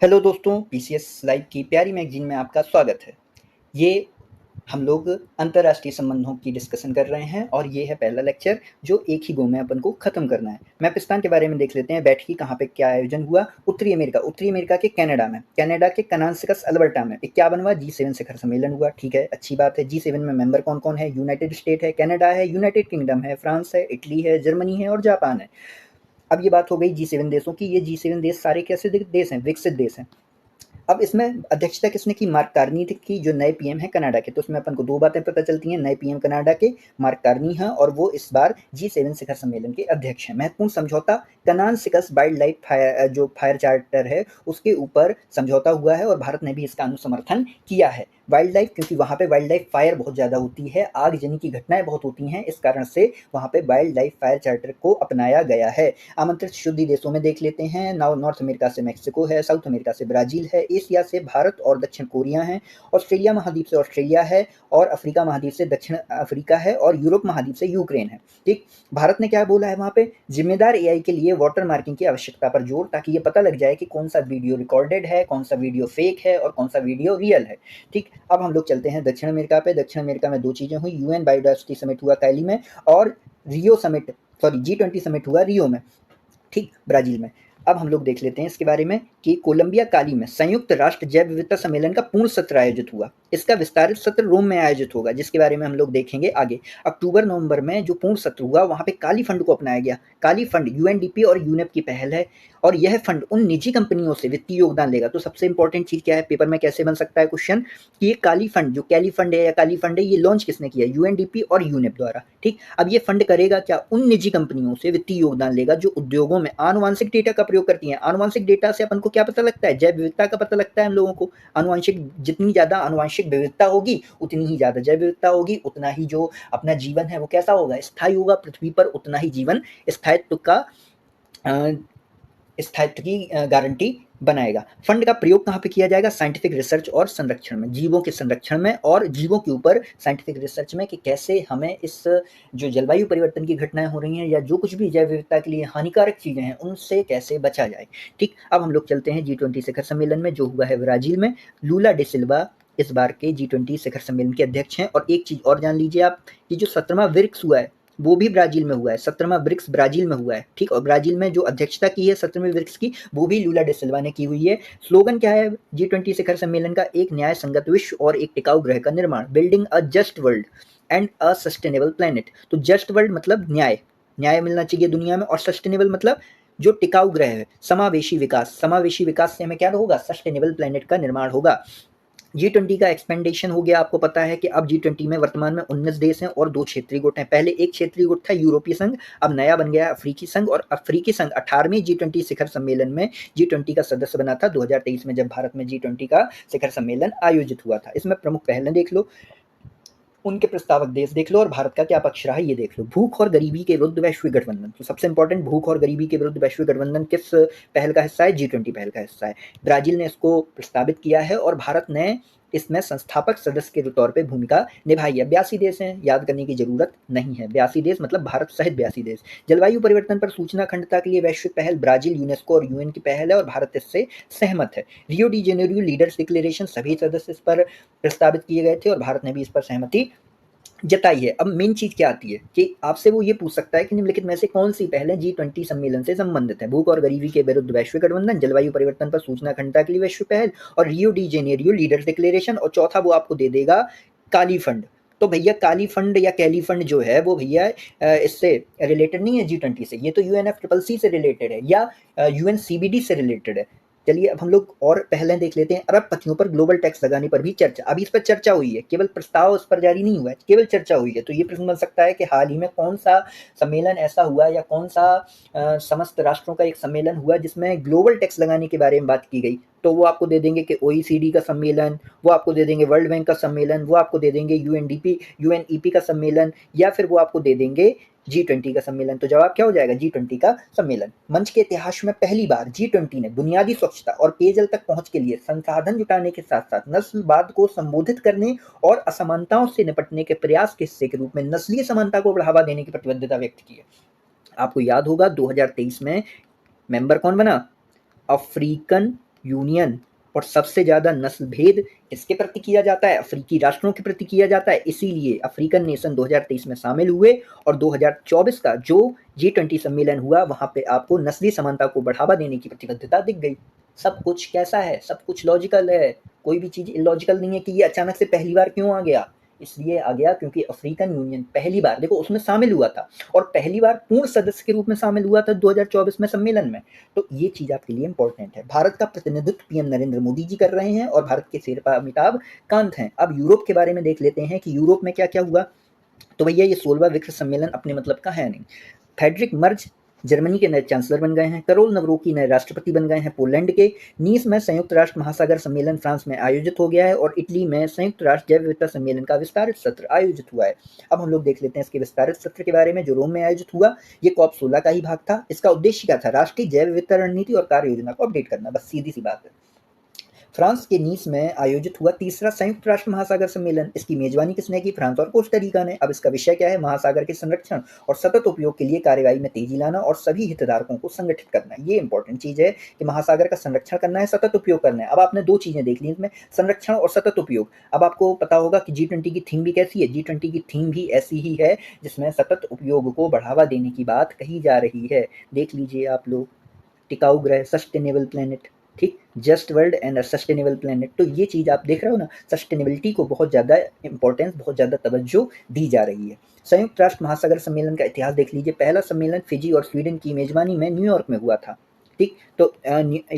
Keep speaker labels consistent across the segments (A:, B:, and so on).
A: Hello दोस्तों, PCS live की प्यारी मैगजीन में आपका स्वागत है। ये हम लोग अंतर्राष्ट्रीय संबंधों की डिस्कशन कर रहे हैं और ये है पहला लेक्चर जो एक ही गो में अपन को ख़त्म करना है। मैपिस्तान के बारे में देख लेते हैं, बैठकी कहाँ पे क्या आयोजन हुआ। उत्तरी अमेरिका के कनाडा में, कनाडा के कनान्सिकस अल्बर्टा में 51वां G7 शिखर सम्मेलन हुआ। ठीक है, अच्छी बात है। G7 में मेंबर कौन कौन है? यूनाइटेड स्टेट है, कनाडा है, यूनाइटेड किंगडम है, फ्रांस है, इटली है, जर्मनी है और जापान है। अब ये बात हो गई G7 देशों की। ये G7 देश सारे कैसे देश हैं? विकसित देश हैं। अब इसमें अध्यक्षता किसने की? मार्क कार्नी की, जो नए पीएम हैं कनाडा के। तो उसमें अपन को दो बातें पता चलती हैं। नए पीएम कनाडा के मार्क कार्नी हैं और वो इस बार G7 शिखर सम्मेलन के अध्यक्ष हैं। महत्वपूर्ण समझौता कनान्सिकस वाइल्ड लाइफ फायर चार्टर है उसके ऊपर समझौता हुआ है और भारत ने भी इसका अनुसमर्थन किया है। वाइल्ड लाइफ, क्योंकि वहाँ पे वाइल्ड लाइफ फायर बहुत ज़्यादा होती है, आगजनी की घटनाएं बहुत होती हैं, इस कारण से वहाँ पे वाइल्ड लाइफ फायर चार्टर को अपनाया गया है। आमंत्रित शुद्धि देशों में देख लेते हैं। नॉर्थ अमेरिका से मैक्सिको है, साउथ अमेरिका से ब्राज़ील है, एशिया से भारत और दक्षिण कोरिया है, ऑस्ट्रेलिया महाद्वीप से ऑस्ट्रेलिया है और अफ्रीका महाद्वीप से दक्षिण अफ्रीका है और यूरोप महाद्वीप से यूक्रेन है। ठीक, भारत ने क्या बोला है वहाँ पे? जिम्मेदार एआई के लिए वाटर मार्किंग की आवश्यकता पर जोर, ताकि ये पता लग जाए कि कौन सा वीडियो रिकॉर्डेड है, कौन सा वीडियो फेक है और कौन सा वीडियो रियल है। ठीक, अब हम लोग चलते हैं दक्षिण अमेरिका पे। दक्षिण अमेरिका में दो चीज़ें हुई। यूएन बायोडायवर्सिटी समिट हुआ कैली में और G20 समिट हुआ रियो में, ठीक, ब्राज़ील में। अब हम लोग देख लेते हैं इसके बारे में कि कोलंबिया काली में संयुक्त राष्ट्र जैव विविधता सम्मेलन का पूर्ण सत्र आयोजित हुआ। इसका विस्तारित सत्र रोम में आयोजित होगा, जिसके बारे में हम लोग देखेंगे आगे। अक्टूबर नवंबर में जो पूर्ण सत्र हुआ वहाँ पे काली फंड को अपनाया गया। काली फंड यूएनडीपी और यूनेप की पहल है और यह फंड उन निजी कंपनियों से वित्तीय योगदान लेगा। तो सबसे इंपॉर्टेंट चीज़ क्या है, पेपर में कैसे बन सकता है क्वेश्चन, कि ये काली फंड, जो कैली फंड है या काली फंड है, ये लॉन्च किसने किया? यूएनडीपी और यूनेप द्वारा। ठीक, अब ये फंड करेगा क्या? उन निजी कंपनियों से वित्तीय योगदान लेगा जो उद्योगों में आनुवांशिक डेटा का प्रयोग करती हैं। आनुवांशिक डेटा से अपन को क्या पता लगता है? जैव विविधता का पता लगता है हम लोगों को। आनुवांशिक, जितनी ज़्यादा आनुवांशिक विविधता होगी उतनी ही ज़्यादा जैव विविधता होगी, उतना ही जो अपना जीवन है वो कैसा होगा? स्थायी होगा पृथ्वी पर, उतना ही जीवन स्थायित्व की गारंटी बनाएगा। फंड का प्रयोग कहाँ पे किया जाएगा? साइंटिफिक रिसर्च और संरक्षण में, जीवों के संरक्षण में और जीवों के ऊपर साइंटिफिक रिसर्च में, कि कैसे हमें इस जो जलवायु परिवर्तन की घटनाएं हो रही हैं या जो कुछ भी जैव विविधता के लिए हानिकारक चीज़ें हैं उनसे कैसे बचा जाए। ठीक, अब हम लोग चलते हैं G20 शिखर सम्मेलन में जो हुआ है ब्राज़ील में। लूला डे सिल्वा इस बार के G20 शिखर सम्मेलन के अध्यक्ष हैं। और एक चीज़ और जान लीजिए आप, कि जो 17वां ब्रिक्स हुआ है वो भी ब्राज़ील में हुआ है। 17वां ब्रिक्स ब्राज़ील में हुआ है। ठीक, और ब्राज़ील में जो अध्यक्षता की है 17वें ब्रिक्स की, वो भी लूला डे सिल्वा ने की हुई है। स्लोगन क्या है G20 शिखर सम्मेलन का? एक न्याय संगत विश्व और एक टिकाऊ ग्रह का निर्माण, building a just world and a sustainable planet. तो जस्ट वर्ल्ड मतलब न्याय, न्याय मिलना चाहिए दुनिया में, और सस्टेनेबल मतलब जो टिकाऊ ग्रह है, समावेशी विकास, समावेशी विकास से हमें क्या होगा? सस्टेनेबल प्लेनेट का निर्माण होगा। G20 का एक्सपेंडेशन हो गया। आपको पता है कि अब G20 में वर्तमान में 19 देश हैं और 2 क्षेत्रीय गुट हैं। पहले एक क्षेत्रीय गुट था यूरोपीय संघ, अब नया बन गया अफ्रीकी संघ। और अफ्रीकी संघ 18वें G20 शिखर सम्मेलन में G20 का सदस्य बना था 2023 में, जब भारत में G20 का शिखर सम्मेलन आयोजित हुआ था। इसमें प्रमुख पहलें देख लो, उनके प्रस्तावक देश देख लो और भारत का क्या पक्ष रहा है ये देख लो। भूख और गरीबी के विरुद्ध वैश्विक गठबंधन। तो सबसे इंपॉर्टेंट, भूख और गरीबी के विरुद्ध वैश्विक गठबंधन किस पहल का हिस्सा है? G20 पहल का हिस्सा है। ब्राज़ील ने इसको प्रस्तावित किया है और भारत ने इसमें संस्थापक सदस्य के तौर पे भूमिका निभाई है। 82 देश हैं, याद करने की जरूरत नहीं है। 82 देश मतलब भारत सहित 82 देश। जलवायु परिवर्तन पर सूचना अखंडता के लिए वैश्विक पहल ब्राज़ील, यूनेस्को और यूएन की पहल है और भारत इससे सहमत है। Rio de Janeiro leaders declaration, सभी सदस्य इस पर प्रस्तावित किए गए थे और भारत ने भी इस पर सहमति जताई है। अब मेन चीज क्या आती है कि आपसे वो ये पूछ सकता है कि निम्नलिखित में से कौन सी पहलें G20 सम्मेलन से संबंधित है? भूख और गरीबी के विरुद्ध वैश्विक गठबंधन, जलवायु परिवर्तन पर सूचना अखंडता के लिए वैश्विक पहल और Rio de Janeiro leaders declaration. और चौथा वो आपको दे देगा काली फंड। तो भैया काली फंड या कैली फंड जो है वो भैया इससे रिलेटेड नहीं है G20 से, ये तो UNFCCC से रिलेटेड है या UNCBD से रिलेटेड है। चलिए अब हम लोग और पहले देख लेते हैं। अरबपतियों पर ग्लोबल टैक्स लगाने पर भी चर्चा। अभी इस पर चर्चा हुई है, केवल प्रस्ताव उस पर जारी नहीं हुआ है, केवल चर्चा हुई है। तो ये प्रश्न बन सकता है कि हाल ही में कौन सा सम्मेलन ऐसा हुआ या कौन सा समस्त राष्ट्रों का एक सम्मेलन हुआ जिसमें ग्लोबल टैक्स लगाने के बारे में बात की गई? तो वो आपको दे देंगे कि OECD का सम्मेलन, वो आपको दे देंगे वर्ल्ड बैंक का सम्मेलन, वो आपको दे देंगे UNEP का सम्मेलन, या फिर वो आपको दे देंगे G20 का सम्मेलन। तो जवाब क्या हो जाएगा? G20 का सम्मेलन। मंच के इतिहास में पहली बार G20 ने बुनियादी स्वच्छता और पेयजल तक पहुंच के लिए संसाधन जुटाने के साथ साथ नस्लवाद को संबोधित करने और असमानताओं से निपटने के प्रयास के हिस्से के रूप में नस्लीय समानता को बढ़ावा देने की प्रतिबद्धता व्यक्त की है। आपको याद होगा 2023 में मेंबर कौन बना? अफ्रीकन यूनियन और सबसे ज़्यादा नस्ल भेद किसके प्रति किया जाता है? अफ्रीकी राष्ट्रों के प्रति किया जाता है। इसीलिए अफ्रीकन नेशन 2023 में शामिल हुए और 2024 का जो G20 सम्मेलन हुआ वहाँ पे आपको नस्लीय समानता को बढ़ावा देने की प्रतिबद्धता दिख गई। सब कुछ कैसा है? सब कुछ लॉजिकल है, कोई भी चीज़ इलॉजिकल नहीं है कि ये अचानक से पहली बार क्यों आ गया? इसलिए आ गया क्योंकि अफ्रीकन यूनियन पहली बार देखो उसमें शामिल हुआ था और पहली बार पूर्ण सदस्य के रूप में शामिल हुआ था 2024 में सम्मेलन में। तो ये चीज़ आपके लिए इंपॉर्टेंट है। भारत का प्रतिनिधित्व पीएम नरेंद्र मोदी जी कर रहे हैं और भारत के शेरपा अमिताभ कांत हैं। अब यूरोप के बारे में देख लेते हैं कि यूरोप में क्या क्या हुआ। तो भैया ये 16वां विश्व सम्मेलन अपने मतलब का है नहीं। फेडरिक मर्ज जर्मनी के नए चांसलर बन गए हैं। करोल नवरोकी नए राष्ट्रपति बन गए हैं पोलैंड के। नीस में संयुक्त राष्ट्र महासागर सम्मेलन फ्रांस में आयोजित हो गया है और इटली में संयुक्त राष्ट्र जैव विविधता सम्मेलन का विस्तारित सत्र आयोजित हुआ है। अब हम लोग देख लेते हैं इसके विस्तारित सत्र के बारे में जो रोम में आयोजित हुआ। ये COP 16 का ही भाग था। इसका उद्देश्य क्या था? राष्ट्रीय जैव विविधता रणनीति और कार्य योजना को अपडेट करना, बस सीधी सी बात है। फ्रांस के नीस में आयोजित हुआ तीसरा संयुक्त राष्ट्र महासागर सम्मेलन। इसकी मेजबानी किसने की? फ्रांस और कोस्टा रिका ने। अब इसका विषय क्या है? महासागर के संरक्षण और सतत उपयोग के लिए कार्यवाही में तेजी लाना और सभी हितधारकों को संगठित करना। ये इंपॉर्टेंट चीज है कि महासागर का संरक्षण करना है, सतत उपयोग करना है। अब आपने दो चीजें देख ली इसमें, संरक्षण और सतत उपयोग। अब आपको पता होगा कि G20 की थीम भी कैसी है? G20 की थीम भी ऐसी ही है जिसमें सतत उपयोग को बढ़ावा देने की बात कही जा रही है। देख लीजिए आप लोग, टिकाऊ ग्रह, सस्टेनेबल प्लेनेट, ठीक, just world and sustainable planet. तो ये चीज़ आप देख रहे हो ना, सस्टेनेबिलिटी को बहुत ज़्यादा इंपॉर्टेंस, बहुत ज़्यादा तवज्जो दी जा रही है। संयुक्त राष्ट्र महासागर सम्मेलन का इतिहास देख लीजिए। पहला सम्मेलन फिजी और स्वीडन की मेजबानी में न्यूयॉर्क में हुआ था, ठीक। तो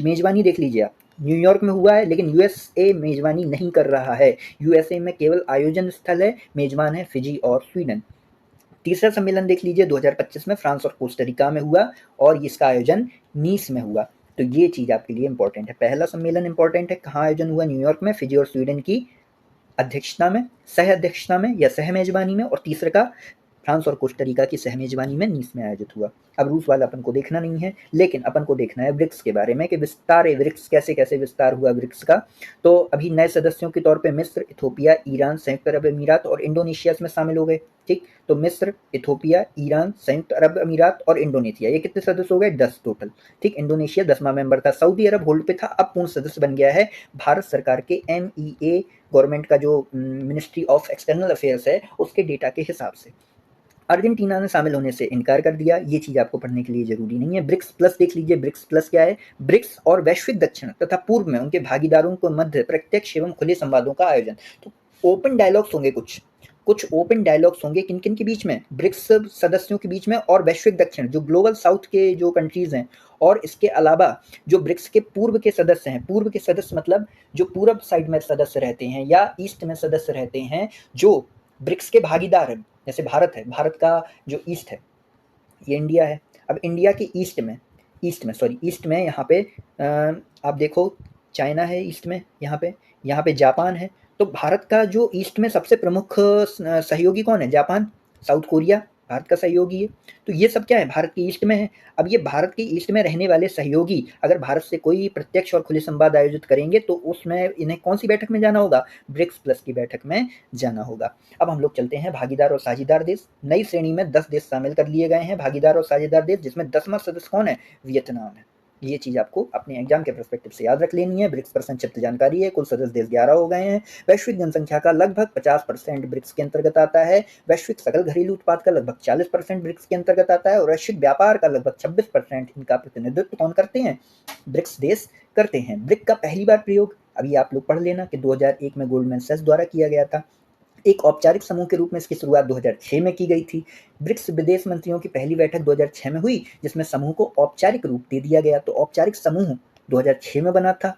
A: मेजबानी देख लीजिए आप, न्यूयॉर्क में हुआ है लेकिन यूएसए मेजबानी नहीं कर रहा है। यूएसए में केवल आयोजन स्थल है, मेजबान है फिजी और स्वीडन। तीसरा सम्मेलन देख लीजिए 2025 में फ्रांस और कोस्टा में हुआ और इसका आयोजन नीस में हुआ। तो ये चीज़ आपके लिए इंपॉर्टेंट है। पहला सम्मेलन इंपॉर्टेंट है, कहाँ आयोजन हुआ? न्यूयॉर्क में, फिजी और स्वीडन की अध्यक्षता में, सह अध्यक्षता में या सह मेजबानी में, और तीसरे का फ्रांस और कोस्टा रिका की सहमेजबानी में नीस में आयोजित हुआ। अब रूस वाला अपन को देखना नहीं है, लेकिन अपन को देखना है ब्रिक्स के बारे में कि विस्तार ब्रिक्स कैसे कैसे विस्तार हुआ ब्रिक्स का। तो अभी नए सदस्यों के तौर पे मिस्र, इथोपिया, ईरान, संयुक्त अरब अमीरात और इंडोनेशिया इसमें शामिल हो गए, ठीक। तो मिस्र, इथोपिया, ईरान, संयुक्त अरब अमीरात और इंडोनेशिया, ये कितने सदस्य हो गए? 10 टोटल, ठीक। इंडोनेशिया 10वां मेंबर था। सऊदी अरब होल्ड पे था, अब पूर्ण सदस्य बन गया है भारत सरकार के MEA गवर्नमेंट का जो मिनिस्ट्री ऑफ एक्सटर्नल अफेयर्स है उसके डेटा के हिसाब से। अर्जेंटीना ने शामिल होने से इनकार कर दिया, ये चीज़ आपको पढ़ने के लिए जरूरी नहीं है। ब्रिक्स प्लस देख लीजिए, ब्रिक्स प्लस क्या है? ब्रिक्स और वैश्विक दक्षिण तथा पूर्व में उनके भागीदारों को मध्य प्रत्यक्ष एवं खुले संवादों का आयोजन। तो ओपन डायलॉग्स होंगे, कुछ ओपन डायलॉग्स होंगे किन किन के बीच में? ब्रिक्स सदस्यों के बीच में और वैश्विक दक्षिण जो ग्लोबल साउथ के जो कंट्रीज हैं, और इसके अलावा जो ब्रिक्स के पूर्व के सदस्य हैं, पूर्व के सदस्य मतलब जो पूरब साइड में सदस्य रहते हैं या ईस्ट में सदस्य रहते हैं, जो ब्रिक्स के भागीदार हैं। जैसे भारत है, भारत का जो ईस्ट है ये इंडिया है। अब इंडिया के ईस्ट में यहाँ पे आप देखो चाइना है ईस्ट में, यहाँ पे जापान है। तो भारत का जो ईस्ट में सबसे प्रमुख सहयोगी कौन है? जापान। साउथ कोरिया भारत का सहयोगी है। तो ये सब क्या है? भारत के ईस्ट में है। अब ये भारत के ईस्ट में रहने वाले सहयोगी अगर भारत से कोई प्रत्यक्ष और खुले संवाद आयोजित करेंगे तो उसमें इन्हें कौन सी बैठक में जाना होगा? ब्रिक्स प्लस की बैठक में जाना होगा। अब हम लोग चलते हैं भागीदार और साझेदार देश। नई श्रेणी में 10 देश शामिल कर लिए गए हैं भागीदार और साझेदार देश, जिसमें 10वां सदस्य कौन है? वियतनाम है। ये चीज़ आपको अपने एग्जाम के पर्सपेक्टिव से याद रख लेनी है। ब्रिक्स पर संक्षिप्त जानकारी है। कुल सदस्य देश 11 हो गए हैं। वैश्विक जनसंख्या का लगभग 50% ब्रिक्स के अंतर्गत आता है। वैश्विक सकल घरेलू उत्पाद का लगभग 40% ब्रिक्स के अंतर्गत आता है और वैश्विक व्यापार का लगभग 26% इनका प्रतिनिधित्व कौन करते हैं? ब्रिक्स देश करते हैं। ब्रिक का पहली बार प्रयोग अभी आप लोग पढ़ लेना कि 2001 में गोल्डमैन सैक्स द्वारा किया गया था। एक औपचारिक समूह के रूप में इसकी शुरुआत 2006 में की गई थी। ब्रिक्स विदेश मंत्रियों की पहली बैठक 2006 में हुई, जिसमें समूह को औपचारिक रूप दे दिया गया। तो औपचारिक समूह 2006 में बना था।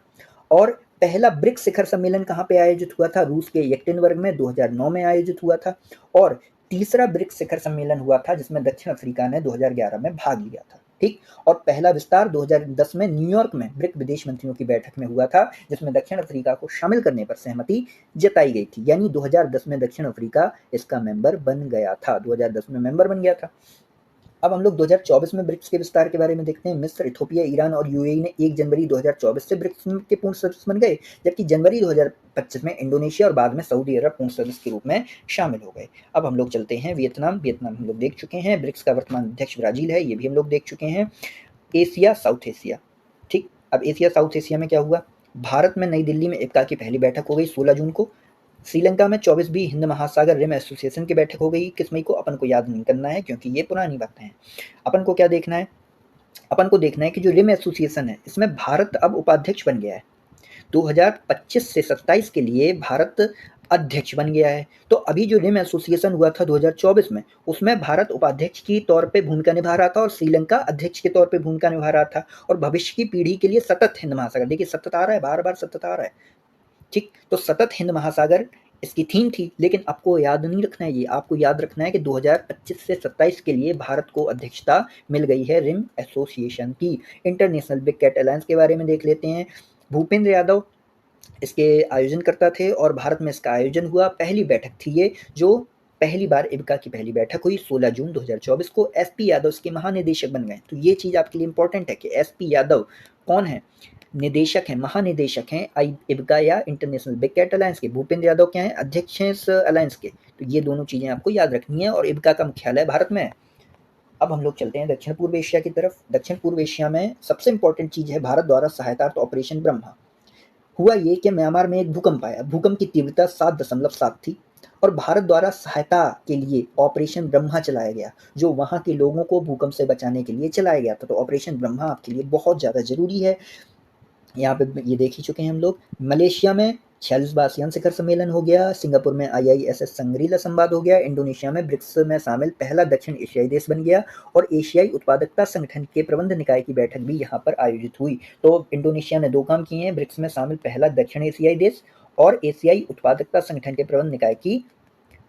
A: और पहला ब्रिक्स शिखर सम्मेलन कहाँ पे आयोजित हुआ था? रूस के येक्टेनबर्ग में 2009 में आयोजित हुआ था। और तीसरा ब्रिक्स शिखर सम्मेलन हुआ था जिसमें दक्षिण अफ्रीका ने 2011 में भाग लिया था, ठीक। और पहला विस्तार 2010 में न्यूयॉर्क में ब्रिक विदेश मंत्रियों की बैठक में हुआ था, जिसमें दक्षिण अफ्रीका को शामिल करने पर सहमति जताई गई थी। यानी 2010 में दक्षिण अफ्रीका इसका मेंबर बन गया था, 2010 में मेंबर बन गया था। अब हम लोग 2024 में ब्रिक्स के विस्तार के बारे में देखते हैं। मिस्र, इथोपिया, ईरान और UAE ने 1 जनवरी 2024 से ब्रिक्स के पूर्ण सदस्य बन गए, जबकि जनवरी 2025 में इंडोनेशिया और बाद में सऊदी अरब पूर्ण सदस्य के रूप में शामिल हो गए। अब हम लोग चलते हैं वियतनाम हम लोग देख चुके हैं। ब्रिक्स का वर्तमान अध्यक्ष ब्राजील है, ये भी हम लोग देख चुके हैं। एशिया, साउथ एशिया, ठीक। अब एशिया साउथ एशिया में क्या हुआ, भारत में नई दिल्ली में इब्का की पहली बैठक हो गई 16 जून को। श्रीलंका में 24वीं हिंद महासागर रिम एसोसिएशन की बैठक हो गई किस मई को, अपन को याद नहीं करना है क्योंकि ये पुरानी बातें हैं। अपन को क्या देखना है, अपन को देखना है कि जो रिम एसोसिएशन है इसमें भारत अब उपाध्यक्ष बन गया है। 2025 से 27 के लिए भारत अध्यक्ष बन गया है। तो अभी जो रिम एसोसिएशन हुआ था 2024 में, उसमें भारत उपाध्यक्ष की तौर पे भूमिका निभा रहा था और श्रीलंका अध्यक्ष के तौर पे भूमिका निभा रहा था। और भविष्य की पीढ़ी के लिए सतत हिंद महासागर, देखिए सतत आ रहा है, बार बार सतत आ रहा है, ठीक। तो सतत हिंद महासागर इसकी थीम थी, लेकिन आपको याद नहीं रखना है, ये आपको याद रखना है कि 2025 से 27 के लिए भारत को अध्यक्षता मिल गई है रिम एसोसिएशन की। इंटरनेशनल बिग कैट अलायंस के बारे में देख लेते हैं। भूपेंद्र यादव इसके आयोजनकर्ता थे और भारत में इसका आयोजन हुआ। पहली बैठक थी ये, जो पहली बार इब्का की पहली बैठक हुई 16 जून 2024 को। एसपी यादव इसके महानिदेशक बन गए। तो ये चीज़ आपके लिए इंपॉर्टेंट है कि एसपी यादव कौन है, निदेशक हैं, महानिदेशक हैं इब्का या इंटरनेशनल बिग कैट अलायंस के। भूपेंद्र यादव क्या हैं, अध्यक्ष हैं इस अलायंस के। तो ये दोनों चीज़ें आपको याद रखनी है और इब्का का मुख्यालय भारत में है। अब हम लोग चलते हैं दक्षिण पूर्व एशिया की तरफ। दक्षिण पूर्व एशिया में सबसे इंपॉर्टेंट चीज़ है भारत द्वारा सहायतार्थ ऑपरेशन ब्रह्मा। हुआ ये कि म्यांमार में एक भूकंप आया, भूकंप की तीव्रता 7.7 थी और भारत द्वारा सहायता के लिए ऑपरेशन ब्रह्मा चलाया गया, जो वहाँ के लोगों को भूकंप से बचाने के लिए चलाया गया था। तो ऑपरेशन ब्रह्मा आपके लिए बहुत ज़्यादा ज़रूरी है। यहाँ पे ये देख ही चुके हैं हम लोग। मलेशिया में 46वां आसियान शिखर सम्मेलन हो गया। सिंगापुर में IISS संग्रीला संवाद हो गया। इंडोनेशिया में ब्रिक्स में शामिल पहला दक्षिण एशियाई देश बन गया और एशियाई उत्पादकता संगठन के प्रबंध निकाय की बैठक भी यहाँ पर आयोजित हुई। तो इंडोनेशिया ने 2 काम किए हैं, ब्रिक्स में शामिल पहला दक्षिण एशियाई देश और एशियाई उत्पादकता संगठन के प्रबंध निकाय की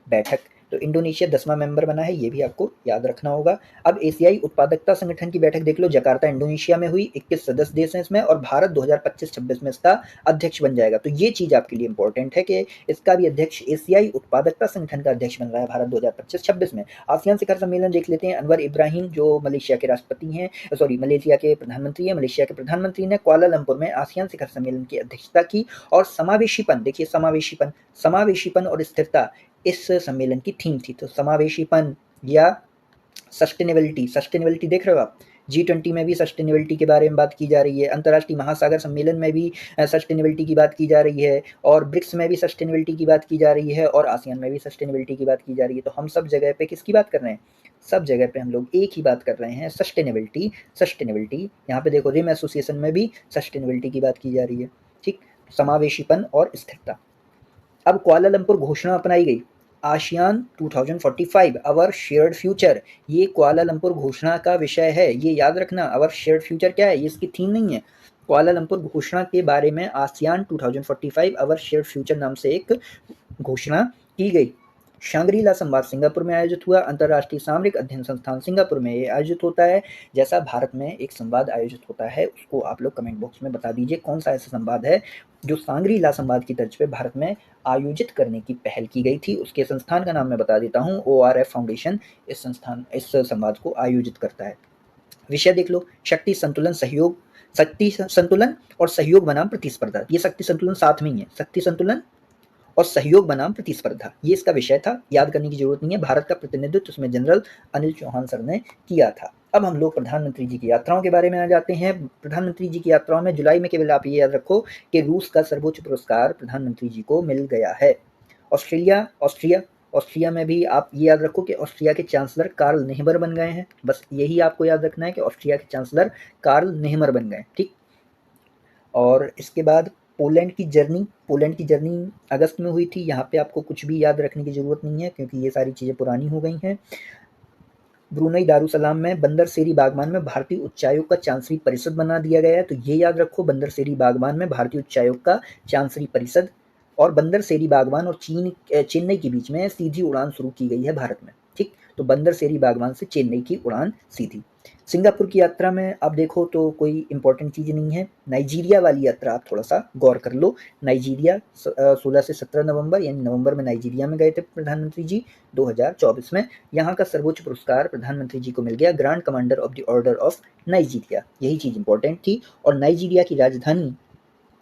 A: बैठक। तो इंडोनेशिया 10वां मेंबर बना है, ये भी आपको याद रखना होगा। अब एशियाई उत्पादकता संगठन की बैठक देख लो, जकार्ता इंडोनेशिया में हुई। 21 सदस्य देश हैं इसमें और भारत 2025-26 में इसका अध्यक्ष बन जाएगा। तो ये चीज़ आपके लिए इंपॉर्टेंट है कि इसका भी अध्यक्ष, एशियाई उत्पादकता संगठन का अध्यक्ष बन रहा है भारत 2025-26 में। आसियान शिखर सम्मेलन देख लेते हैं। अनवर इब्राहिम जो मलेशिया के राष्ट्रपति हैं, मलेशिया के प्रधानमंत्री हैं, मलेशिया के प्रधानमंत्री ने कुआलालंपुर में आसियान शिखर सम्मेलन की अध्यक्षता की। और समावेशीपन, देखिए समावेशीपन और स्थिरता इस सम्मेलन की थीम थी। तो समावेशीपन या सस्टेनेबिलिटी देख रहे हो आप। G20 में भी सस्टेनेबिलिटी के बारे में बात की जा रही है, अंतर्राष्ट्रीय महासागर सम्मेलन में भी सस्टेनेबिलिटी की बात की जा रही है और ब्रिक्स में भी सस्टेनेबिलिटी की बात की जा रही है और आसियान में भी सस्टेनेबिलिटी की बात की जा रही है। तो हम सब जगह पे किसकी बात कर रहे हैं, सब जगह पे हम लोग एक ही बात कर रहे हैं, सस्टेनेबिलिटी। यहाँ पे देखो रिम एसोसिएशन में भी सस्टेनेबिलिटी की बात की जा रही है, ठीक। समावेशीपन और स्थिरता। अब कुआलालंपुर घोषणा अपनाई गई, आसियान 2045 अवर शेयर्ड फ्यूचर। ये कुआलालंपुर घोषणा का विषय है, ये याद रखना। अवर शेयर्ड फ्यूचर क्या है, ये इसकी थीम नहीं है। कुआलालंपुर घोषणा के बारे में आसियान 2045 अवर शेयर्ड फ्यूचर नाम से एक घोषणा की गई। शांग्रीला संवाद सिंगापुर में आयोजित हुआ। अंतर्राष्ट्रीय सामरिक अध्ययन संस्थान सिंगापुर में ये आयोजित होता है। जैसा भारत में एक संवाद आयोजित होता है, उसको आप लोग कमेंट बॉक्स में बता दीजिए कौन सा ऐसा संवाद है जो सांग्रीला संवाद की तर्ज पे भारत में आयोजित करने की पहल की गई थी। उसके संस्थान का नाम मैं बता देता हूँ, ORF फाउंडेशन इस संवाद को आयोजित करता है। विषय देख लो, शक्ति संतुलन और सहयोग बनाम प्रतिस्पर्धा। ये शक्ति संतुलन साथ में ही है, शक्ति संतुलन और सहयोग बनाम प्रतिस्पर्धा, ये इसका विषय था। याद करने की जरूरत नहीं है। भारत का प्रतिनिधित्व उसमें जनरल अनिल चौहान सर ने किया था। अब हम लोग प्रधानमंत्री जी की यात्राओं के बारे में आ जाते हैं। प्रधानमंत्री जी की यात्राओं में जुलाई में केवल आप ये याद रखो कि रूस का सर्वोच्च पुरस्कार प्रधानमंत्री जी को मिल गया है। ऑस्ट्रिया में भी आप ये याद रखो कि ऑस्ट्रिया के चांसलर कार्ल नेहमर बन गए हैं। बस यही आपको याद रखना है कि ऑस्ट्रिया के चांसलर कार्ल नेहमर बन गए, ठीक। और इसके बाद पोलैंड की जर्नी अगस्त में हुई थी। यहाँ पे आपको कुछ भी याद रखने की ज़रूरत नहीं है क्योंकि ये सारी चीज़ें पुरानी हो गई हैं। ब्रुनई दारुसलाम में बंदरसेरी बागवान में भारतीय उच्चायोग का चांसरी परिषद बना दिया गया है। तो ये याद रखो, बंदरसेरी बागवान में भारतीय उच्चायोग का चांसरी परिषद। और बंदरसेरी बागवान और चेन्नई के बीच में सीधी उड़ान शुरू की गई है भारत में, ठीक। तो बंदरसेरी बागवान से चेन्नई की उड़ान सीधी। सिंगापुर की यात्रा में आप देखो तो कोई इंपॉर्टेंट चीज़ नहीं है। नाइजीरिया वाली यात्रा आप थोड़ा सा गौर कर लो। नाइजीरिया 16 से 17 नवंबर, यानी नवंबर में नाइजीरिया में गए थे प्रधानमंत्री जी 2024 में। यहाँ का सर्वोच्च पुरस्कार प्रधानमंत्री जी को मिल गया, grand commander of the order of Nigeria. यही चीज़ इंपॉर्टेंट थी। और नाइजीरिया की राजधानी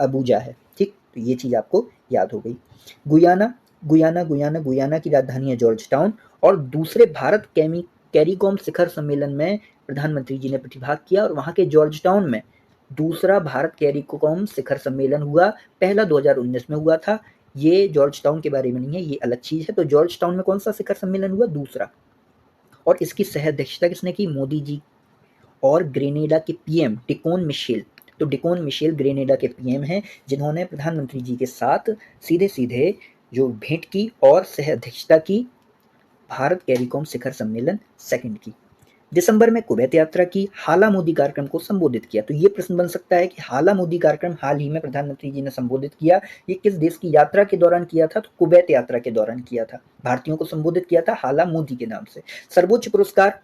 A: अबूजा है, ठीक। तो ये चीज़ आपको याद हो गई। गुयाना की राजधानी है जॉर्ज टाउन। और दूसरे भारत कैरिकॉम शिखर सम्मेलन में प्रधानमंत्री जी ने प्रतिभाग किया और वहाँ के जॉर्ज टाउन में दूसरा भारत कैरिकोम शिखर सम्मेलन हुआ, पहला 2019 में हुआ था। ये जॉर्ज टाउन के बारे में नहीं है, ये अलग चीज़ है। तो जॉर्ज टाउन में कौन सा शिखर सम्मेलन हुआ? दूसरा। और इसकी सह अध्यक्षता किसने की? मोदी जी और ग्रेनेडा के पीएम डिकोन मिशेल। तो डिकोन मिशेल ग्रेनेडा के पीएम हैं, जिन्होंने प्रधानमंत्री जी के साथ सीधे सीधे जो भेंट की और सह अध्यक्षता की भारत कैरिकॉम शिखर सम्मेलन सेकंड की। दिसंबर में कुवैत यात्रा की, हाला मोदी कार्यक्रम को संबोधित किया। तो ये प्रश्न बन सकता है कि हाला मोदी कार्यक्रम हाल ही में प्रधानमंत्री जी ने संबोधित किया, ये किस देश की यात्रा के दौरान किया था? तो कुवैत यात्रा के दौरान किया था। भारतीयों को संबोधित किया था हाला मोदी के नाम से। सर्वोच्च पुरस्कार,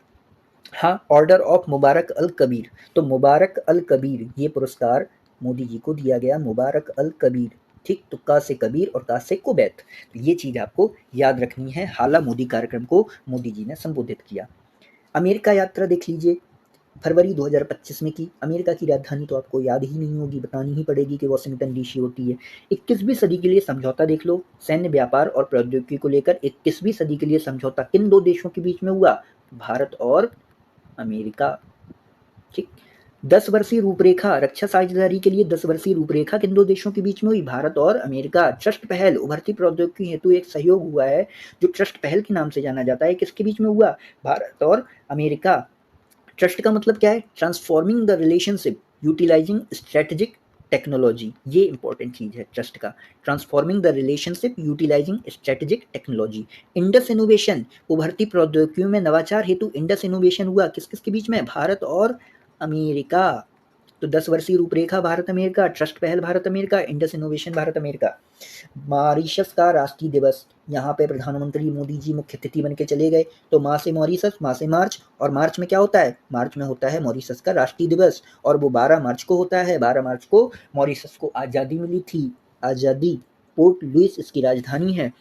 A: हाँ, ऑर्डर ऑफ मुबारक अल कबीर। तो मुबारक अल कबीर ये पुरस्कार मोदी जी को दिया गया, मुबारक अल कबीर। ठीक, तो का से कबीर और का से कुवैत। तो ये चीज आपको याद रखनी है। हाला मोदी कार्यक्रम को मोदी जी ने संबोधित किया। अमेरिका यात्रा देख लीजिए, फरवरी 2025 में की। अमेरिका की राजधानी तो आपको याद ही नहीं होगी, बतानी ही पड़ेगी कि वॉशिंगटन डीसी होती है। 21वीं सदी के लिए समझौता देख लो, सैन्य व्यापार और प्रौद्योगिकी को लेकर 21वीं सदी के लिए समझौता किन दो देशों के बीच में हुआ? भारत और अमेरिका। ठीक, 10 वर्षीय रूपरेखा, रक्षा साझेदारी के लिए 10 वर्षीय रूपरेखा किन दो देशों के बीच में हुई? भारत और अमेरिका। ट्रस्ट पहल, उभरती प्रौद्योगिकी हेतु एक सहयोग हुआ है, जो ट्रस्ट पहल के नाम से जाना जाता है, किसके बीच में हुआ? भारत और अमेरिका। ट्रस्ट का मतलब क्या है? Transforming the relationship utilising strategic technology. ये इंपॉर्टेंट चीज है ट्रस्ट का, transforming the relationship utilising strategic technology. Indus innovation, उभरती प्रौद्योगिकियों में नवाचार हेतु इंडस इनोवेशन हुआ, किस किस के बीच में? भारत और अमेरिका। तो 10 वर्षीय रूपरेखा भारत अमेरिका, ट्रस्ट पहल Bharat America, Indus innovation Bharat America. Mauritius का राष्ट्रीय दिवस, यहाँ पे प्रधानमंत्री मोदी जी मुख्य अतिथि बन के चले गए। तो माँ से मॉरिशस, माँ से मार्च, और मार्च में क्या होता है? मार्च में होता है मॉरिशस का राष्ट्रीय दिवस, और वो 12 मार्च को होता है। 12 मार्च को मॉरिशस को आज़ादी मिली थी, आज़ादी। पोर्ट लुइस इसकी राजधानी है।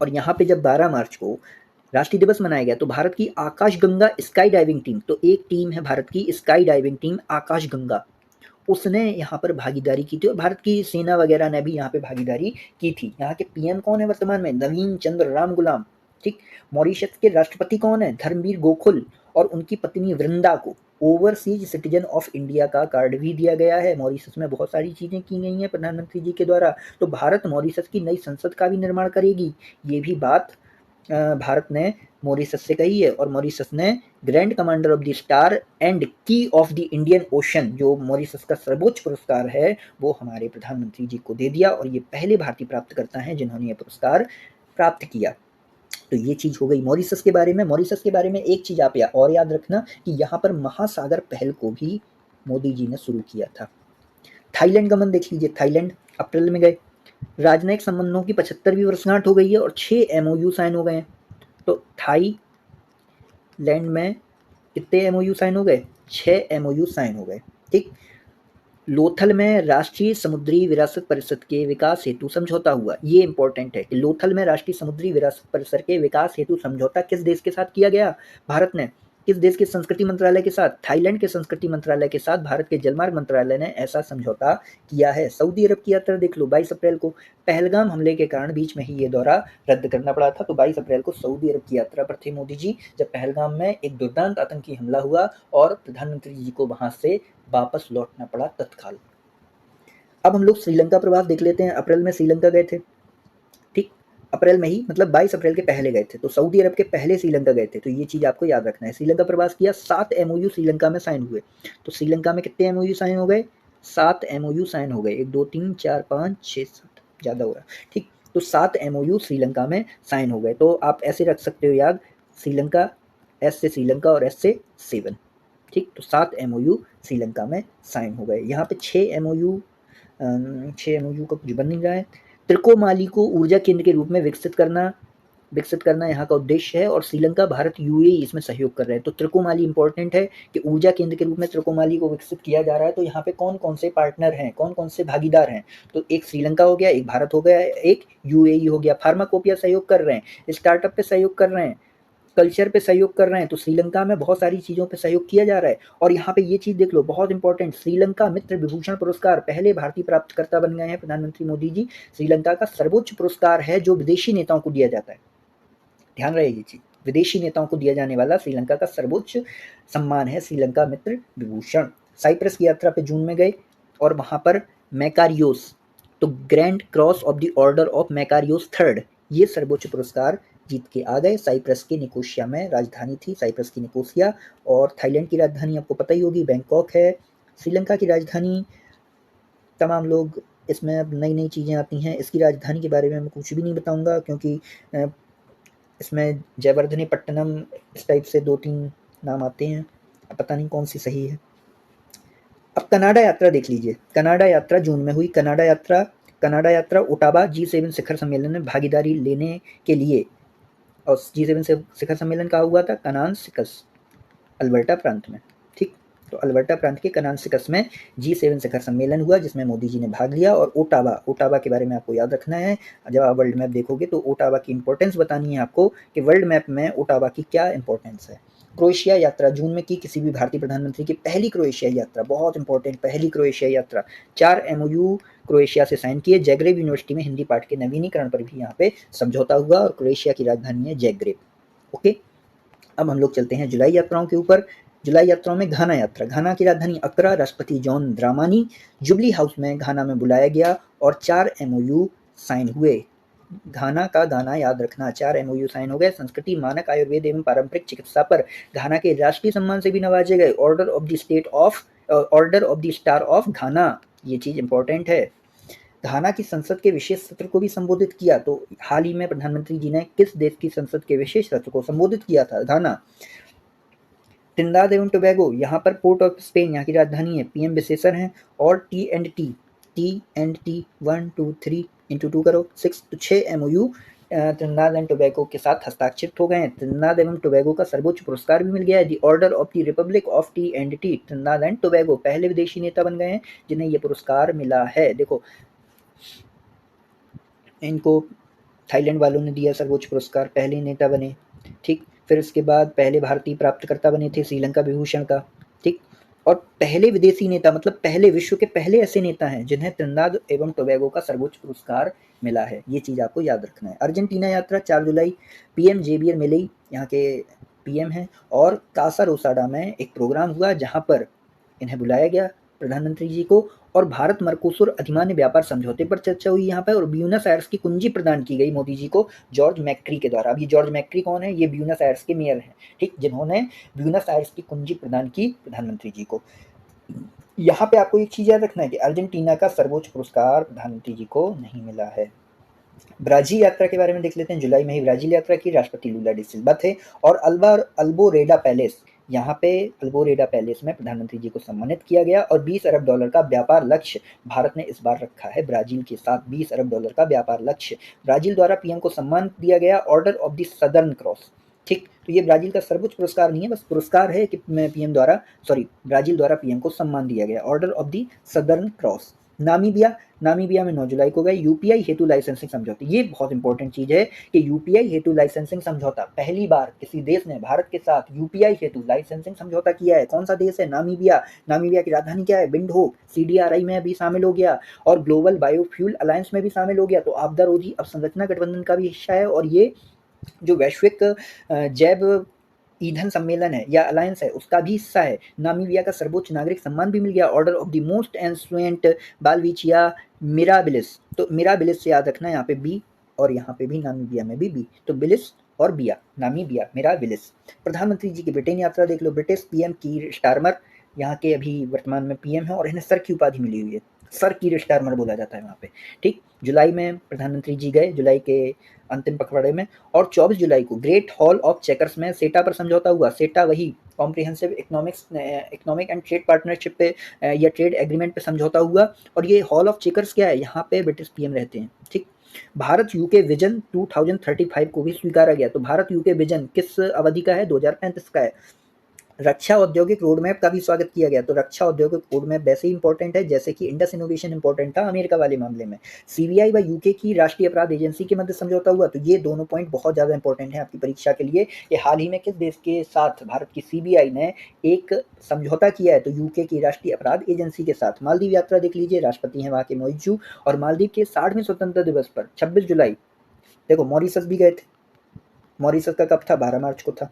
A: और यहाँ पे जब 12 मार्च को राष्ट्रीय दिवस मनाया गया, तो भारत की आकाश गंगा स्काई डाइविंग टीम, तो एक टीम है भारत की स्काई डाइविंग टीम आकाश गंगा, उसने यहाँ पर भागीदारी की थी, और भारत की सेना वगैरह ने भी यहाँ पे भागीदारी की थी। यहाँ के पीएम कौन है वर्तमान में? नवीन चंद्र राम गुलाम। ठीक, मॉरिशस के राष्ट्रपति कौन है? धर्मवीर गोकुल, और उनकी पत्नी वृंदा को ओवरसीज सिटीजन ऑफ इंडिया का कार्ड भी दिया गया है। मॉरिशस में बहुत सारी चीजें की गई हैं प्रधानमंत्री जी के द्वारा। तो भारत मॉरिशस की नई संसद का भी निर्माण करेगी, ये भी बात भारत ने मॉरिशस से कही है। और मॉरिशस ने grand commander of the star and की ऑफ द इंडियन ओशन, जो मॉरिशस का सर्वोच्च पुरस्कार है, वो हमारे प्रधानमंत्री जी को दे दिया, और ये पहले भारतीय प्राप्तकर्ता हैं जिन्होंने ये पुरस्कार प्राप्त किया। तो ये चीज हो गई मॉरिशस के बारे में। मॉरिशस के बारे में एक चीज आप और याद रखना कि यहाँ पर महासागर पहल को भी मोदी जी ने शुरू किया था। थाईलैंड गमन देख लीजिए, थाईलैंड अप्रैल में गए। राजनयिक संबंधों की 75वीं वर्षगांठ हो गई है और 6 एमओयू साइन हो गए हैं। तो थाईलैंड में कितने एमओयू साइन हो गए? 6 एमओयू साइन हो गए। ठीक, लोथल में राष्ट्रीय समुद्री विरासत परिषद के विकास हेतु समझौता हुआ। ये इंपॉर्टेंट है कि लोथल में राष्ट्रीय समुद्री विरासत परिषद के विकास हेतु समझौता किस देश के साथ किया गया? भारत ने। किस देश के संस्कृति मंत्रालय के साथ? थाईलैंड के संस्कृति मंत्रालय के साथ भारत के जलमार्ग मंत्रालय ने ऐसा समझौता किया है। सऊदी अरब की यात्रा देख लो, 22 अप्रैल को पहलगाम हमले के कारण बीच में ही ये दौरा रद्द करना पड़ा था। तो 22 अप्रैल को सऊदी अरब की यात्रा पर थे मोदी जी, जब पहलगाम में एक दुर्दांत आतंकी हमला हुआ और प्रधानमंत्री जी को वहां से वापस लौटना पड़ा तत्काल। अब हम लोग श्रीलंका प्रवास देख लेते हैं। अप्रैल में श्रीलंका गए थे। ठीक, अप्रैल में ही, मतलब 22 अप्रैल के पहले गए थे। तो सऊदी अरब के पहले श्रीलंका गए थे। तो ये चीज आपको याद रखना है। श्रीलंका प्रवास किया, 7 एमओयू श्रीलंका में साइन हुए। तो श्रीलंका में कितने एमओयू साइन हो गए? 7 एमओयू साइन हो गए। 1 2 3 4 5 6 7, ज्यादा हो रहा है। ठीक, तो 7 एमओयू श्रीलंका में साइन हो गए। तो आप ऐसे रख सकते हो याद, श्रीलंका, एस से श्रीलंका और एस से 7। ठीक, तो 7 एमओयू श्रीलंका में साइन हो गए। यहाँ पे 6 एमओयू का कुछ बन नहीं रहा है। त्रिकोमाली को ऊर्जा केंद्र के रूप में विकसित करना यहाँ का उद्देश्य है, और श्रीलंका, भारत, यूएई इसमें सहयोग कर रहे हैं। तो त्रिकोमाली इंपॉर्टेंट है कि ऊर्जा केंद्र के रूप में त्रिकोमाली को विकसित किया जा रहा है। तो यहाँ पे कौन कौन से पार्टनर हैं, कौन कौन से भागीदार हैं? तो एक श्रीलंका हो गया, एक भारत हो गया, एक यूएई हो गया। फार्माकोपिया सहयोग कर रहे हैं, स्टार्टअप पे सहयोग कर रहे हैं, कल्चर पे सहयोग कर रहे हैं। तो श्रीलंका में बहुत सारी चीज़ों पे सहयोग किया जा रहा है। और यहाँ पे ये चीज़ देख लो, बहुत इंपॉर्टेंट, श्रीलंका मित्र विभूषण पुरस्कार, पहले भारतीय प्राप्तकर्ता बन गए हैं प्रधानमंत्री मोदी जी। श्रीलंका का सर्वोच्च पुरस्कार है जो विदेशी नेताओं को दिया जाता है, ध्यान रहे ये चीज, विदेशी नेताओं को दिया जाने वाला श्रीलंका का सर्वोच्च सम्मान है श्रीलंका मित्र विभूषण। साइप्रस की यात्रा पे जून में गए और वहाँ पर मैकारियोस, तो grand cross of the order of Makarios third, ये सर्वोच्च पुरस्कार जीत के आ गए। साइप्रस के निकोसिया में राजधानी थी, साइप्रस की निकोसिया, और थाईलैंड की राजधानी आपको पता ही होगी बैंकॉक है। श्रीलंका की राजधानी, तमाम लोग इसमें अब नई नई चीज़ें आती हैं, इसकी राजधानी के बारे में मैं कुछ भी नहीं बताऊंगा क्योंकि इसमें जयवर्धने पट्टनम इस टाइप से 2-3 नाम आते हैं, अब पता नहीं कौन सी सही है। अब कनाडा यात्रा देख लीजिए, कनाडा यात्रा जून में हुई। कनाडा यात्रा ओटावा G7 शिखर सम्मेलन में भागीदारी लेने के लिए, और G7 से शिखर सम्मेलन कहाँ हुआ था? कनान्सिकस, अल्बर्टा प्रांत में, ठीक। तो अल्बर्टा प्रांत के कनान्सिकस में G7 शिखर सम्मेलन हुआ जिसमें मोदी जी ने भाग लिया। और ओटावा के बारे में आपको याद रखना है, जब आप वर्ल्ड मैप देखोगे तो ओटावा की इंपॉर्टेंस बतानी है आपको कि वर्ल्ड मैप में ओटावा की क्या इंपॉर्टेंस है। क्रोएशिया यात्रा जून में की किसी भी भारतीय प्रधानमंत्री की पहली क्रोएशिया यात्रा, बहुत इंपॉर्टेंट, पहली क्रोएशिया यात्रा। 4 MOU क्रोएशिया से साइन किए। जैग्रेब यूनिवर्सिटी में हिंदी पाठ के नवीनीकरण पर भी यहाँ पे समझौता हुआ और क्रोएशिया की राजधानी है जैग्रेब। ओके, अब हम लोग चलते हैं जुलाई यात्राओं के ऊपर। जुलाई यात्राओं में घाना यात्रा, घाना की राजधानी अक्रा, राष्ट्रपति जॉन द्रामानी जुबली हाउस में घाना में बुलाया गया और 4 MOU साइन हुए। घाना का गाना याद रखना, 4 MOU साइन हो गए। संस्कृति, मानक, आयुर्वेद एवं पारंपरिक चिकित्सा पर घाना के राष्ट्रीय सम्मान से भी नवाजे गए, order of the star of घाना, ये चीज इंपॉर्टेंट है। घाना की संसद के विशेष सत्र को भी संबोधित किया। तो हाल ही में प्रधानमंत्री जी ने किस देश की संसद के विशेष सत्र को संबोधित किया था? घाना। ट्रिनिदाद एवं टोबैगो, यहाँ पर पोर्ट ऑफ स्पेन यहाँ की राजधानी है, PM विशेषर हैं। और T&T 1 2 3 इंटू 2 करो 6, तो 6 MOU ट्रिनिदाद एंड टोबैगो के साथ हस्ताक्षरित हो गए हैं। ट्रिनिदाद एवं टोबैगो का सर्वोच्च पुरस्कार भी मिल गया है, दी order of the Republic of T&T। Trinidad and Tobago पहले विदेशी नेता बन गए हैं जिन्हें ये पुरस्कार मिला है। देखो, इनको थाईलैंड वालों ने दिया सर्वोच्च पुरस्कार, पहले नेता बने, ठीक। फिर इसके बाद पहले भारतीय प्राप्तकर्ता बने थे श्रीलंका विभूषण का, ठीक। और पहले विदेशी नेता, मतलब पहले, विश्व के पहले ऐसे नेता हैं जिन्हें ट्रिनिदाद एवं टोबैगो का सर्वोच्च पुरस्कार मिला है, ये चीज़ आपको याद रखना है। अर्जेंटीना यात्रा 4 जुलाई, PM जेवियर मिलेई यहाँ के PM हैं, और कासा रोसाडा में एक प्रोग्राम हुआ जहाँ पर इन्हें बुलाया गया प्रधानमंत्री जी को, और भारत मर्कोसुर अधिमान्य व्यापार समझौते पर चर्चा हुई यहाँ पे, और ब्यूनस आयर्स की कुंजी प्रदान की गई मोदी जी को जॉर्ज मैक्री के द्वारा। अभी जॉर्ज मैक्री कौन है? ये ब्यूनस आयर्स के मेयर हैं, ठीक, जिन्होंने ब्यूनस आयर्स की कुंजी प्रदान की प्रधानमंत्री जी को। यहाँ पे आपको एक चीज याद रखना है कि अर्जेंटीना का सर्वोच्च पुरस्कार प्रधानमंत्री जी को नहीं मिला है। ब्राजील यात्रा के बारे में देख लेते हैं। जुलाई में ही ब्राजील यात्रा की, राष्ट्रपति लूला डी सिल्वा थे। और अल्बोरेडा पैलेस, यहाँ पे अल्बोरेडा पैलेस में प्रधानमंत्री जी को सम्मानित किया गया, और $20 अरब का व्यापार लक्ष्य भारत ने इस बार रखा है ब्राजील के साथ। $20 अरब का व्यापार लक्ष्य। ब्राजील द्वारा PM को सम्मान दिया गया, order of the southern cross, ठीक। तो ये ब्राजील का सर्वोच्च पुरस्कार नहीं है, बस पुरस्कार है कि ब्राजील द्वारा PM को सम्मान दिया गया, order of the southern cross. Namibia में 9 जुलाई को गए। UPI हेतु लाइसेंसिंग समझौते, ये बहुत इंपॉर्टेंट चीज है कि UPI हेतु लाइसेंसिंग समझौता, पहली बार किसी देश ने भारत के साथ UPI हेतु लाइसेंसिंग समझौता किया है। कौन सा देश है? नामीबिया की राजधानी क्या है? विंडहोक। CDRI में भी शामिल हो गया, और ग्लोबल बायोफ्यूल अलायंस में भी शामिल हो गया। तो आपदा रोधी अवसंरचना गठबंधन का भी हिस्सा है, और ये जो वैश्विक जैव ईंधन सम्मेलन है या अलायंस है, उसका भी हिस्सा है। नामीबिया का सर्वोच्च नागरिक सम्मान भी मिल गया, order of the most ancient बालविचिया मिराबिलिस। तो मिराबिलिस से याद रखना, यहाँ पे बी, और यहाँ पे भी नामीबिया में भी बी, तो बिलिस और बिया, नामीबिया, मिराबिलिस। प्रधानमंत्री जी की ब्रिटेन यात्रा देख लो। ब्रिटिश PM कीर स्टारमर यहाँ के अभी वर्तमान में PM है, और इन्हें सर की उपाधि मिली हुई है, सर कीर स्टारमर बोला जाता है वहाँ पे, ठीक। जुलाई में प्रधानमंत्री जी गए, जुलाई के अंतिम पखवाड़े में। और 24 जुलाई को ग्रेट हॉल ऑफ चेकर्स में सेटा पर समझौता हुआ। सेटा वही comprehensive economic and trade partnership पे या ट्रेड एग्रीमेंट पे समझौता हुआ। और ये हॉल ऑफ चेकर्स क्या है? यहाँ पे ब्रिटिश PM रहते हैं, ठीक। भारत UK विजन 2035 को भी स्वीकारा गया। तो भारत UK विजन किस अवधि का है? 2035 का है। रक्षा औद्योगिक रोड मैप का भी स्वागत किया गया। तो रक्षा औद्योगिक रोड मैप वैसे ही इंपॉर्टेंट है जैसे कि इंडस इनोवेशन इंपॉर्टेंट था अमेरिका वाले मामले में। CBI व UK की राष्ट्रीय अपराध एजेंसी के मध्य समझौता हुआ। तो ये दोनों पॉइंट बहुत ज़्यादा इंपॉर्टेंट है आपकी परीक्षा के लिए कि हाल ही में किस देश के साथ भारत की CBI ने एक समझौता किया है? तो UK की राष्ट्रीय अपराध एजेंसी के साथ। मालदीव यात्रा देख लीजिए, राष्ट्रपति हैं वहाँ के मोइजू। और मालदीव के 60वें स्वतंत्रता दिवस पर 26 जुलाई, देखो मॉरिशस भी गए थे। मॉरिशस का कब था? 12 मार्च को था,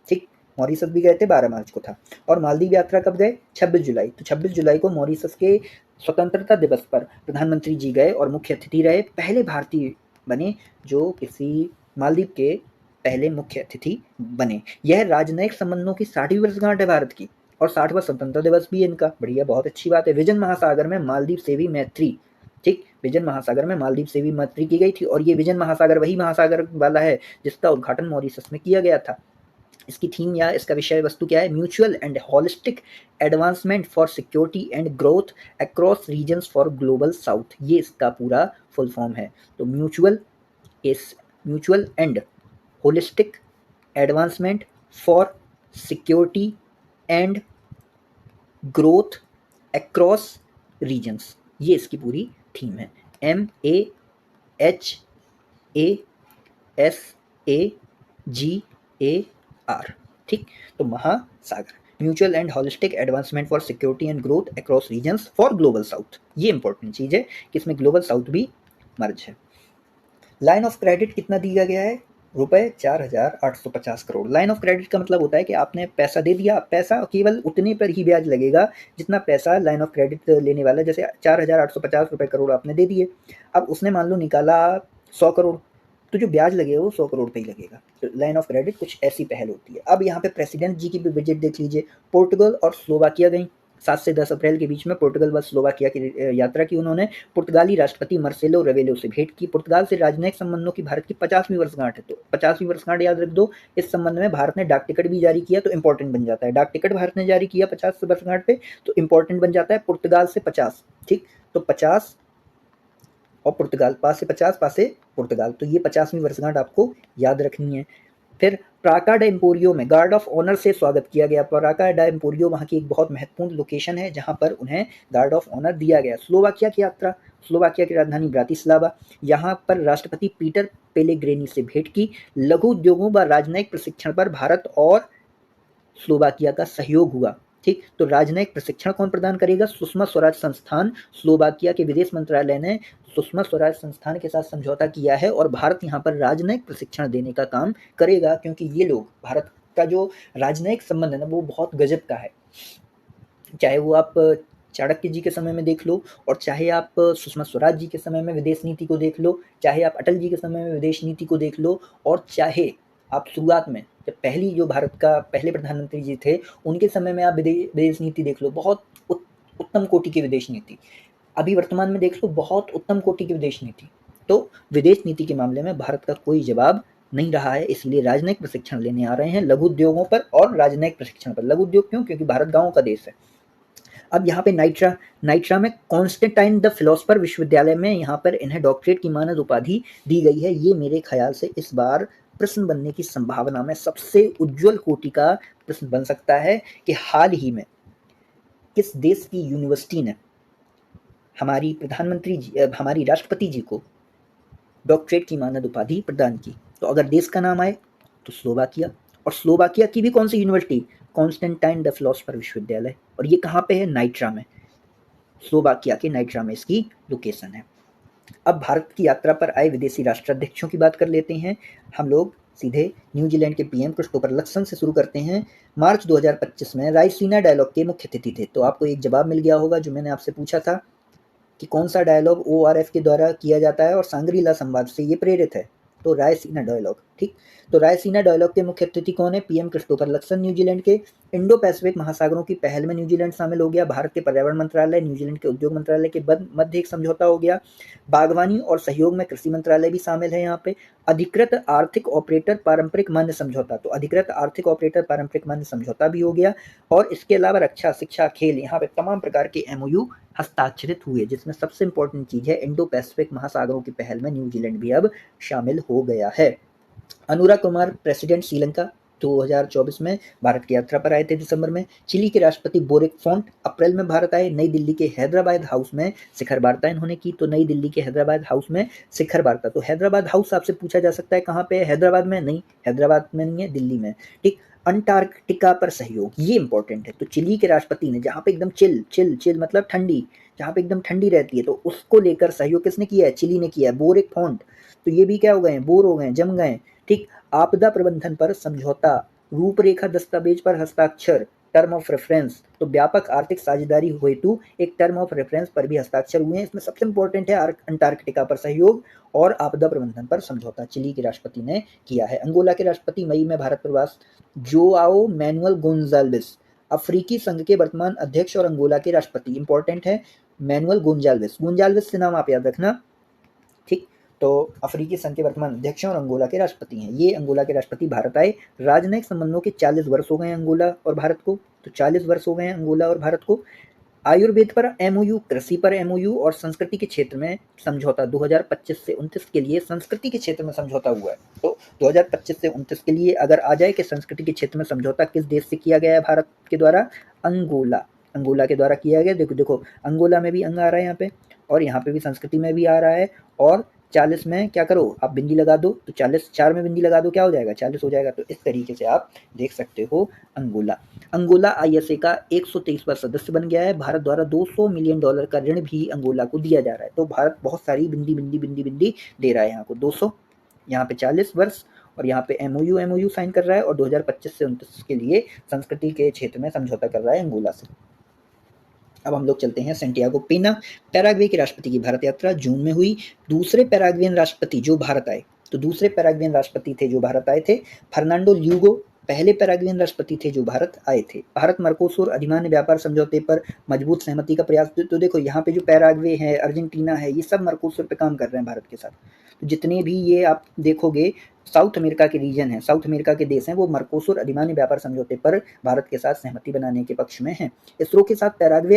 A: ठीक। मॉरिशस भी गए थे, 12 मार्च को था। और मालदीव यात्रा कब गए? 26 जुलाई। तो 26 जुलाई को मॉरिशस के स्वतंत्रता दिवस पर प्रधानमंत्री जी गए और मुख्य अतिथि रहे, पहले भारतीय बने जो किसी मालदीव के पहले मुख्य अतिथि बने। यह राजनयिक संबंधों की 60वीं वर्षगांठ है भारत की, और 60वां स्वतंत्रता दिवस भी है इनका। बढ़िया, बहुत अच्छी बात है। विजन महासागर में मालदीव से भी मैत्री, ठीक, विजन महासागर में मालदीव से भी मैत्री की गई थी, और ये विजन महासागर वही महासागर वाला है जिसका उद्घाटन मॉरिशस में किया गया था। इसकी थीम या इसका विषय वस्तु क्या है? Mutual and holistic advancement for security and growth across regions for Global South, ये इसका पूरा फुल फॉर्म है। तो mutual and holistic advancement for security and growth across regions, ये इसकी पूरी थीम है। MAHASAGAR, ठीक। तो Mahasagar, mutual and holistic advancement for security and growth across regions for Global South, ये इंपॉर्टेंट चीज है कि इसमें ग्लोबल साउथ भी मर्ज है। लाइन ऑफ क्रेडिट कितना दिया गया है? रुपए 4,850 करोड़। लाइन ऑफ क्रेडिट का मतलब होता है कि आपने पैसा दे दिया, पैसा केवल उतने पर ही ब्याज लगेगा जितना पैसा लाइन ऑफ क्रेडिट लेने वाला, जैसे 4,850 रुपये करोड़ आपने दे दिए। अब उसने मान लो निकाला 100 करोड़, तो जो ब्याज लगेगा वो 100 करोड़ पे ही लगेगा। तो लाइन ऑफ क्रेडिट कुछ ऐसी पहल होती है। अब यहाँ पे प्रेसिडेंट जी की भी विजिट देख लीजिए। पोर्टुगल और स्लोवाकिया गई। 7 से 10 अप्रैल के बीच में पोर्टुगल व स्लोवाकिया की यात्रा की उन्होंने। पुर्तगाली राष्ट्रपति मार्सेलो रेवेलो से भेंट की। पुर्तगाल से राजनयिक संबंधों की भारत की 50वीं वर्षगांठ है, तो 50वीं वर्षगांठ याद रख दो। इस संबंध में भारत ने डाक टिकट भी जारी किया, तो इंपॉर्टेंट बन जाता है। डाक टिकट भारत ने जारी किया 50 वर्षगांठ पे, तो इंपॉर्टेंट बन जाता है। पुर्तगाल से 50, ठीक, तो 50 और पुर्तगाल, पास से 50, पास से पुर्तगाल, तो ये 50वीं वर्षगांठ आपको याद रखनी है। फिर प्राका डा एम्पोरियो में गार्ड ऑफ ऑनर से स्वागत किया गया। प्राका डा एम्पोरियो वहाँ की एक बहुत महत्वपूर्ण लोकेशन है जहाँ पर उन्हें गार्ड ऑफ ऑनर दिया गया। स्लोवाकिया की यात्रा, स्लोवाकिया की राजधानी ब्रातिस्लावा, यहाँ पर राष्ट्रपति पीटर पेलेग्रिनी से भेंट की। लघु उद्योगों व राजनयिक प्रशिक्षण पर भारत और स्लोवाकिया का सहयोग हुआ, ठीक। तो राजनयिक प्रशिक्षण कौन प्रदान करेगा? सुषमा स्वराज संस्थान। स्लोवाकिया के विदेश मंत्रालय ने सुषमा स्वराज संस्थान के साथ समझौता किया है और भारत यहाँ पर राजनयिक प्रशिक्षण देने का काम करेगा, क्योंकि ये लोग, भारत का जो राजनयिक संबंध है ना, वो बहुत गजब का है। चाहे वो आप चाणक्य जी के समय में देख लो, और चाहे आप सुषमा स्वराज जी के समय में विदेश नीति को देख लो, चाहे आप अटल जी के समय में विदेश नीति को देख लो, और चाहे आप शुरुआत में जब पहली जो भारत का पहले प्रधानमंत्री जी थे उनके समय में आप विदेश नीति देख लो, बहुत उत्तम कोटि की विदेश नीति। अभी वर्तमान में देख लो, बहुत उत्तम कोटि की विदेश नीति। तो विदेश नीति के मामले में भारत का कोई जवाब नहीं रहा है, इसलिए राजनयिक प्रशिक्षण लेने आ रहे हैं लघु उद्योगों पर और राजनयिक प्रशिक्षण पर। लघु उद्योग क्यों? क्योंकि भारत गांवों का देश है। अब यहाँ पे नाइट्रा में कॉन्स्टेंटाइन द फिलोसफर विश्वविद्यालय में यहाँ पर इन्हें डॉक्टरेट की मानद उपाधि दी गई है। ये मेरे ख्याल से इस बार प्रश्न बनने की संभावना में सबसे उज्जवल कोटि का प्रश्न बन सकता है कि हाल ही में किस देश की यूनिवर्सिटी ने हमारी प्रधानमंत्री जी, हमारी राष्ट्रपति जी को डॉक्टरेट की मानद उपाधि प्रदान की। तो अगर देश का नाम आए तो स्लोवाकिया, और स्लोवाकिया की भी कौन सी यूनिवर्सिटी? कॉन्स्टेंटाइन द फिलोसफर विश्वविद्यालय, और ये कहाँ पे है? नाइट्रा में, स्लोवाकिया के नाइट्रा में इसकी लोकेशन है। अब भारत की यात्रा पर आए विदेशी राष्ट्राध्यक्षों की बात कर लेते हैं हम लोग। सीधे न्यूजीलैंड के पीएम क्रिस्टोफर लक्सन से शुरू करते हैं। मार्च 2025 में रायसीना डायलॉग के मुख्य अतिथि थे। तो आपको एक जवाब मिल गया होगा जो मैंने आपसे पूछा था कि कौन सा डायलॉग ORF के द्वारा किया जाता है और सांग्रीला संवाद से ये प्रेरित है? तो रायसीना डायलॉग, ठीक। तो रायसीना डायलॉग के मुख्य अतिथि कौन है? पीएम क्रिस्टोफर लक्सन न्यूजीलैंड के। इंडो पैसिफिक महासागरों की पहल में न्यूजीलैंड शामिल हो गया। भारत के पर्यावरण मंत्रालय, न्यूजीलैंड के उद्योग मंत्रालय के मध्य एक समझौता हो गया। बागवानी और सहयोग में कृषि मंत्रालय भी शामिल है यहाँ पे। अधिकृत आर्थिक ऑपरेटर पारंपरिक मान्य समझौता, तो अधिकृत आर्थिक ऑपरेटर पारंपरिक मान्य समझौता भी हो गया। और इसके अलावा रक्षा, शिक्षा, खेल, यहाँ पे तमाम प्रकार के MOU हस्ताक्षरित हुए, जिसमें सबसे इंपॉर्टेंट चीज है इंडो पैसिफिक महासागरों की पहल में न्यूजीलैंड भी अब शामिल हो गया है। अनुराग कुमार प्रेसिडेंट श्रीलंका 2024 में भारत की यात्रा पर आए थे दिसंबर में। चिली के राष्ट्रपति बोरिक फोंट अप्रैल में भारत आए। नई दिल्ली के हैदराबाद हाउस में शिखर वार्ता इन्होंने की। तो नई दिल्ली के हैदराबाद हाउस में शिखर वार्ता, तो हैदराबाद हाउस आपसे पूछा जा सकता है कहाँ पे? हैदराबाद में नहीं, हैदराबाद में नहीं है, दिल्ली में, ठीक। अंटार्कटिका पर सहयोग, ये इंपॉर्टेंट है। तो चिली के राष्ट्रपति ने, जहाँ पे एकदम चिल मतलब ठंडी, जहाँ पे एकदम ठंडी रहती है, तो उसको लेकर सहयोग किसने किया है? चिली ने किया है, बोरिक फोंट। तो ये भी क्या हो गए हैं? बोर हो गए, जम गए, ठीक। आपदा प्रबंधन पर समझौता रूपरेखा दस्तावेज पर हस्ताक्षर, टर्म ऑफ रेफरेंस, तो व्यापक आर्थिक साझेदारी हेतु एक टर्म ऑफ रेफरेंस पर भी हस्ताक्षर हुए हैं। इसमें सबसे इंपॉर्टेंट है अंटार्कटिका पर सहयोग और आपदा प्रबंधन पर समझौता चिली के राष्ट्रपति ने किया है। अंगोला के राष्ट्रपति मई में भारत प्रवास, जोआओ मैनुअल गोंजाल्विस अफ्रीकी संघ के वर्तमान अध्यक्ष और अंगोला के राष्ट्रपति, इंपॉर्टेंट है मैनुअल गोंजाल्विस, गोंजाल्विस से नाम आप याद रखना, ठीक। तो अफ्रीकी संघ के वर्तमान अध्यक्ष और अंगोला के राष्ट्रपति हैं। ये अंगोला के राष्ट्रपति भारत आए। राजनयिक संबंधों के 40 वर्ष हो गए अंगोला और भारत को, तो 40 वर्ष हो गए अंगोला और भारत को। आयुर्वेद पर एमओयू, कृषि पर एमओयू और संस्कृति के क्षेत्र में समझौता 2025 से 29 के लिए संस्कृति के क्षेत्र में समझौता हुआ है। तो 2025 से 29 के लिए अगर आ जाए कि संस्कृति के क्षेत्र में समझौता किस देश से किया गया है भारत के द्वारा, अंगोला, अंगोला के द्वारा किया गया। देखो देखो अंगोला में भी अंग आ रहा है यहाँ पे, और यहाँ पे भी संस्कृति में भी आ रहा है। और 40 में क्या करो आप बिंदी लगा दो, तो 40 4 में बिंदी लगा दो, क्या हो जाएगा 40 हो जाएगा। तो इस तरीके से आप देख सकते हो अंगोला। अंगोला आईएसए का 123वां सदस्य बन गया है। भारत द्वारा $200 मिलियन का ऋण भी अंगोला को दिया जा रहा है। तो भारत बहुत सारी बिंदी बिंदी बिंदी बिंदी दे रहा है यहाँ को, 200, यहाँ पे 40 वर्ष, और यहाँ पे एमओयू साइन कर रहा है, और 2025 से 29 के लिए संस्कृति के क्षेत्र में समझौता कर रहा है अंगोला से। अब हम लोग चलते हैं सैंटियागो पेना, पैराग्वे के राष्ट्रपति की भारत यात्रा जून में हुई। दूसरे पैराग्वेन राष्ट्रपति जो भारत आए, तो दूसरे पैराग्वेन राष्ट्रपति थे जो भारत आए थे फर्नांडो ल्यूगो, पहले पैराग्वेन राष्ट्रपति थे जो भारत आए थे। भारत मर्कोसुर अधिमान्य व्यापार समझौते पर मजबूत सहमति का प्रयास, तो देखो यहाँ पे जो पैराग्वे है, अर्जेंटीना है, ये सब मर्कोसुर पे काम कर रहे हैं भारत के साथ। तो जितने भी ये आप देखोगे साउथ अमेरिका के रीजन है, साउथ अमेरिका के देश हैं, वो मर्कोसुर अधिमान्य व्यापार समझौते पर भारत के साथ सहमति बनाने के पक्ष में हैं। इसरो के साथ पैराग्वे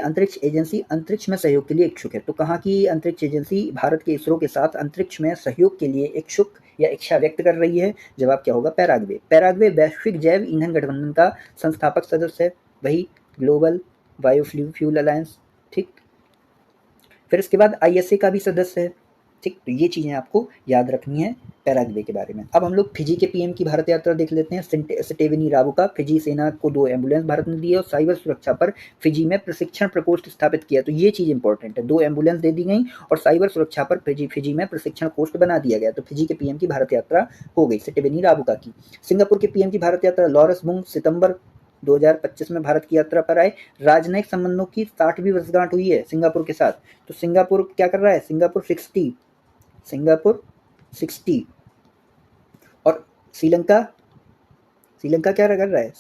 A: अंतरिक्ष एजेंसी अंतरिक्ष में सहयोग के लिए इच्छुक है। तो कहाँ की अंतरिक्ष एजेंसी भारत के इसरो के साथ अंतरिक्ष में सहयोग के लिए इच्छुक या इच्छा व्यक्त कर रही है? जवाब क्या होगा? पैराग्वे। पैराग्वे वैश्विक जैव ईंधन गठबंधन का संस्थापक सदस्य है, वही ग्लोबल बायोफ्यूल अलायंस, ठीक। फिर इसके बाद आईएसए का भी सदस्य है, ठीक। तो ये चीजें आपको याद रखनी है पैराग्वे के बारे में। अब हम लोग फिजी के पीएम की भारत यात्रा देख लेते हैं। स्टेवेनी राबुका, फिजी सेना को 2 एम्बुलेंस भारत ने दी है, और साइबर सुरक्षा पर फिजी में प्रशिक्षण प्रकोष्ठ स्थापित किया। तो ये चीज इंपॉर्टेंट है, 2 एम्बुलेंस दे दी गई और साइबर सुरक्षा पर फिजी में प्रशिक्षण कोष्ठ बना दिया गया। तो फिजी के पीएम की भारत यात्रा हो गई स्टेवेनी राबुका की। सिंगापुर के पीएम की भारत यात्रा, लॉरेंस बुंग सितंबर 2025 में भारत की यात्रा पर आए। राजनयिक संबंधों की 60वीं वर्षगांठ हुई है सिंगापुर के साथ। तो सिंगापुर क्या कर रहा है? सिंगापुर 60, और श्रीलंका क्या कर रहा है?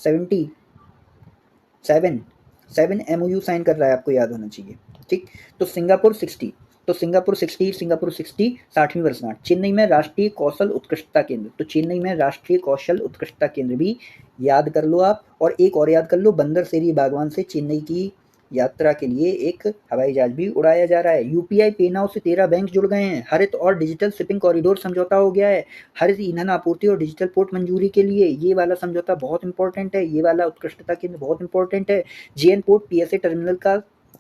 A: 7 एमओयू साइन कर रहा है, आपको याद होना चाहिए, ठीक। तो सिंगापुर 60, 60वीं वर्षगांठ। चेन्नई में राष्ट्रीय कौशल उत्कृष्टता केंद्र, तो चेन्नई में राष्ट्रीय कौशल उत्कृष्टता केंद्र भी याद कर लो आप। और एक और याद कर लो, बंदर सेरी बागवान से चेन्नई की यात्रा के लिए एक हवाई जहाज भी उड़ाया जा रहा है। यूपीआई पे नाउ से 13 बैंक जुड़ गए हैं। हरित और डिजिटल शिपिंग कॉरिडोर समझौता हो गया है। हरित ईंधन आपूर्ति और डिजिटल पोर्ट मंजूरी के लिए ये वाला समझौता बहुत इंपॉर्टेंट है, ये वाला उत्कृष्टता केंद्र बहुत इंपॉर्टेंट है। जेएन पोर्ट पीएसए टर्मिनल का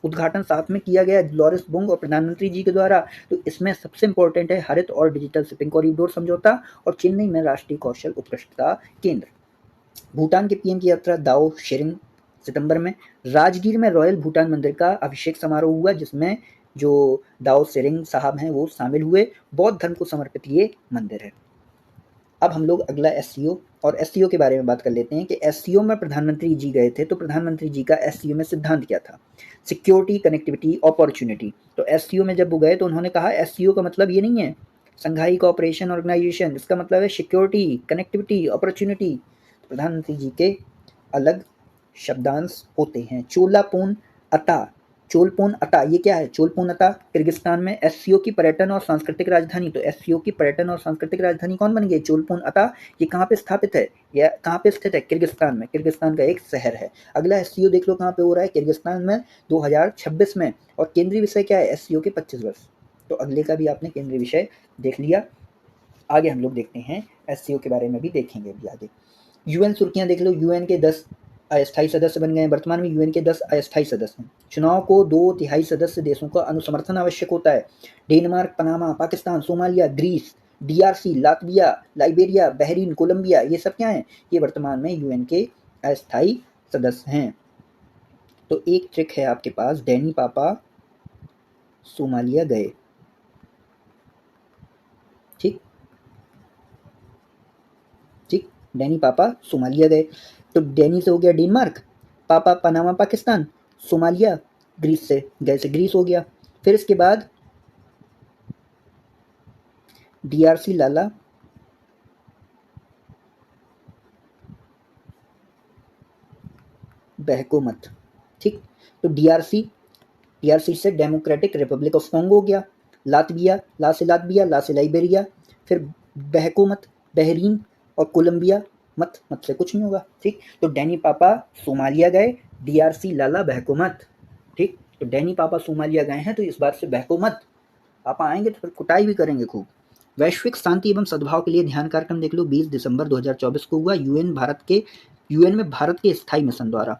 A: उद्घाटन साथ में किया गया लॉरेंस बुंग और प्रधानमंत्री जी के द्वारा। तो इसमें सबसे इंपॉर्टेंट है हरित और डिजिटल शिपिंग कॉरिडोर समझौता, और चेन्नई में राष्ट्रीय कौशल उत्कृष्टता केंद्र। भूटान के पीएम की यात्रा, दाओ शेरिंग सितंबर में। राजगीर में रॉयल भूटान मंदिर का अभिषेक समारोह हुआ, जिसमें जो दाओ शेरिंग साहब हैं वो शामिल हुए। बौद्ध धर्म को समर्पित ये मंदिर है। अब हम लोग अगला एससीओ और एससीओ के बारे में बात कर लेते हैं कि एससीओ में प्रधानमंत्री जी गए थे। तो प्रधानमंत्री जी का एससीओ में सिद्धांत क्या था? Security, connectivity, opportunity. तो एससीओ में जब वो गए तो उन्होंने कहा एससीओ का मतलब ये नहीं है संघाई कोऑपरेशन ऑर्गेनाइजेशन, इसका मतलब है सिक्योरिटी, कनेक्टिविटी, अपॉर्चुनिटी। प्रधानमंत्री जी के अलग शब्दांश होते हैं। चोलपोन अता, ये क्या है? चोलपोन अता किर्गिस्तान में एससीओ की पर्यटन और सांस्कृतिक राजधानी। तो एससीओ की पर्यटन और सांस्कृतिक राजधानी कौन बन गई? चोलपोन अता। ये कहाँ पे स्थापित है या कहाँ पे स्थित है? किर्गिस्तान में, किर्गिस्तान का एक शहर है। अगला एससीओ देख लो कहाँ पे हो रहा है? किर्गिस्तान में 2026 में। और केंद्रीय विषय क्या है? एससीओ के 25 वर्ष। तो अगले का भी आपने केंद्रीय विषय देख लिया। आगे हम लोग देखते हैं एससीओ के बारे में भी देखेंगे अभी आगे। यूएन सुर्खियां देख लो, यूएन के 10 अस्थायी सदस्य बन गए हैं। वर्तमान में यूएन के 10 अस्थायी सदस्य हैं। चुनाव को 2/3 सदस्य देशों का अनुसमर्थन आवश्यक होता है। Denmark, Panama, Pakistan, Somalia, Greece, DRC, Latvia, Liberia, Bahrain, Colombia, ये सब क्या हैं? ये वर्तमान में यूएन के अस्थायी सदस्य हैं। तो एक ट्रिक है आपके पास, डैनी पापा सोमालिया गए, ठीक। डैनी पापा सोमालिया गए, तो डैनी से हो गया डेनमार्क, पापा पनामा पाकिस्तान, सोमालिया ग्रीस से गए से ग्रीस हो गया। फिर इसके बाद डीआरसी लाला बहकोमत, ठीक। तो डीआरसी से डेमोक्रेटिक रिपब्लिक ऑफ कॉन्गो हो गया, लातविया, ला से लातविया, ला से लाइबेरिया, फिर बहकोमत बहरीन, और कोलंबिया मत से कुछ नहीं होगा, ठीक। तो डैनी पापा सोमालिया गए, डीआरसी लाला बहकोमत, ठीक। तो डैनी पापा सोमालिया गए हैं, तो इस बार से बहकोमत पापा आएंगे तो फिर कुटाई भी करेंगे खूब। वैश्विक शांति एवं सद्भाव के लिए ध्यान कार्यक्रम देख लो, 20 दिसंबर 2024 को हुआ, यूएन में भारत के स्थायी मिशन द्वारा।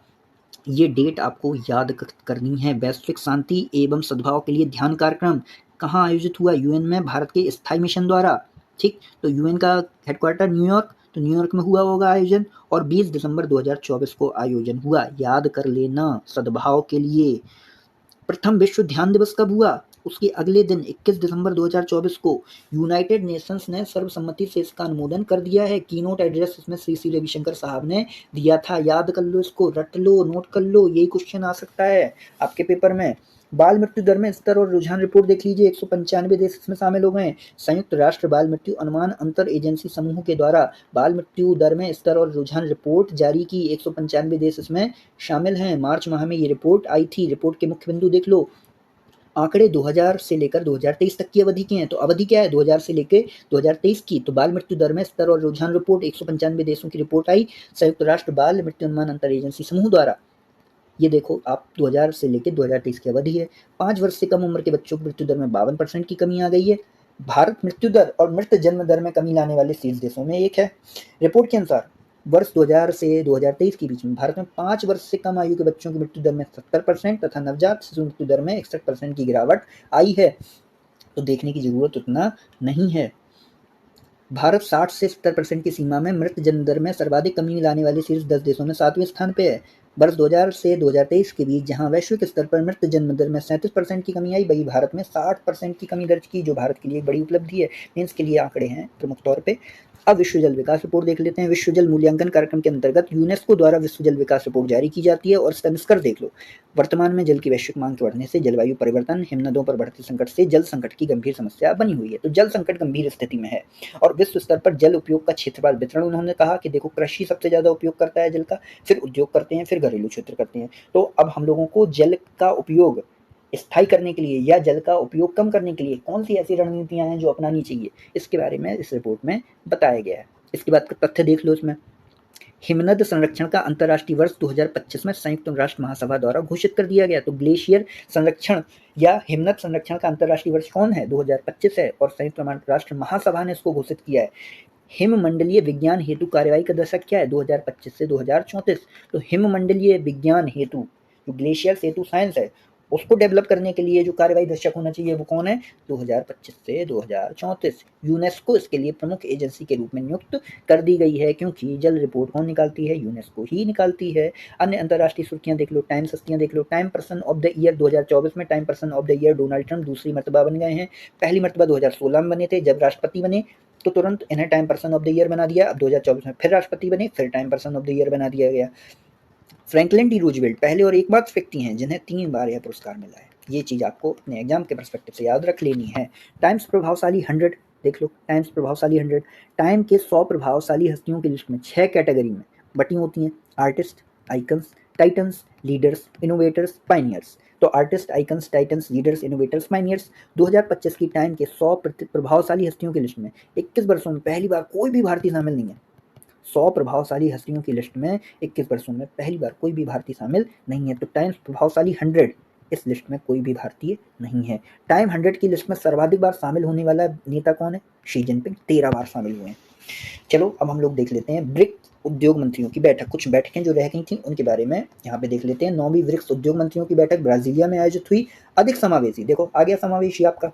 A: ये डेट आपको याद करनी है। वैश्विक शांति एवं सद्भाव के लिए ध्यान कार्यक्रम कहाँ आयोजित हुआ? यूएन में भारत के स्थायी मिशन द्वारा, ठीक। तो यूएन का हेडक्वार्टर न्यूयॉर्क, तो न्यूयॉर्क में हुआ होगा आयोजन, और 20 दिसंबर 2024 को आयोजन हुआ, याद कर लेना सद्भाव के लिए। प्रथम विश्व ध्यान दिवस कब हुआ? उसके अगले दिन 21 दिसंबर 2024 को यूनाइटेड नेशंस ने सर्वसम्मति से इसका अनुमोदन कर दिया है। कीनोट एड्रेस इसमें श्री रविशंकर साहब ने दिया था, याद कर लो, इसको रट लो, नोट कर लो, यही क्वेश्चन आ सकता है आपके पेपर में। बाल मृत्यु दर में स्तर और रुझान रिपोर्ट देख लीजिए, 195 देश इसमें शामिल हो गए हैं। संयुक्त राष्ट्र बाल मृत्यु अनुमान अंतर एजेंसी समूह के द्वारा बाल मृत्यु दर में स्तर और रुझान रिपोर्ट जारी की, 195 देश इसमें शामिल हैं। मार्च माह में ये रिपोर्ट आई थी। रिपोर्ट के मुख्य बिंदु देख लो, आंकड़े 2000 से लेकर 2023 तक की अवधि के हैं। तो अवधि क्या है? 2000 से लेकर 2023 की। तो बाल मृत्यु दर में स्तर और रुझान रिपोर्ट, 195 देशों की रिपोर्ट आई संयुक्त राष्ट्र बाल मृत्यु अनुमान अंतर एजेंसी समूह द्वारा। ये देखो आप, 2000 से लेकर 2023 की अवधि है। 5 वर्ष से कम उम्र के बच्चों की मृत्यु दर में 52% की कमी आ गई है। भारत मृत्यु दर और मृत जन्म दर में कमी लाने वाले शीर्ष देशों में एक है। रिपोर्ट के अनुसार वर्ष 2000 से 2023 के बीच में भारत में 5 वर्ष से कम आयु के बच्चों की मृत्यु दर में 70% तथा नवजात शिशु मृत्यु दर में 61% की गिरावट आई है। तो देखने की जरूरत उतना नहीं है। भारत 60 से 70% की सीमा में मृत जन्म दर में सर्वाधिक कमी लाने वाले शीर्ष 10 देशों में 7वें स्थान पे है। वर्ष 2000 से 2023 के बीच जहां वैश्विक स्तर पर मृत जन्म दर में 37% की कमी आई, वही भारत में 60% की कमी दर्ज की, जो भारत के लिए एक बड़ी उपलब्धि है। मेंस के लिए आंकड़े हैं प्रमुख तौर पे। अब विश्व जल विकास रिपोर्ट देख लेते हैं। विश्व जल मूल्यांकन कार्यक्रम के अंतर्गत यूनेस्को द्वारा विश्व जल विकास रिपोर्ट जारी की जाती है, और इसका निष्कर्ष देख लो। वर्तमान में जल की वैश्विक मांग के बढ़ने से जलवायु परिवर्तन, हिमनदों पर बढ़ते संकट से जल संकट की गंभीर समस्या बनी हुई है। तो जल संकट गंभीर स्थिति में है, और विश्व स्तर पर जल उपयोग का क्षेत्रफल वितरण उन्होंने कहा कि देखो, कृषि सबसे ज्यादा उपयोग करता है जल का, फिर उद्योग करते हैं, फिर घरेलू क्षेत्र करते हैं। तो अब हम लोगों को जल का उपयोग स्थायी करने के लिए या जल का उपयोग कम करने के लिए कौन सी ऐसी रणनीतियां हैं जो अपनानी चाहिए, इसके बारे में इस रिपोर्ट में बताया गया है। इसके बाद का तथ्य देख लो इसमें। हिमनद संरक्षण का अंतर्राष्ट्रीय वर्ष 2025 में संयुक्त राष्ट्र महासभा द्वारा घोषित कर दिया गया। तो ग्लेशियर संरक्षण या हिमनद संरक्षण का अंतर्राष्ट्रीय वर्ष कौन है? 2025 है, और संयुक्त राष्ट्र महासभा ने इसको घोषित किया है। हिम मंडलीय विज्ञान हेतु कार्यवाही का दशक क्या है? 2025 से 2034। तो हिम मंडलीय विज्ञान हेतु, जो ग्लेशियर हेतु साइंस है, उसको डेवलप करने के लिए जो कार्यवाही दशक होना चाहिए वो कौन है? 2025 से 2034। यूनेस्को इसके लिए प्रमुख एजेंसी के रूप में नियुक्त कर दी गई है, क्योंकि जल रिपोर्ट कौन निकालती है? यूनेस्को ही निकालती है। अन्य अंतर्राष्ट्रीय सुर्खियां देख लो, टाइम सस्तियां देख लो। Time person of the year 2024 में Time person of the year Donald Trump दूसरी मरतबा बन गए हैं। पहली मरतबा 2016 में बने थे, जब राष्ट्रपति बने तो तुरंत इन्हें time person of the year बना दिया। अब 2024 में फिर राष्ट्रपति बने, फिर time person of the year बना दिया गया। फ्रैंकलिन डी रूजवेल्ट पहले और एकमात्र व्यक्ति हैं जिन्हें 3 बार यह पुरस्कार मिला है। ये चीज आपको अपने एग्जाम के पर्सपेक्टिव से याद रख लेनी है। टाइम्स प्रभावशाली 100 देख लो। टाइम्स प्रभावशाली 100 टाइम के 100 प्रभावशाली हस्तियों की लिस्ट में 6 कैटेगरी में बटी होती हैं: artist, icons, titans, leaders, innovators, pioneers. तो artist, icons, titans, leaders, innovators, pioneers. 2025 की टाइम के 100 प्रभावशाली हस्तियों की लिस्ट में 21 वर्षों में पहली बार कोई भी भारतीय शामिल नहीं है। 100 प्रभावशाली हस्तियों की लिस्ट में 21 वर्षों में पहली बार कोई भी भारतीय शामिल नहीं है। तो टाइम्स प्रभावशाली 100 इस लिस्ट में कोई भी भारतीय नहीं है। टाइम 100 की लिस्ट में सर्वाधिक बार शामिल होने वाला नेता कौन है? शी जिनपिंग 13 बार शामिल हुए हैं। चलो अब हम लोग देख लेते हैं ब्रिक्स उद्योग मंत्रियों की बैठक। कुछ बैठकें जो रह गई थी उनके बारे में यहाँ पे देख लेते हैं। 9वीं ब्रिक्स उद्योग मंत्रियों की बैठक ब्राजीलिया में आयोजित हुई। अधिक समावेशी, देखो आ गया समावेशी आपका,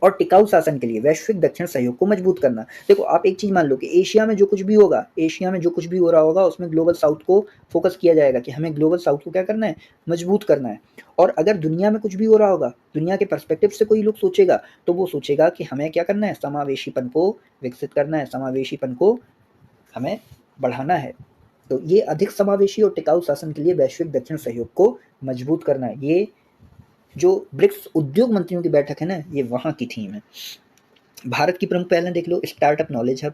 A: और टिकाऊ शासन के लिए वैश्विक दक्षिण सहयोग को मजबूत करना। देखो आप एक चीज मान लो कि एशिया में जो कुछ भी होगा, एशिया में जो कुछ भी हो रहा होगा, उसमें ग्लोबल साउथ को फोकस किया जाएगा कि हमें ग्लोबल साउथ को क्या करना है? मजबूत करना है। और अगर दुनिया में कुछ भी हो रहा होगा, दुनिया के पर्सपेक्टिव से कोई लोग सोचेगा, तो वो सोचेगा कि हमें क्या करना है? समावेशीपन को विकसित करना है, समावेशीपन को हमें बढ़ाना है। तो ये अधिक समावेशी और टिकाऊ शासन के लिए वैश्विक दक्षिण सहयोग को मजबूत करना है। ये जो ब्रिक्स उद्योग मंत्रियों की बैठक है ना, ये वहाँ की थीम है। भारत की प्रमुख पहलें देख लो, स्टार्टअप नॉलेज हब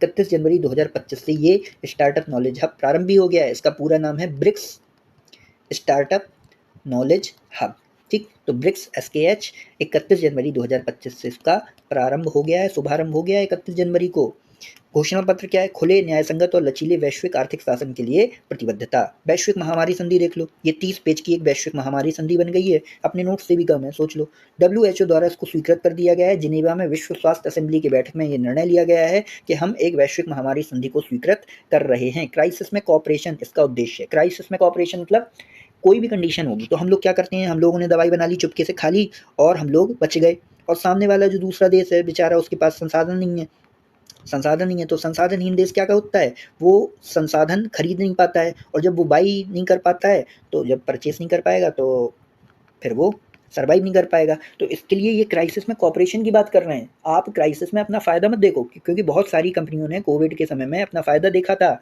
A: 31 जनवरी 2025 से ये स्टार्टअप नॉलेज हब प्रारंभ भी हो गया है। इसका पूरा नाम है ब्रिक्स स्टार्टअप नॉलेज हब। ठीक, तो ब्रिक्स SKH 31 जनवरी 2025 से इसका प्रारंभ हो गया है, शुभारंभ हो गया है 31 जनवरी को। घोषणा पत्र क्या है? खुले, न्यायसंगत और लचीले वैश्विक आर्थिक शासन के लिए प्रतिबद्धता। वैश्विक महामारी संधि देख लो, ये 30 पेज की एक वैश्विक महामारी संधि बन गई है, अपने नोट से भी कम है, सोच लो। WHO द्वारा इसको स्वीकृत कर दिया गया है। जिनेवा में विश्व स्वास्थ्य असेंबली की बैठक में ये निर्णय लिया गया है कि हम एक वैश्विक महामारी संधि को स्वीकृत कर रहे हैं। क्राइसिस में कॉपरेशन इसका उद्देश्य है। क्राइसिस में कॉपरेशन मतलब कोई भी कंडीशन होगी तो हम लोग क्या करते हैं, हम लोगों ने दवाई बना ली, चुपके से खा ली और हम लोग बच गए, और सामने वाला जो दूसरा देश है बेचारा, उसके पास संसाधन नहीं है, तो संसाधनहीन देश क्या होता है, वो संसाधन खरीद नहीं पाता है, और जब वो बाई नहीं कर पाता है, तो जब परचेस नहीं कर पाएगा तो फिर वो सर्वाइव नहीं कर पाएगा। तो इसके लिए ये क्राइसिस में कॉपरेशन की बात कर रहे हैं। आप क्राइसिस में अपना फ़ायदा मत देखो, क्योंकि बहुत सारी कंपनियों ने कोविड के समय में अपना फ़ायदा देखा था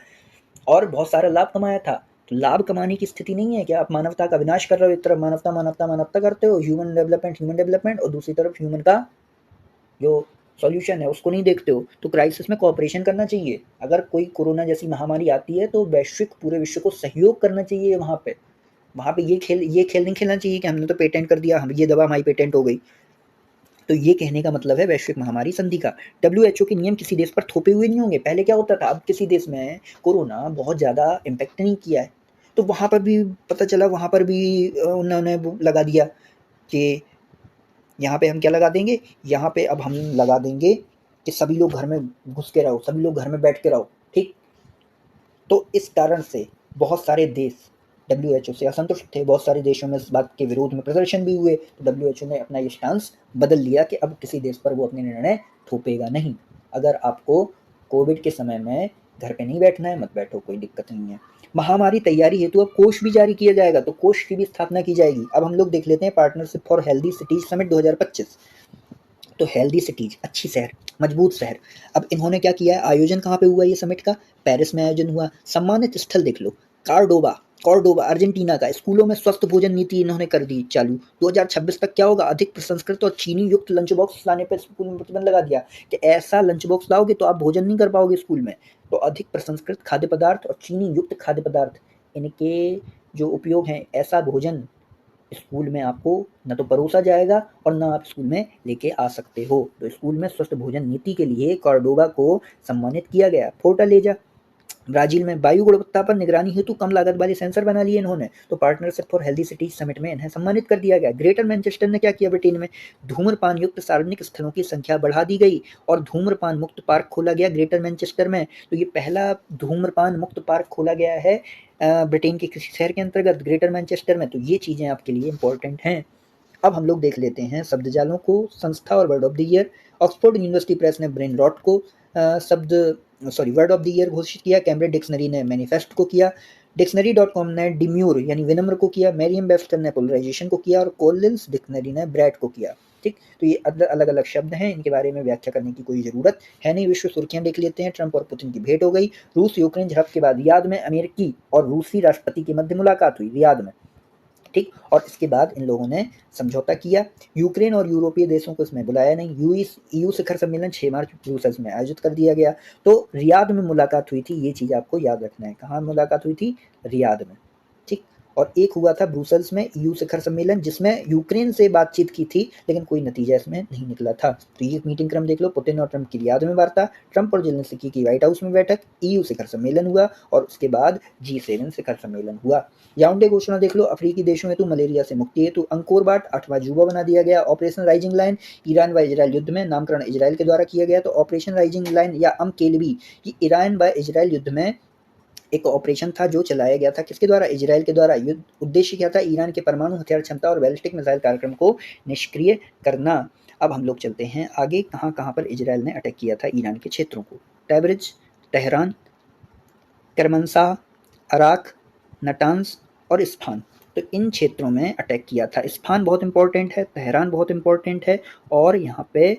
A: और बहुत सारा लाभ कमाया था। तो लाभ कमाने की स्थिति नहीं है कि आप मानवता का विनाश कर रहे हो, एक तरफ मानवता मानवता मानवता करते हो, ह्यूमन डेवलपमेंट, और दूसरी तरफ ह्यूमन का जो सॉल्यूशन है उसको नहीं देखते हो। तो क्राइसिस में कोऑपरेशन करना चाहिए। अगर कोई कोरोना जैसी महामारी आती है तो वैश्विक पूरे विश्व को सहयोग करना चाहिए। वहाँ पे ये खेल नहीं खेलना चाहिए कि हमने तो पेटेंट कर दिया, हम ये दवा हमारी पेटेंट हो गई। तो ये कहने का मतलब है वैश्विक महामारी संधि का। WHO के नियम किसी देश पर थोपे हुए नहीं होंगे। पहले क्या होता था, अब किसी देश में कोरोना बहुत ज़्यादा इम्पैक्ट नहीं किया है तो वहाँ पर भी पता चला, वहाँ पर भी उन्होंने लगा दिया कि यहाँ पे हम क्या लगा देंगे, यहाँ पे अब हम लगा देंगे कि सभी लोग घर में घुस के रहो, सभी लोग घर में बैठ के रहो। ठीक, तो इस कारण से बहुत सारे देश WHO से असंतुष्ट थे, बहुत सारे देशों में इस बात के विरोध में प्रदर्शन भी हुए। तो WHO ने अपना ये स्टांस बदल लिया कि अब किसी देश पर वो अपने निर्णय थोपेगा नहीं। अगर आपको कोविड के समय में घर पे नहीं बैठना है, मत बैठो, कोई दिक्कत नहीं है। महामारी तैयारी हेतु अब कोष भी जारी किया जाएगा, तो कोष की भी स्थापना की जाएगी। अब हम लोग देख लेते हैं partnership for healthy cities summit 2025। तो हेल्दी सिटीज, अच्छी शहर, मजबूत शहर। अब इन्होंने क्या किया है, आयोजन कहाँ पे हुआ ये समिट का? पेरिस में आयोजन हुआ। सम्मानित स्थल देख लो, कॉर्डोबा अर्जेंटीना का। स्कूलों में स्वस्थ भोजन नीति इन्होंने कर दी चालू। 2026 तक क्या होगा, अधिक प्रसंस्कृत और चीनी युक्त लंच बॉक्स लाने पर स्कूल में प्रतिबंध लगा दिया कि ऐसा लंच बॉक्स लाओगे तो आप भोजन नहीं कर पाओगे स्कूल में। तो अधिक प्रसंस्कृत खाद्य पदार्थ और चीनी युक्त खाद्य पदार्थ, इनके जो उपयोग हैं, ऐसा भोजन स्कूल में आपको न तो परोसा जाएगा और न आप स्कूल में लेके आ सकते हो। तो स्कूल में स्वस्थ भोजन नीति के लिए कॉर्डोबा को सम्मानित किया गया। फोर्टालेजा ब्राजील में वायु गुणवत्ता पर निगरानी हेतु कम लागत वाले सेंसर बना लिए इन्होंने। तो partnership for healthy cities summit में इन्हें सम्मानित कर दिया गया। ग्रेटर मैनचेस्टर ने क्या किया, ब्रिटेन में धूम्रपान युक्त सार्वजनिक स्थलों की संख्या बढ़ा दी गई और धूम्रपान मुक्त पार्क खोला गया ग्रेटर मैनचेस्टर में। तो ये पहला धूम्रपान मुक्त पार्क खोला गया है ब्रिटेन के किसी शहर के अंतर्गत, ग्रेटर मैनचेस्टर में। तो ये चीज़ें आपके लिए इंपॉर्टेंट हैं। अब हम लोग देख लेते हैं शब्द जालों को, संस्था और word of the year. Oxford university press ने ब्रेन रॉट को वर्ड ऑफ द ईयर घोषित किया। कैम्ब्रिज डिक्शनरी ने मैनिफेस्ट को किया। डिक्शनरी.com ने डिम्यूर यानी विनम्र को किया। मेरियम वेबस्टर ने पोलराइजेशन को किया और कोलिंस डिक्शनरी ने ब्रैड को किया। ठीक, तो ये अलग अलग शब्द हैं, इनके बारे में व्याख्या करने की कोई ज़रूरत है नहीं। विश्व सुर्खियां देख लेते हैं। ट्रंप और पुतिन की भेंट हो गई। रूस यूक्रेन झड़प के बाद रियाद में अमेरिकी और रूसी राष्ट्रपति की मध्य मुलाकात हुई रियाद में। ठीक, और इसके बाद इन लोगों ने समझौता किया। यूक्रेन और यूरोपीय देशों को इसमें बुलाया नहीं। EU शिखर सम्मेलन 6 मार्च ब्रुसेल्स में आयोजित कर दिया गया। तो रियाद में मुलाकात हुई थी, ये चीज़ आपको याद रखना है। कहाँ मुलाकात हुई थी? रियाद में। ठीक, और एक हुआ था ब्रुसेल्स में EU शिखर सम्मेलन, जिसमें यूक्रेन से बातचीत की थी, लेकिन कोई नतीजा इसमें नहीं निकला था। तो ये मीटिंग क्रम देख लो। पुतिन और ट्रंप की रियाद में वार्ता, ट्रंप और जेलेंस्की की व्हाइट हाउस में बैठक, EU शिखर सम्मेलन हुआ और उसके बाद G7 शिखर सम्मेलन हुआ। याओंडे घोषणा देख लो। अफ्रीकी देशों हेतु मलेरिया से मुक्ति हेतु अंकोर बाट 8वां जुबा बना दिया गया। ऑपरेशन राइजिंग लाइन, ईरान व इजराइल युद्ध में नामकरण इजराइल के द्वारा किया गया। तो ऑपरेशन राइजिंग लाइन या केलबी, ये ईरान व इजराइल युद्ध में एक ऑपरेशन था जो चलाया गया था। किसके द्वारा? इजराइल के द्वारा। युद्ध उद्देश्य क्या था? ईरान के परमाणु हथियार क्षमता और बैलिस्टिक मिसाइल कार्यक्रम को निष्क्रिय करना। अब हम लोग चलते हैं आगे, कहाँ कहाँ पर इजराइल ने अटैक किया था ईरान के क्षेत्रों को। टैब्रिज, तेहरान, करमनशाह, अराक, नटांस और इस्फान। तो इन क्षेत्रों में अटैक किया था। इस्फान बहुत इंपॉर्टेंट है, तेहरान बहुत इंपॉर्टेंट है और यहाँ पे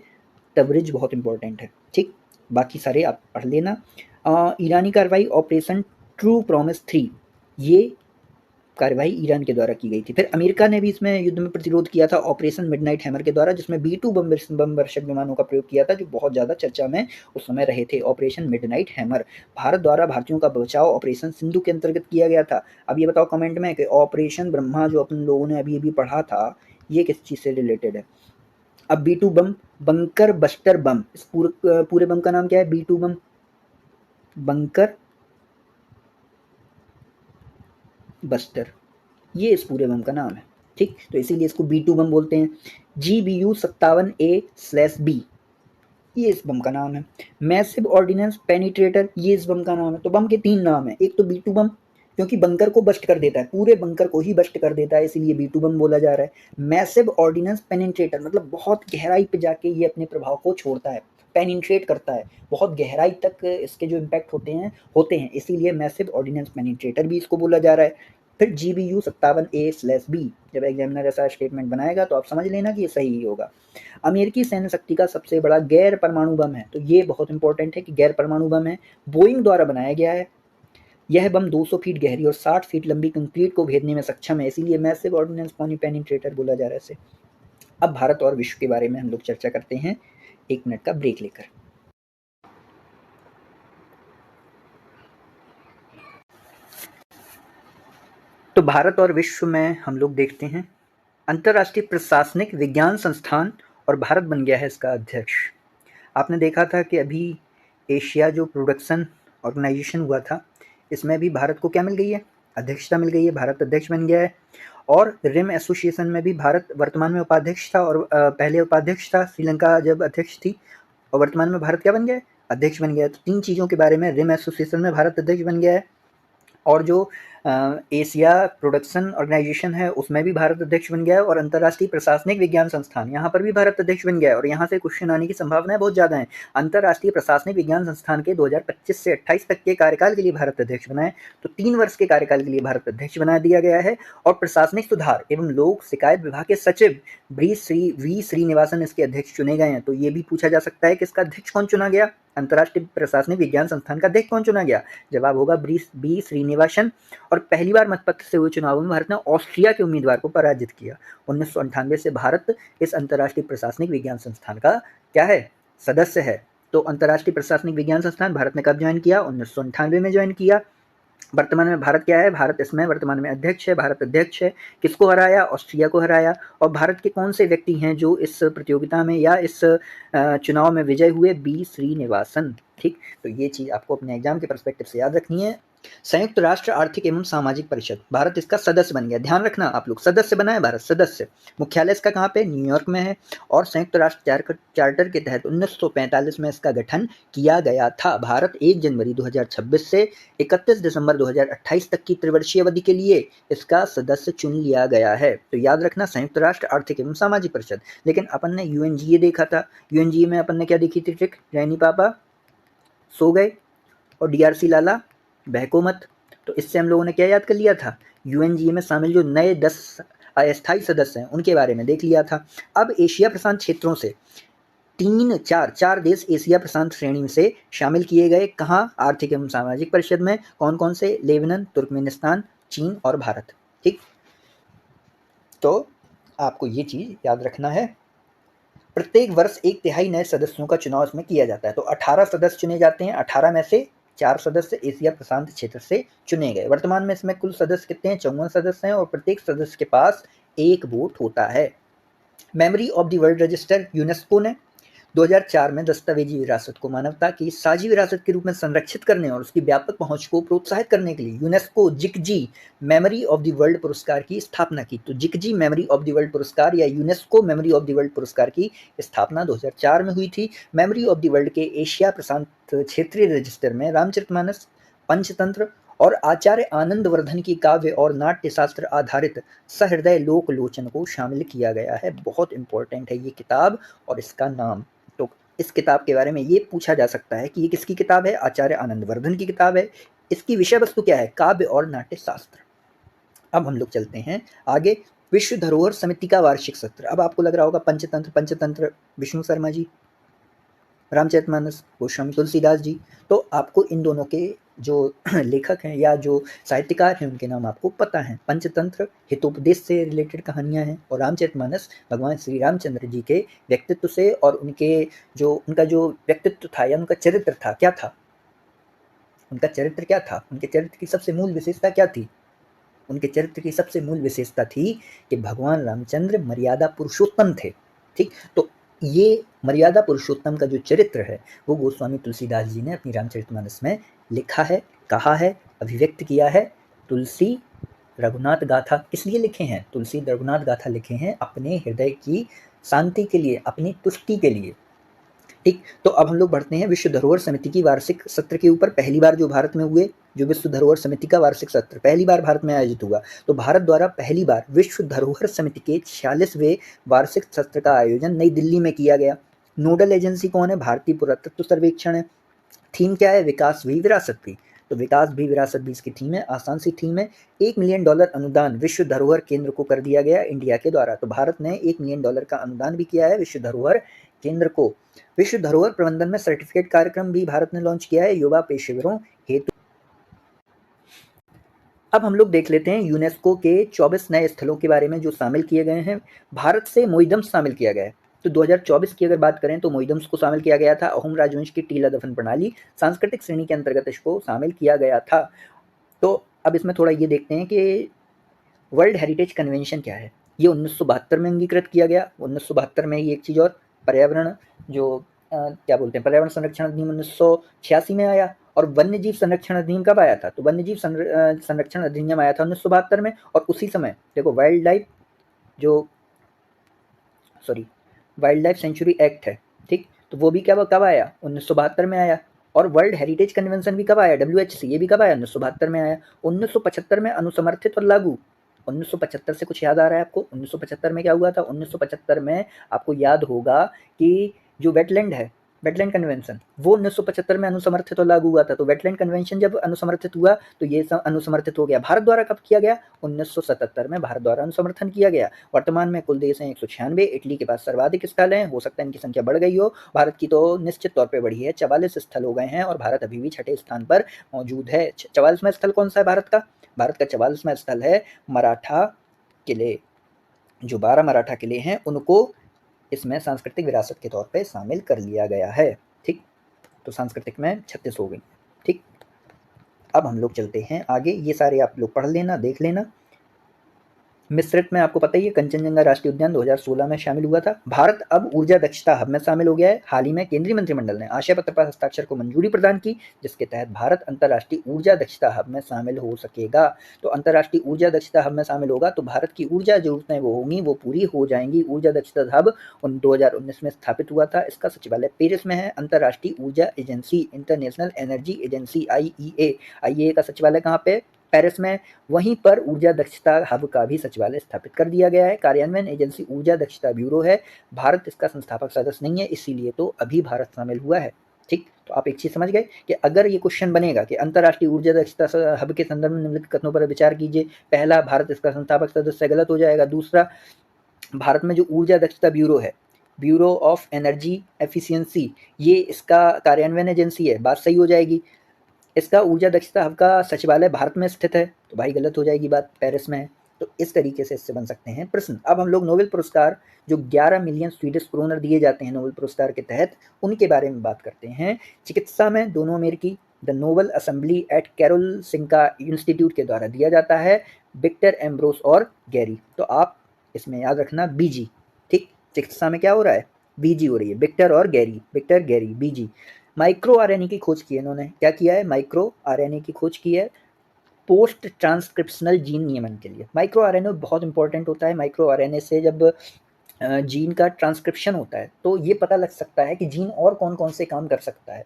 A: तबरिज बहुत इंपॉर्टेंट है। ठीक, बाकी सारे आप पढ़ लेना। ईरानी कार्रवाई ऑपरेशन ट्रू प्रॉमिस 3, ये कार्रवाई ईरान के द्वारा की गई थी। फिर अमेरिका ने भी इसमें युद्ध में प्रतिरोध किया था ऑपरेशन मिडनाइट हैमर के द्वारा, जिसमें B-2 बम वर्षक विमानों का प्रयोग किया था, जो बहुत ज़्यादा चर्चा में उस समय रहे थे। ऑपरेशन मिडनाइट हैमर भारत द्वारा भारतीयों का बचाव ऑपरेशन सिंधु के अंतर्गत किया गया था। अब ये बताओ कमेंट में कि ऑपरेशन ब्रह्मा जो अपन लोगों ने अभी अभी पढ़ा था, ये किस चीज़ से रिलेटेड है? अब B-2 बम, बंकर बस्टर बम, इस पूरे बम का नाम क्या है? B-2 बम, बंकर बस्टर, ये इस पूरे बम का नाम है। ठीक, तो इसीलिए इसको B-2 बम बोलते हैं। GBU-57A/B, ये इस बम का नाम है। मैसिव ऑर्डिनेंस पेनिट्रेटर, ये इस बम का नाम है। तो बम के 3 नाम है, एक तो B-2 बम क्योंकि बंकर को बस्ट कर देता है, पूरे बंकर को ही बस्ट कर देता है, इसीलिए B-2 बम बोला जा रहा है। मैसिव ऑर्डिनेंस पेनिट्रेटर मतलब बहुत गहराई पे जाके ये अपने प्रभाव को छोड़ता है, पेनिट्रेट करता है, बहुत गहराई तक इसके जो इम्पैक्ट होते हैं, इसीलिए मैसिव ऑर्डिनेंस पेनिट्रेटर भी इसको बोला जा रहा है। फिर GBU-57A/B, जब एग्जामिनर ऐसा स्टेटमेंट बनाएगा तो आप समझ लेना कि ये सही ही होगा। अमेरिकी सैन्य शक्ति का सबसे बड़ा गैर परमाणु बम है, तो ये बहुत इंपॉर्टेंट है कि गैर परमाणु बम है, बोइंग द्वारा बनाया गया है। यह बम 200 फीट गहरी और 60 फीट लंबी कंक्रीट को भेदने में सक्षम है, इसीलिए मैसिव ऑर्डिनेंस पेनिट्रेटर बोला जा रहा है इसे। अब भारत और विश्व के बारे में हम लोग चर्चा करते हैं 1 मिनट का ब्रेक लेकर। तो भारत और विश्व में हम लोग देखते हैं अंतर्राष्ट्रीय प्रशासनिक विज्ञान संस्थान, और भारत बन गया है इसका अध्यक्ष। आपने देखा था कि अभी एशिया जो प्रोडक्शन ऑर्गेनाइजेशन हुआ था, इसमें भी भारत को क्या मिल गई है? अध्यक्षता मिल गई है, भारत अध्यक्ष बन गया है। और रिम एसोसिएशन में भी भारत वर्तमान में उपाध्यक्ष था, और पहले उपाध्यक्ष था श्रीलंका जब अध्यक्ष थी, और वर्तमान में भारत क्या बन गया है? अध्यक्ष बन गया है। तो 3 चीज़ों के बारे में, रिम एसोसिएशन में भारत अध्यक्ष बन गया है, और जो एशिया प्रोडक्शन ऑर्गेनाइजेशन है उसमें भी भारत अध्यक्ष बन गया है, और अंतर्राष्ट्रीय प्रशासनिक विज्ञान संस्थान यहाँ पर भी भारत अध्यक्ष बन गया है, और यहाँ से क्वेश्चन आने की संभावनाएं बहुत ज़्यादा है। अंतर्राष्ट्रीय प्रशासनिक विज्ञान संस्थान के 2025 से 28 तक के कार्यकाल के लिए भारत अध्यक्ष बनाए, तो 3 वर्ष के कार्यकाल के लिए भारत अध्यक्ष बना दिया गया है। और प्रशासनिक सुधार एवं लोक शिकायत विभाग के सचिव वी श्रीनिवासन इसके अध्यक्ष चुने गए हैं। तो ये भी पूछा जा सकता है कि इसका अध्यक्ष कौन चुना गया? अंतर्राष्ट्रीय प्रशासनिक विज्ञान संस्थान का अध्यक्ष कौन चुना गया? जवाब होगा बी श्रीनिवासन। और पहली बार मतपत्र से हुए चुनावों में भारत ने ऑस्ट्रिया के उम्मीदवार को पराजित किया। 1998 से भारत इस अंतर्राष्ट्रीय प्रशासनिक विज्ञान संस्थान का क्या है? सदस्य है। तो अंतर्राष्ट्रीय प्रशासनिक विज्ञान संस्थान भारत ने कब ज्वाइन किया? 1998 में ज्वाइन किया। वर्तमान में भारत क्या है? भारत इसमें वर्तमान में अध्यक्ष है, भारत अध्यक्ष है। किसको हराया? ऑस्ट्रिया को हराया। और भारत के कौन से व्यक्ति हैं जो इस प्रतियोगिता में या इस चुनाव में विजय हुए? बी श्रीनिवासन। ठीक, तो ये चीज़ आपको अपने एग्जाम के पर्सपेक्टिव से याद रखनी है। संयुक्त राष्ट्र आर्थिक एवं सामाजिक परिषद, भारत इसका सदस्य बन गया। ध्यान रखना आप लोग, सदस्य बना है भारत, सदस्य। मुख्यालय इसका कहाँ पे? न्यूयॉर्क में है। और संयुक्त राष्ट्र चार्टर के तहत 1945 में इसका गठन किया गया था। भारत 1 जनवरी 2026 से 31 दिसंबर 2028 तक की त्रिवर्षीय अवधि के लिए इसका सदस्य चुन लिया गया है। तो याद रखना, संयुक्त राष्ट्र आर्थिक एवं सामाजिक परिषद। लेकिन अपन ने UNGA देखा था, UNGA में अपन ने क्या देखी थी ट्रिक? रैनी पापा सो गए और DRC लाला बहको मत। तो इससे हम लोगों ने क्या याद कर लिया था? UNGA में शामिल जो नए 10 अस्थायी सदस्य हैं उनके बारे में देख लिया था। अब एशिया प्रशांत क्षेत्रों से 4 देश एशिया प्रशांत श्रेणी से शामिल किए गए। कहाँ? आर्थिक एवं सामाजिक परिषद में। कौन कौन से? लेबनान, तुर्कमेनिस्तान, चीन और भारत। ठीक, तो आपको ये चीज़ याद रखना है। प्रत्येक वर्ष 1/3 नए सदस्यों का चुनाव इसमें किया जाता है। तो 18 सदस्य चुने जाते हैं, 18 में से 4 सदस्य एशिया प्रशांत क्षेत्र से चुने गए। वर्तमान में इसमें कुल सदस्य कितने हैं? 54 सदस्य हैं, और प्रत्येक सदस्य के पास 1 वोट होता है। Memory of the world register, UNESCO ने 2004 में दस्तावेजी विरासत को मानवता की साझी विरासत के रूप में संरक्षित करने और उसकी व्यापक पहुंच को प्रोत्साहित करने के लिए UNESCO Jikji memory of the world पुरस्कार की स्थापना की। तो Jikji memory of the world पुरस्कार या UNESCO memory of the world पुरस्कार की स्थापना 2004 में हुई थी। मेमोरी ऑफ द वर्ल्ड के एशिया प्रशांत क्षेत्रीय रजिस्टर में रामचरितमानस, पंचतंत्र और आचार्य आनंदवर्धन की काव्य और नाट्य शास्त्र आधारित सहृदय लोकलोचन को शामिल किया गया है। बहुत इंपॉर्टेंट है ये किताब और इसका नाम। तो इस किताब के बारे में ये पूछा जा सकता है कि ये किसकी किताब है? आचार्य आनंदवर्धन की किताब है। इसकी विषय वस्तु क्या है? काव्य और नाट्य शास्त्र। अब हम लोग चलते हैं आगे। विश्व धरोहर समिति का वार्षिक सत्र। अब आपको लग रहा होगा पंचतंत्र, विष्णु शर्मा जी रामचरितमानस गोस्वामी तुलसीदास जी। तो आपको इन दोनों के जो लेखक हैं या जो साहित्यकार हैं उनके नाम आपको पता हैं। पंचतंत्र हितोपदेश से रिलेटेड कहानियाँ हैं और रामचरितमानस भगवान श्री रामचंद्र जी के व्यक्तित्व से और उनका जो व्यक्तित्व था या उनका चरित्र था, क्या था? उनका चरित्र क्या था? उनके चरित्र की सबसे मूल विशेषता क्या थी? उनके चरित्र की सबसे मूल विशेषता थी कि भगवान रामचंद्र मर्यादा पुरुषोत्तम थे। ठीक, तो ये मर्यादा पुरुषोत्तम का जो चरित्र है वो गोस्वामी तुलसीदास जी ने अपनी रामचरितमानस में लिखा है, कहा है, अभिव्यक्त किया है। तुलसी रघुनाथ गाथा किस लिए लिखे हैं? तुलसी रघुनाथ गाथा लिखे हैं अपने हृदय की शांति के लिए, अपनी तुष्टि के लिए। ठीक, तो अब हम लोग बढ़ते हैं विश्व धरोहर समिति की वार्षिक सत्र के ऊपर। पहली बार जो भारत में हुए, जो विश्व धरोहर समिति का वार्षिक सत्र पहली बार भारत में आयोजित हुआ, तो भारत द्वारा पहली बार विश्व धरोहर समिति के 46वें वार्षिक सत्र का आयोजन नई दिल्ली में किया गया। नोडल एजेंसी कौन है? भारतीय पुरातत्व सर्वेक्षण है। थीम क्या है? विकास भी विरासत भी। तो विकास भी विरासत भी इसकी थीम है, आसान सी थीम है। $1 मिलियन अनुदान विश्व धरोहर केंद्र को कर दिया गया इंडिया के द्वारा। तो भारत ने $1 मिलियन का अनुदान भी किया है विश्व धरोहर केंद्र को। विश्व धरोहर प्रबंधन में सर्टिफिकेट कार्यक्रम भी भारत ने लॉन्च किया है युवा पेशेवरों हेतु। अब हम लोग देख लेते हैं यूनेस्को के 24 नए स्थलों के बारे में जो शामिल किए गए हैं। भारत से मोइदम्स शामिल किया गया है। तो 2024 की अगर बात करें तो मोइदम्स को शामिल किया गया था। अहोम राजवंश की टीला दफन प्रणाली सांस्कृतिक श्रेणी के अंतर्गत इसको शामिल किया गया था। तो अब इसमें थोड़ा ये देखते हैं कि वर्ल्ड हेरिटेज कन्वेंशन क्या है। ये 1972 में अंगीकृत किया गया। 1972 में ये एक चीज़ और, पर्यावरण जो क्या बोलते हैं, पर्यावरण संरक्षण अधिनियम 1986 में आया। और वन्यजीव संरक्षण अधिनियम कब आया था? तो वन्यजीव संरक्षण अधिनियम आया था 1972 में। और उसी समय देखो वाइल्ड लाइफ सेंचुरी एक्ट है, ठीक, तो वो भी कब आया? 1972 में आया। और वर्ल्ड हेरिटेज कन्वेंशन भी कब आया? WHC, ये भी कब आया? 1972 में आया। 1975 में अनुसमर्थित और लागू। 1975 से कुछ याद आ रहा है आपको? 1975 में क्या हुआ था? 1975 में आपको याद होगा कि जो वेटलैंड कन्वेंशन, वो 1975 में अनुसमर्थित और लागू हुआ था। तो वेटलैंड कन्वेंशन जब अनुसमर्थित हुआ तो ये अनुसमर्थित हो गया। भारत द्वारा कब किया गया? 1977 में भारत द्वारा अनुसमर्थन किया गया। वर्तमान में कुल देश हैं 196। इटली के पास सर्वाधिक स्थल हैं, हो सकता है इनकी संख्या बढ़ गई हो। भारत की तो निश्चित तौर पर बढ़ी है, 44 स्थल हो गए हैं और भारत अभी भी 6ठे स्थान पर मौजूद है। 44वां स्थल कौन सा है भारत का? भारत का 44वां स्थल है मराठा किले। जो 12 मराठा किले हैं उनको इसमें सांस्कृतिक विरासत के तौर पे शामिल कर लिया गया है। ठीक, तो सांस्कृतिक में 36 हो गई। ठीक, अब हम लोग चलते हैं आगे। ये सारे आप लोग पढ़ लेना, देख लेना। मिस्रत में आपको पता ही है कंचनजंगा राष्ट्रीय उद्यान 2016 में शामिल हुआ था। भारत अब ऊर्जा दक्षता हब में शामिल हो गया है। हाल ही में केंद्रीय मंत्रिमंडल ने आशय पत्र पर हस्ताक्षर को मंजूरी प्रदान की, जिसके तहत भारत अंतर्राष्ट्रीय ऊर्जा दक्षता हब में शामिल हो सकेगा। तो अंतर्राष्ट्रीय ऊर्जा दक्षता हब में शामिल होगा तो भारत की ऊर्जा जरूरतें वो होंगी वो पूरी हो जाएंगी। ऊर्जा दक्षता हब 2019 में स्थापित हुआ था। इसका सचिवालय पेरिस में है। अंतर्राष्ट्रीय ऊर्जा agency, international energy agency IEA का सचिवालय कहाँ पे? पेरिस में। वहीं पर ऊर्जा दक्षता हब का भी सचिवालय स्थापित कर दिया गया है। कार्यान्वयन एजेंसी ऊर्जा दक्षता ब्यूरो है। भारत इसका संस्थापक सदस्य नहीं है, इसीलिए तो अभी भारत शामिल हुआ है। ठीक, तो आप एक चीज समझ गए कि अगर ये क्वेश्चन बनेगा कि अंतर्राष्ट्रीय ऊर्जा दक्षता हब के संदर्भ में निम्नलिखित कथनों पर विचार कीजिए। पहला, भारत इसका संस्थापक सदस्य, गलत हो जाएगा। दूसरा, भारत में जो ऊर्जा दक्षता ब्यूरो है, ब्यूरो ऑफ एनर्जी एफिशिएंसी, ये इसका कार्यान्वयन एजेंसी है, बात सही हो जाएगी। इसका ऊर्जा दक्षता हब का सचिवालय भारत में स्थित है, तो भाई गलत हो जाएगी बात, पेरिस में है। तो इस तरीके से इससे बन सकते हैं प्रश्न। अब हम लोग नोबेल पुरस्कार, जो 11 मिलियन स्वीडिश क्रोनर दिए जाते हैं नोबेल पुरस्कार के तहत, उनके बारे में बात करते हैं। चिकित्सा में दोनों अमेरिकी, the Nobel Assembly at Karolinska Institute के द्वारा दिया जाता है, विक्टर एम्ब्रोस और गैरी। तो आप इसमें याद रखना BG। ठीक, चिकित्सा में क्या हो रहा है? BG हो रही है, विक्टर और Gary, Victor Gary BG। Micro RNA की खोज की है इन्होंने। क्या किया है? माइक्रो RNA की खोज की है पोस्ट ट्रांसक्रिप्शनल जीन नियमन के लिए। माइक्रो RNA बहुत इंपॉर्टेंट होता है। माइक्रो RNA से जब जीन का ट्रांसक्रिप्शन होता है तो ये पता लग सकता है कि जीन और कौन कौन से काम कर सकता है।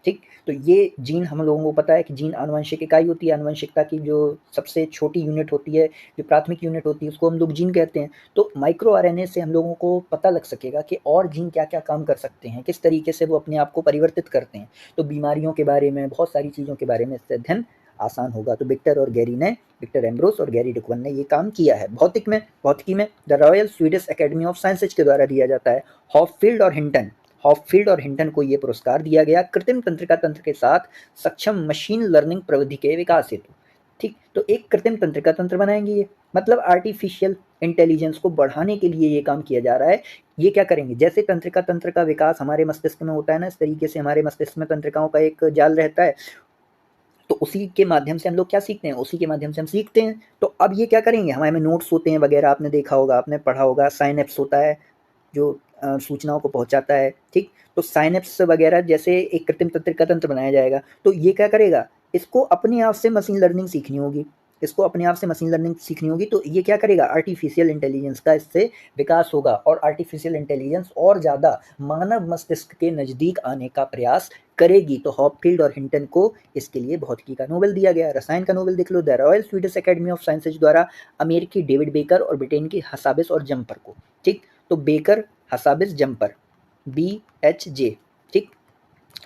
A: ठीक, तो ये जीन हम लोगों को पता है कि जीन आनुवंशिक इकाई होती है। आनुवंशिकता की जो सबसे छोटी यूनिट होती है, जो प्राथमिक यूनिट होती है, उसको हम लोग जीन कहते हैं। तो माइक्रो RNA से हम लोगों को पता लग सकेगा कि और जीन क्या क्या काम कर सकते हैं, किस तरीके से वो अपने आप को परिवर्तित करते हैं। तो बीमारियों के बारे में, बहुत सारी चीज़ों के बारे में इससे अध्ययन आसान होगा। तो विक्टर एम्ब्रोस और गैरी डुकवन ने ये काम किया है। भौतिकी में the Royal Swedish Academy of sciences के द्वारा दिया जाता है। हॉपफील्ड और हिंटन, हॉपफील्ड और हिंटन को ये पुरस्कार दिया गया कृत्रिम तंत्रिका तंत्र के साथ सक्षम मशीन लर्निंग प्रविधि के विकास हेतु। ठीक, तो एक कृत्रिम तंत्रिका तंत्र बनाएंगे ये, मतलब आर्टिफिशियल इंटेलिजेंस को बढ़ाने के लिए ये काम किया जा रहा है। ये क्या करेंगे, जैसे तंत्रिका तंत्र का विकास हमारे मस्तिष्क में होता है ना, इस तरीके से हमारे मस्तिष्क में तंत्रिकाओं का एक जाल रहता है, तो उसी के माध्यम से हम लोग क्या सीखते हैं, उसी के माध्यम से हम सीखते हैं। तो अब ये क्या करेंगे, हमारे में नोट्स होते हैं वगैरह, आपने देखा होगा, आपने पढ़ा होगा, साइनेप्स होता है जो सूचनाओं को पहुंचाता है। ठीक, तो साइनेप्स वगैरह जैसे एक कृत्रिम तंत्रिका तंत्र बनाया जाएगा, तो ये क्या करेगा, इसको अपने आप से मशीन लर्निंग सीखनी होगी, इसको अपने आप से मशीन लर्निंग सीखनी होगी। तो ये क्या करेगा, आर्टिफिशियल इंटेलिजेंस का इससे विकास होगा, और आर्टिफिशियल इंटेलिजेंस और ज़्यादा मानव मस्तिष्क के नज़दीक आने का प्रयास करेगी। तो हॉपफील्ड और हिंटन को इसके लिए भौतिकी का नोबेल दिया गया। रसायन का नोबेल देख लो, the Royal Swedish Academy of Sciences द्वारा अमेरिकी डेविड बेकर और ब्रिटेन की हसाबिस और जम्पर को। ठीक, तो बेकर, हसाबिस, जम्पर, BHJ। ठीक,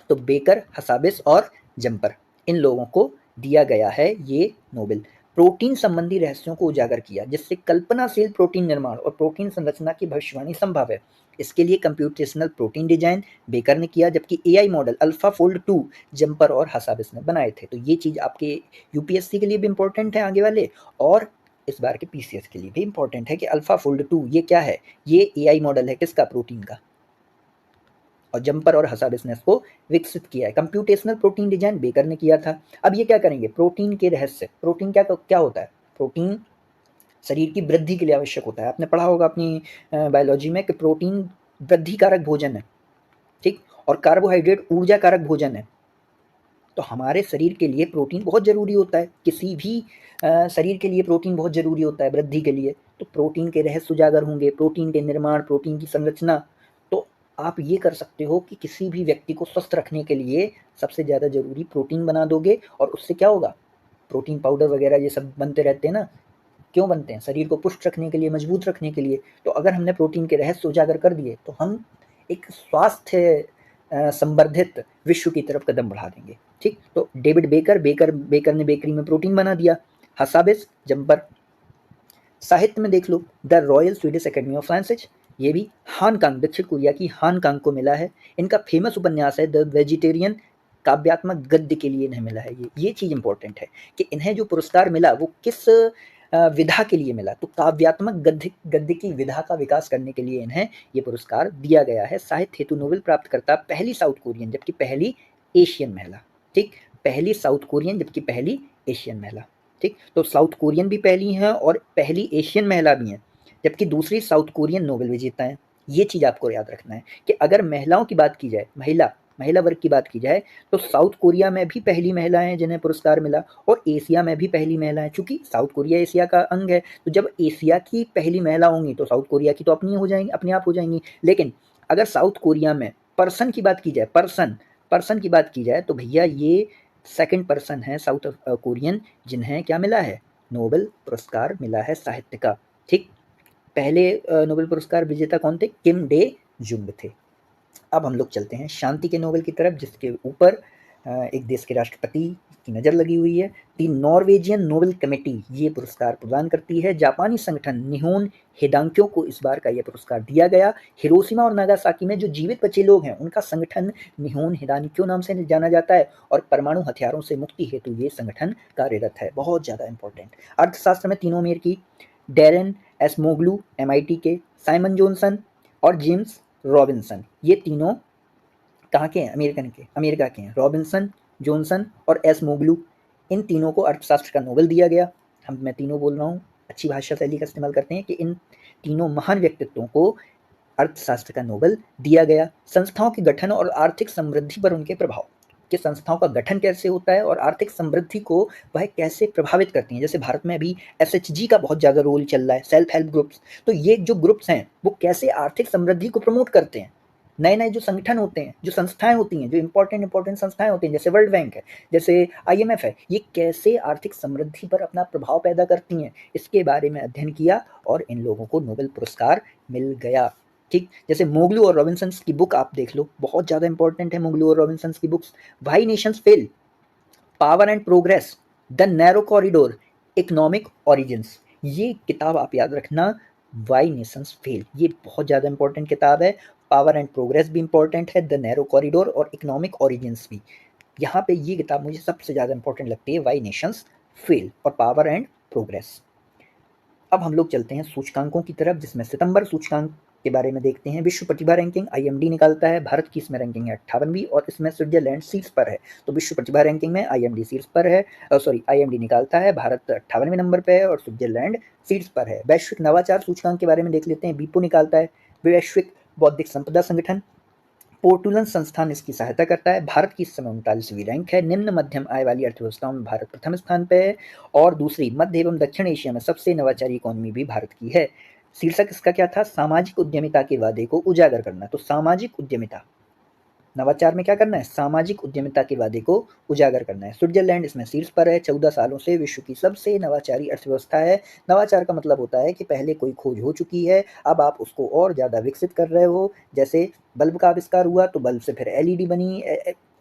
A: तो बेकर, हसाबिस और जम्पर, इन लोगों को दिया गया है ये नोबेल। प्रोटीन संबंधी रहस्यों को उजागर किया, जिससे कल्पनाशील प्रोटीन निर्माण और प्रोटीन संरचना की भविष्यवाणी संभव है। इसके लिए कंप्यूटेशनल प्रोटीन डिजाइन बेकर ने किया, जबकि AI मॉडल अल्फाफोल्ड 2 जम्पर और हसाबिस ने बनाए थे। तो ये चीज़ आपके UPSC के लिए भी इंपॉर्टेंट है आगे वाले, और इस बार के PCS के लिए भी इंपॉर्टेंट है कि अल्फाफोल्ड 2 ये क्या है, ये AI मॉडल है किसका, प्रोटीन का, और जम्पर और हसाबिस ने इसको विकसित किया है। कंप्यूटेशनल प्रोटीन डिजाइन बेकर ने किया था। अब ये क्या करेंगे, प्रोटीन के रहस्य, प्रोटीन क्या क्या होता है, प्रोटीन शरीर की वृद्धि के लिए आवश्यक होता है। आपने पढ़ा होगा अपनी बायोलॉजी में कि प्रोटीन वृद्धि कारक भोजन है। ठीक, और कार्बोहाइड्रेट ऊर्जा कारक भोजन है। तो हमारे शरीर के लिए प्रोटीन बहुत ज़रूरी होता है, किसी भी शरीर के लिए प्रोटीन बहुत ज़रूरी होता है वृद्धि के लिए। तो प्रोटीन के रहस्य उजागर होंगे, प्रोटीन के निर्माण, प्रोटीन की संरचना। तो आप ये कर सकते हो कि किसी भी व्यक्ति को स्वस्थ रखने के लिए सबसे ज़्यादा ज़रूरी प्रोटीन बना दोगे, और उससे क्या होगा, प्रोटीन पाउडर वगैरह ये सब बनते रहते हैं ना, क्यों बनते हैं, शरीर को पुष्ट रखने के लिए, मजबूत रखने के लिए। तो अगर हमने प्रोटीन के रहस्य उजागर कर दिए, तो हम एक स्वास्थ्य संवर्धित विश्व की तरफ कदम बढ़ा देंगे। ठीक, तो डेविड बेकर ने बेकरी में प्रोटीन बना दिया। हसाबिस, जम्पर, साहित्य में देख लो, the Royal Swedish Academy of Sciences, ये भी हानकांग, दक्षिण कोरिया की हानकांग को मिला है। इनका फेमस उपन्यास है द वेजिटेरियन, काव्यात्मक गद्य के लिए इन्हें मिला है। ये चीज़ इंपॉर्टेंट है कि इन्हें जो पुरस्कार मिला वो किस विधा के लिए मिला, तो काव्यात्मक गद्य की विधा का विकास करने के लिए इन्हें ये पुरस्कार दिया गया है। साहित्य हेतु नोबेल प्राप्त करता पहली साउथ कोरियन जबकि पहली एशियन महिला। ठीक, पहली साउथ कोरियन जबकि पहली एशियन महिला। ठीक, तो साउथ कोरियन भी पहली हैं और पहली एशियन महिला भी हैं, जबकि दूसरी साउथ कोरियन नोबेल विजेता हैं। ये चीज़ आपको याद रखना है कि अगर महिलाओं की बात की जाए, महिला वर्ग की बात की जाए, तो साउथ कोरिया में भी पहली महिला हैं जिन्हें पुरस्कार मिला, और एशिया में भी पहली महिला है। चूंकि साउथ कोरिया एशिया का अंग है, तो जब एशिया की पहली महिला होंगी तो साउथ कोरिया की तो अपनी हो जाएंगी, अपने आप हो जाएंगी। लेकिन अगर साउथ कोरिया में पर्सन की बात की जाए, पर्सन की बात की जाए, तो भैया ये सेकंड पर्सन है साउथ कोरियन जिन्हें क्या मिला है, नोबेल पुरस्कार मिला है साहित्य का। ठीक, पहले नोबेल पुरस्कार विजेता कौन थे, किम डे जुंग थे। अब हम लोग चलते हैं शांति के नोबेल की तरफ, जिसके ऊपर एक देश के राष्ट्रपति की नज़र लगी हुई है। दी नॉर्वेजियन नोबेल कमेटी ये पुरस्कार प्रदान करती है। जापानी संगठन निहोन हिदांक्यो को इस बार का यह पुरस्कार दिया गया। हिरोशिमा और नागासाकी में जो जीवित बचे लोग हैं उनका संगठन निहोन हिदांक्यो नाम से जाना जाता है, और परमाणु हथियारों से मुक्ति हेतु ये संगठन कार्यरत है। बहुत ज़्यादा इंपॉर्टेंट। अर्थशास्त्र में तीनों अमेरिकी, डैरेन एसमोग्लू MIT के, साइमन जॉनसन और जेम्स रॉबिन्सन, ये तीनों कहाँ के हैं, अमेरिका के हैं। रॉबिन्सन, जॉनसन और एसमोग्लू, इन तीनों को अर्थशास्त्र का नोबेल दिया गया। मैं तीनों बोल रहा हूँ, अच्छी भाषा शैली का इस्तेमाल करते हैं कि इन तीनों महान व्यक्तित्वों को अर्थशास्त्र का नोबेल दिया गया। संस्थाओं के गठन और आर्थिक समृद्धि पर उनके प्रभाव, कि संस्थाओं का गठन कैसे होता है और आर्थिक समृद्धि को वह कैसे प्रभावित करती हैं। जैसे भारत में अभी SHG का बहुत ज़्यादा रोल चल रहा है, सेल्फ हेल्प ग्रुप्स। तो ये जो ग्रुप्स हैं वो कैसे आर्थिक समृद्धि को प्रमोट करते हैं। नए नए जो संगठन होते हैं, जो संस्थाएं होती हैं, जो इंपॉर्टेंट संस्थाएं होती हैं, जैसे वर्ल्ड बैंक है, जैसे IMF है, ये कैसे आर्थिक समृद्धि पर अपना प्रभाव पैदा करती हैं, इसके बारे में अध्ययन किया और इन लोगों को नोबेल पुरस्कार मिल गया। ठीक, जैसे मोगलू और रॉबिन्सन की बुक आप देख लो, बहुत ज़्यादा इंपॉर्टेंट है मोगलू और रॉबिन्सन की books. Why Nations fail, power and progress, the narrow corridor, economic origins, ये किताब आप याद रखना, वाई नेशंस फेल, ये बहुत ज़्यादा इंपॉर्टेंट किताब है। पावर एंड प्रोग्रेस भी इंपॉर्टेंट है, द नैरो कॉरिडोर और इकोनॉमिक ओरिजिन्स भी। यहाँ पे ये किताब मुझे सबसे ज़्यादा इंपॉर्टेंट लगती है, वाई नेशंस फेल और पावर एंड प्रोग्रेस। अब हम लोग चलते हैं सूचकांकों की तरफ, जिसमें सितंबर सूचकांक के बारे में देखते हैं। विश्व प्रतिभा रैंकिंग आईएमडी निकालता है, भारत की इसमें रैंकिंग है 58वीं और इसमें स्विट्जरलैंड शीर्ष पर है। तो विश्व प्रतिभा रैंकिंग में आईएमडी शीर्ष पर है, आईएमडी निकालता है, भारत 58वें नंबर पे है और स्विट्जरलैंड शीर्ष पर है। वैश्विक नवाचार सूचकांक के बारे में देख लेते हैं, बीपो निकालता है, वैश्विक बौद्धिक संपदा संगठन। पोर्टुलन संस्थान इसकी सहायता करता है। भारत की इस समय 39वीं रैंक है। निम्न मध्यम आय वाली अर्थव्यवस्थाओं में भारत प्रथम स्थान पे है और दूसरी मध्य एवं दक्षिण एशिया में सबसे नवाचारी इकोनॉमी भी भारत की है। शीर्षक इसका क्या था? सामाजिक उद्यमिता के वादे को उजागर करना। तो सामाजिक उद्यमिता, नवाचार में क्या करना है? सामाजिक उद्यमिता के वादे को उजागर करना है। स्विट्जरलैंड इसमें शीर्ष पर है, 14 सालों से विश्व की सबसे नवाचारी अर्थव्यवस्था है। नवाचार का मतलब होता है कि पहले कोई खोज हो चुकी है, अब आप उसको और ज़्यादा विकसित कर रहे हो। जैसे बल्ब का आविष्कार हुआ तो बल्ब से फिर एलईडी बनी,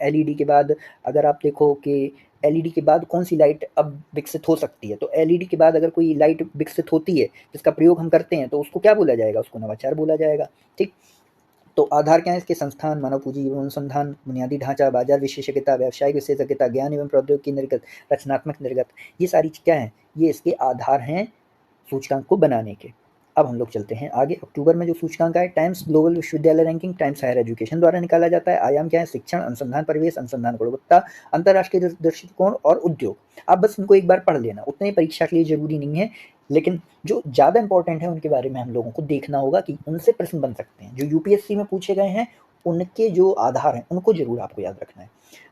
A: एलईडी के बाद अगर आप देखो कि एलईडी के बाद कौन सी लाइट अब विकसित हो सकती है, तो एलईडी के बाद अगर कोई लाइट विकसित होती है जिसका प्रयोग हम करते हैं तो उसको क्या बोला जाएगा? उसको नवाचार बोला जाएगा। ठीक, तो आधार क्या है इसके? संस्थान, मानव पूंजी एवं अनुसंधान, बुनियादी ढांचा, बाजार विशेषज्ञता, व्यावसायिक विशेषज्ञता, ज्ञान एवं प्रौद्योगिकी निर्गत, रचनात्मक निर्गत, ये सारी क्या है? ये इसके आधार हैं सूचकांक को बनाने के। अब हम लोग चलते हैं आगे। अक्टूबर में जो सूचकांक आए, टाइम्स ग्लोबल विश्वविद्यालय रैंकिंग, टाइम्स हायर एजुकेशन द्वारा निकाला जाता है। आयाम क्या है? शिक्षण, अनुसंधान परिवेश, अनुसंधान गुणवत्ता, अंतर्राष्ट्रीय दृष्टिकोण और उद्योग। आप बस इनको एक बार पढ़ लेना, उतने परीक्षा के लिए जरूरी नहीं है, लेकिन जो ज़्यादा इंपॉर्टेंट है उनके बारे में हम लोगों को देखना होगा कि उनसे प्रश्न बन सकते हैं। जो यूपीएससी में पूछे गए हैं उनके जो आधार हैं उनको जरूर आपको याद रखना है।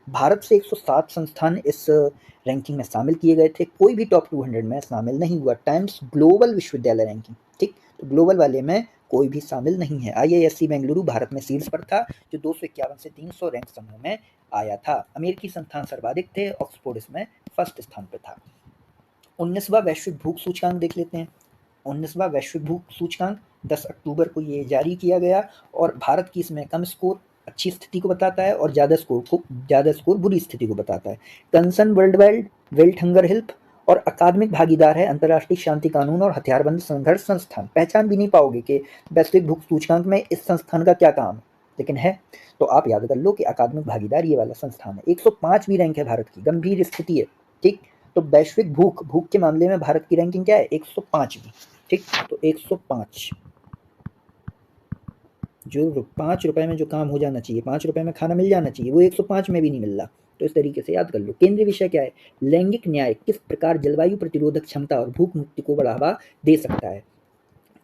A: भारत से 107 संस्थान इस रैंकिंग में शामिल किए गए थे, कोई भी टॉप 200 में शामिल नहीं हुआ। टाइम्स ग्लोबल विश्वविद्यालय रैंकिंग, ठीक, तो ग्लोबल वाले में कोई भी शामिल नहीं है। आईआईएससी बेंगलुरु भारत में शीर्ष पर था, जो 251 से 300 रैंक समूह में आया था। अमेरिकी संस्थान सर्वाधिक थे, ऑक्सफोर्ड इसमें फर्स्ट स्थान पर था। 19वां वैश्विक भूख सूचकांक देख लेते हैं। 19वां वैश्विक भूख सूचकांक 10 अक्टूबर को ये जारी किया गया और भारत की इसमें कम स्कोर अच्छी स्थिति को बताता है और ज़्यादा स्कोर बुरी स्थिति को बताता है। Concern world wide, wealth hunger help और अकादमिक भागीदार है अंतर्राष्ट्रीय शांति कानून और हथियारबंद संघर्ष संस्थान। पहचान भी नहीं पाओगे कि वैश्विक भूख सूचकांक में इस संस्थान का क्या काम है, लेकिन है, तो आप याद कर लो कि अकादमिक भागीदार ये वाला संस्थान है। 105वीं रैंक है भारत की, गंभीर स्थिति है। ठीक, तो वैश्विक भूख के मामले में भारत की रैंकिंग क्या है? 105वीं। ठीक, तो 105, जो 5 रुपए में जो काम हो जाना चाहिए, 5 रुपए में खाना मिल जाना चाहिए, वो 105 में भी नहीं मिल रहा। तो इस तरीके से याद कर लो। केंद्रीय विषय क्या है? लैंगिक न्याय किस प्रकार जलवायु प्रतिरोधक क्षमता और भूख मुक्ति को बढ़ावा दे सकता है।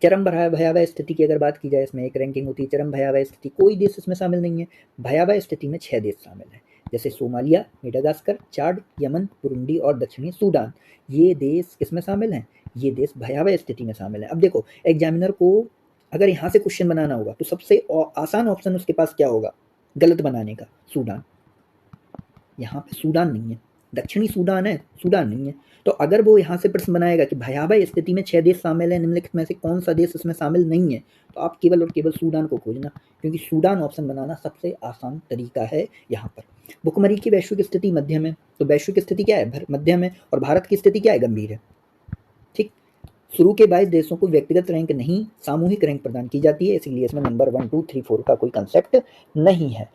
A: चरम भयावह स्थिति की अगर बात की जाए, इसमें एक रैंकिंग होती है चरम भयावह स्थिति, कोई देश इसमें शामिल नहीं है। भयावह स्थिति में 6 देश शामिल हैं, जैसे सोमालिया, मेडागास्कर, चाड, यमन, बुरुंडी और दक्षिणी सूडान। ये देश किसमें शामिल हैं? ये देश भयावह स्थिति में शामिल हैं। अब देखो, एग्जामिनर को अगर यहाँ से क्वेश्चन बनाना होगा तो सबसे आसान ऑप्शन उसके पास क्या होगा गलत बनाने का? सूडान। यहाँ पे सूडान नहीं है, दक्षिणी सूडान है, सूडान नहीं है। तो अगर वो यहाँ से प्रश्न बनाएगा कि भयावह स्थिति में 6 देश शामिल हैं, निम्नलिखित में से कौन सा देश इसमें शामिल नहीं है, तो आप केवल और केवल सूडान को खोजना, क्योंकि सूडान ऑप्शन बनाना सबसे आसान तरीका है यहाँ पर। भुखमरी की वैश्विक स्थिति मध्यम है, तो वैश्विक स्थिति क्या है? मध्यम है। और भारत की स्थिति क्या है? गंभीर है। ठीक, शुरू के 22 देशों को व्यक्तिगत रैंक नहीं, सामूहिक रैंक प्रदान की जाती है, इसीलिए इसमें नंबर 1, 2, 3, 4 का कोई कंसेप्ट नहीं है।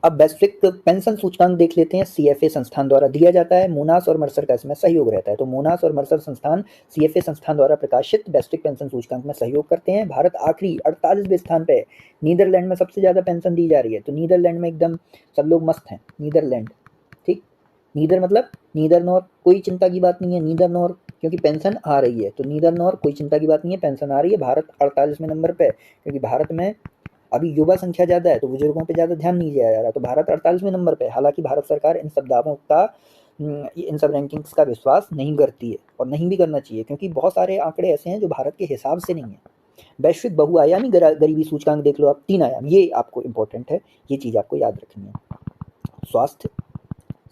A: अब वैश्विक पेंशन सूचकांक देख लेते हैं, सीएफए संस्थान द्वारा दिया जाता है। मोनास और मर्सर का इसमें सहयोग रहता है, तो मोनास और मर्सर संस्थान सीएफए संस्थान द्वारा प्रकाशित वैश्विक पेंशन सूचकांक में सहयोग करते हैं। भारत आखिरी 48वें स्थान पे है। नीदरलैंड में सबसे ज्यादा पेंशन दी जा रही है, तो नीदरलैंड में एकदम सब लोग मस्त हैं। नीदरलैंड, ठीक, नीदर मतलब नीदर नॉर, कोई चिंता की बात नहीं है, नीदर नॉर, क्योंकि पेंशन आ रही है, तो नीदर नॉर कोई चिंता की बात नहीं है, पेंशन आ रही है। भारत 48वें नंबर पे, क्योंकि भारत में अभी युवा संख्या ज़्यादा है तो बुजुर्गों पे ज़्यादा ध्यान नहीं दिया जा रहा, तो भारत 48वें नंबर पे। हालांकि भारत सरकार इन सब दावों का, इन सब रैंकिंग्स का विश्वास नहीं करती है और नहीं भी करना चाहिए, क्योंकि बहुत सारे आंकड़े ऐसे हैं जो भारत के हिसाब से नहीं है। वैश्विक बहुआयामी गरीबी सूचकांक देख लो आप, 3 आयाम, ये आपको इंपॉर्टेंट है, ये चीज़ आपको याद रखनी है। स्वास्थ्य,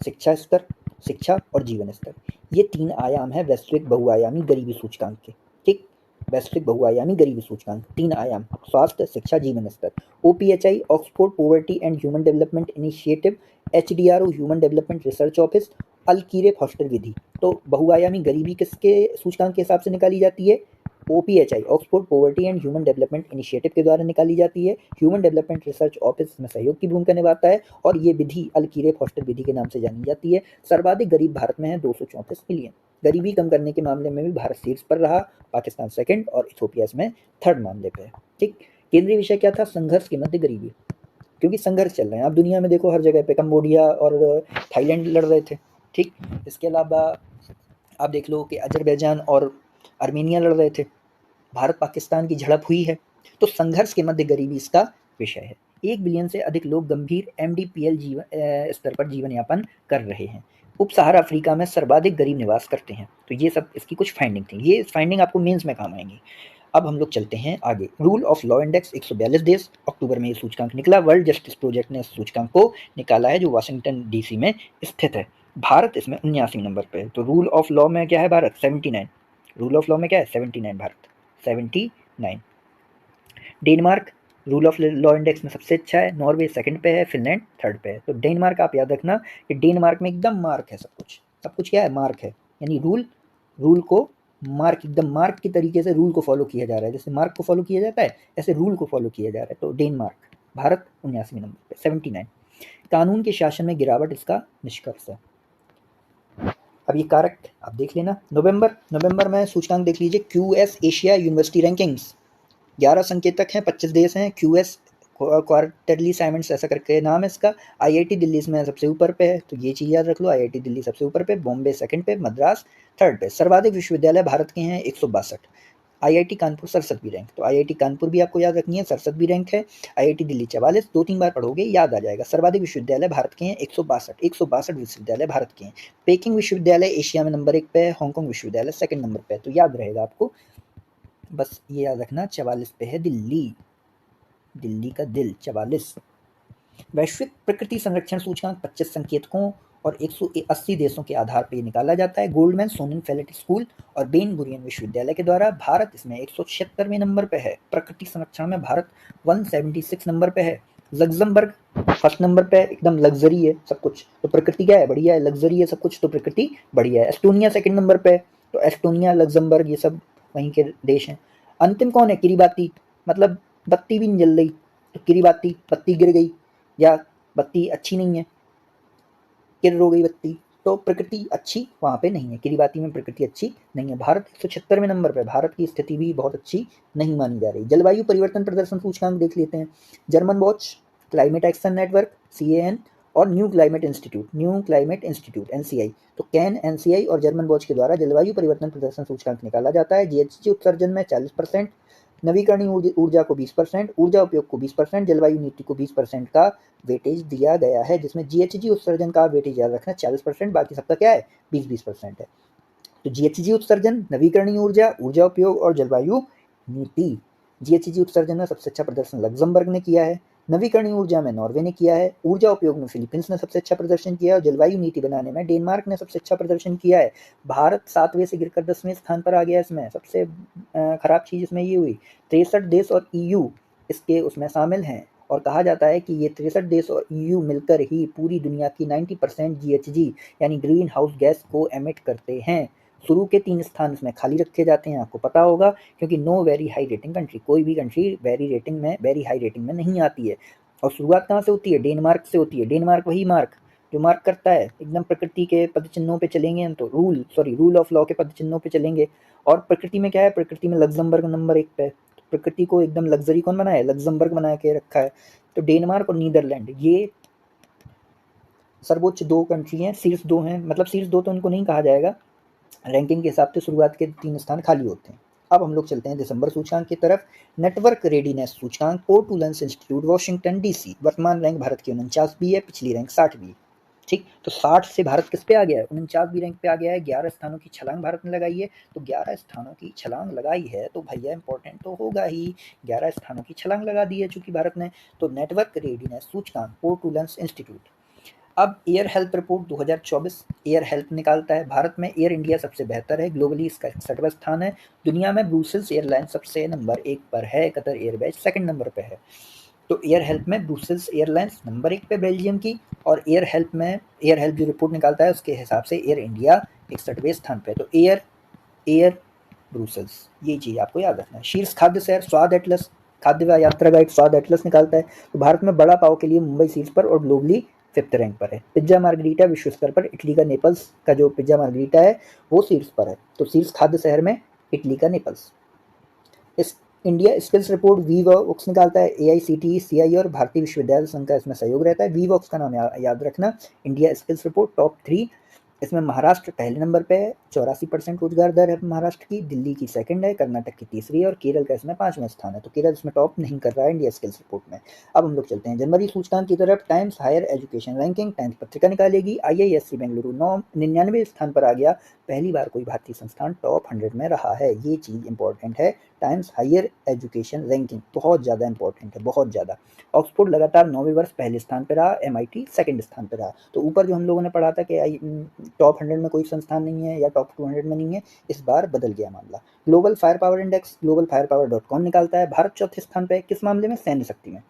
A: शिक्षा स्तर, शिक्षा और जीवन स्तर, ये 3 आयाम है वैश्विक बहुआयामी गरीबी सूचकांक के। ठीक, वैश्विक बहुआयामी गरीबी सूचकांक 3 आयाम, स्वास्थ्य, शिक्षा, जीवन स्तर। OPHI, Oxford Poverty and Human Development Initiative, HDRO, Human Development Research Office, Alkire Foster विधि। तो बहुआयामी गरीबी किसके सूचकांक के हिसाब से निकाली जाती है? OPHI Oxford poverty and Human Development initiative के द्वारा निकाली जाती है। ह्यूमन डेवलपमेंट रिसर्च ऑफिस में सहयोग की भूमिका निभाता है और ये विधि अल-कीरे फॉस्टर विधि के नाम से जानी जाती है। सर्वाधिक गरीब भारत में है 234 मिलियन। गरीबी कम करने के मामले में भी भारत शीर्ष पर रहा, पाकिस्तान सेकंड और इथियोपिया इसमें थर्ड मामले पे है। ठीक, केंद्रीय विषय क्या था? संघर्ष के मध्य गरीबी, क्योंकि संघर्ष चल रहे हैं। आप दुनिया में देखो हर जगह पे कंबोडिया और थाईलैंड लड़ रहे थे। ठीक, इसके अलावा आप देख लो कि अजरबैजान और आर्मेनिया लड़ रहे थे। भारत पाकिस्तान की झड़प हुई है। तो संघर्ष के मध्य गरीबी इसका विषय है। 1 बिलियन से अधिक लोग गंभीर MDPL स्तर पर जीवन यापन कर रहे हैं। उप सहारा अफ्रीका में सर्वाधिक गरीब निवास करते हैं। तो ये सब इसकी कुछ फाइंडिंग थी। ये फाइंडिंग आपको मेंस में काम आएंगी। अब हम लोग चलते हैं आगे। रूल ऑफ लॉ इंडेक्स 142 देश, अक्टूबर में ये सूचकांक निकला। वर्ल्ड जस्टिस प्रोजेक्ट ने इस सूचकांक को निकाला है जो वाशिंगटन DC में स्थित है। भारत इसमें 79 नंबर पे है। तो रूल ऑफ लॉ में क्या है भारत? 79। रूल ऑफ लॉ में क्या है? 79 Bharat 79। Denmark rule of law index में सबसे अच्छा है। नॉर्वे सेकंड पे है। फिनलैंड थर्ड पे है। तो डेनमार्क आप याद रखना कि डेनमार्क में एकदम मार्क है, सब कुछ क्या है? मार्क है। यानी रूल को मार्क, एकदम मार्क की तरीके से रूल को फॉलो किया जा रहा है। जैसे मार्क को फॉलो किया जाता है ऐसे रूल को फॉलो किया जा रहा है। तो डेनमार्क, भारत 79 नंबर पे 79। कानून के शासन में गिरावट इसका निष्कर्ष है। अब ये कारक आप देख लेना। नवंबर में सूचकांक देख लीजिए। QS एशिया यूनिवर्सिटी रैंकिंग्स 11 संकेतक हैं, 25 देश हैं। QS क्वार्टरली असाइनमेंट्स ऐसा करके नाम है इसका। IIT दिल्ली इसमें सबसे ऊपर पे है, तो ये चीज़ याद रख लो। IIT दिल्ली सबसे ऊपर पे, बॉम्बे सेकंड पे, मद्रास थर्ड पे। सर्वाधिक विश्वविद्यालय भारत के हैं 162। IIT कानपुर 67वीं रैंक। तो IIT कानपुर भी आपको याद रखनी है, 67वीं रैंक है। IIT दिल्ली 44। 2-3 बार पढ़ोगे याद आ जाएगा। सर्वाधिक विश्वविद्यालय भारत के हैं 162 विश्वविद्यालय भारत के हैं। पेकिंग विश्वविद्यालय एशिया में नंबर 1 पे है। हांगकांग विश्वविद्यालय सेकंड नंबर पे है। तो याद रहेगा आपको, बस ये याद रखना। 44 पे है दिल्ली का दिल 44। वैश्विक प्रकृति संरक्षण सूचकांक 25 संकेतकों और 180 देशों के आधार पर निकाला जाता है। गोल्डमैन सोननफेलेट स्कूल और बेन गुरियन विश्वविद्यालय के द्वारा। भारत इसमें 176वें नंबर पे है। प्रकृति संरक्षण में भारत 176 नंबर पे है। लग्जमबर्ग फर्स्ट नंबर पे, एकदम लग्जरी है सब कुछ। तो प्रकृति क्या है? बढ़िया है, लग्जरी है सब कुछ, तो प्रकृति बढ़िया है। एस्टोनिया सेकंड नंबर पे, तो एस्टोनिया, लग्जमबर्ग ये सब वहीं के देश हैं। अंतिम कौन है? किरीबाती, मतलब बत्ती भी नहीं जल रही तो किरीबाती, बत्ती गिर गई या बत्ती अच्छी नहीं है, गिर हो गई बत्ती, तो प्रकृति अच्छी वहाँ पे नहीं है। किरीबाती में प्रकृति अच्छी नहीं है। भारत 176वें नंबर पे, भारत की स्थिति भी बहुत अच्छी नहीं मानी जा रही। जलवायु परिवर्तन प्रदर्शन सूचकांक देख लेते हैं। German watch, climate action network CAN और न्यू क्लाइमेट इंस्टीट्यूट NCI। तो कैन, NCI और जर्मन वॉच के द्वारा जलवायु परिवर्तन प्रदर्शन सूचकांक निकाला जाता है। GHG उत्सर्जन में 40%, नवीकरणीय ऊर्जा को 20%, ऊर्जा उपयोग को 20%, जलवायु नीति को 20% का वेटेज दिया गया है, जिसमें GHG उत्सर्जन का वेटेज याद रखना 40%, बाकी सबका क्या है? 20-20% है। तो GHG उत्सर्जन, नवीकरणीय ऊर्जा, ऊर्जा उपयोग और जलवायु नीति। GHG उत्सर्जन में सबसे अच्छा प्रदर्शन लग्जमबर्ग ने किया है। नवीकरणीय ऊर्जा में नॉर्वे ने किया है। ऊर्जा उपयोग में फिलीपींस ने सबसे अच्छा प्रदर्शन किया है। और जलवायु नीति बनाने में डेनमार्क ने सबसे अच्छा प्रदर्शन किया है। भारत 7वें से गिरकर 10वें स्थान पर आ गया। इसमें सबसे खराब चीज़ इसमें ये हुई। 63 देश और EU इसके उसमें शामिल हैं और कहा जाता है कि ये 63 देश और EU मिलकर ही पूरी दुनिया की 90% GHG यानी ग्रीन हाउस गैस को एमिट करते हैं। शुरू के 3 स्थान इसमें खाली रखे जाते हैं, आपको पता होगा, क्योंकि know very high rating country, कोई भी कंट्री वेरी हाई रेटिंग में नहीं आती है। और शुरुआत कहाँ से होती है? डेनमार्क से होती है। डेनमार्क वही मार्क जो मार्क करता है, एकदम प्रकृति के पदचिन्हों पे चलेंगे हम तो, रूल ऑफ लॉ के पदचिन्हों पे चलेंगे। और प्रकृति में क्या है? प्रकृति में लग्जमबर्ग नंबर 1 पे। तो प्रकृति को एकदम लग्जरी कौन बनाया है? लग्जमबर्ग बना के रखा है। तो डेनमार्क और नीदरलैंड ये सर्वोच्च 2 कंट्री हैं, शीर्ष 2 हैं। मतलब शीर्ष 2 तो उनको नहीं कहा जाएगा, रैंकिंग के हिसाब से शुरुआत के 3 स्थान खाली होते हैं। अब हम लोग चलते हैं दिसंबर सूचकांक की तरफ। नेटवर्क रेडीनेस सूचकांक, पोर्टुलेंस इंस्टीट्यूट, वाशिंगटन DC। वर्तमान रैंक भारत की 49वीं है, पिछली रैंक 60वीं। ठीक, तो 60 से भारत किस पे आ गया है? 49वीं रैंक पे आ गया है। 11 स्थानों की छलांग भारत ने लगाई है। तो 11 स्थानों की छलांग लगाई है तो भैया इंपॉर्टेंट तो होगा ही। 11 स्थानों की छलांग लगा दी है चूंकि भारत ने। तो नेटवर्क रेडीनेस सूचकांक, पोर्टुलेंस इंस्टीट्यूट। अब air health report 2024 air health निकालता है। भारत में एयर इंडिया सबसे बेहतर है, ग्लोबली इसका 61वां स्थान है। दुनिया में ब्रूसेल्स एयरलाइन सबसे नंबर 1 पर है, कतर एयरवेज सेकंड नंबर पे है। तो एयर हेल्थ में ब्रूसेल्स एयरलाइंस नंबर 1 पे बेल्जियम की, और एयर हेल्थ जो रिपोर्ट निकालता है उसके हिसाब से एयर इंडिया 61वें स्थान पे। तो एयर ब्रुसेल्स। ये चीज़ आपको याद रखना है। शीर्ष खाद्य शहर स्वाद एटलस, खाद्य व यात्रा गाइड स्वाद एटलस निकालता है। तो भारत में बड़ा पाव के लिए मुंबई शीर्ष पर और ग्लोबली 5th रैंक पर है। पिज्जा मार्गरीटा विश्व स्तर पर इटली का नेपल्स का जो पिज्जा मार्गरीटा है वो शीर्ष पर है। तो शीर्ष खाद्य शहर में इटली का नेपल्स। इस इंडिया स्किल्स रिपोर्ट वी वॉक्स निकालता है। AICTE, CI और भारतीय विश्वविद्यालय संघ का इसमें सहयोग रहता है। वी वॉक्स का नाम याद रखना। इंडिया स्किल्स रिपोर्ट टॉप 3, इसमें महाराष्ट्र पहले नंबर पे है, 84% रोजगार दर है महाराष्ट्र की। दिल्ली की सेकंड है, कर्नाटक की तीसरी है और केरल का इसमें 5वां स्थान है। तो केरल इसमें टॉप नहीं कर रहा है इंडिया स्किल्स रिपोर्ट में। अब हम लोग चलते हैं जनवरी सूचकांक की तरफ। Times Higher education ranking 10th पत्रिका निकालेगी। IISc बेंगलुरु 99वें स्थान पर आ गया। पहली बार कोई भारतीय संस्थान टॉप 100 में रहा है, ये चीज़ इंपॉर्टेंट है। टाइम्स हायर एजुकेशन रैंकिंग बहुत ज़्यादा इंपॉर्टेंट है, बहुत ज़्यादा। ऑक्सफोर्ड लगातार 9वें वर्ष पहले स्थान पर रहा। MIT सेकंड स्थान पर रहा। तो ऊपर जो हम लोगों ने पढ़ा था कि टॉप 100 में कोई संस्थान नहीं है या टॉप 200 में नहीं है, इस बार बदल गया मामला। Global fire power index globalfirepower.com निकालता है। भारत चौथे स्थान पर है, किस मामले में? सैन्य शक्ति में।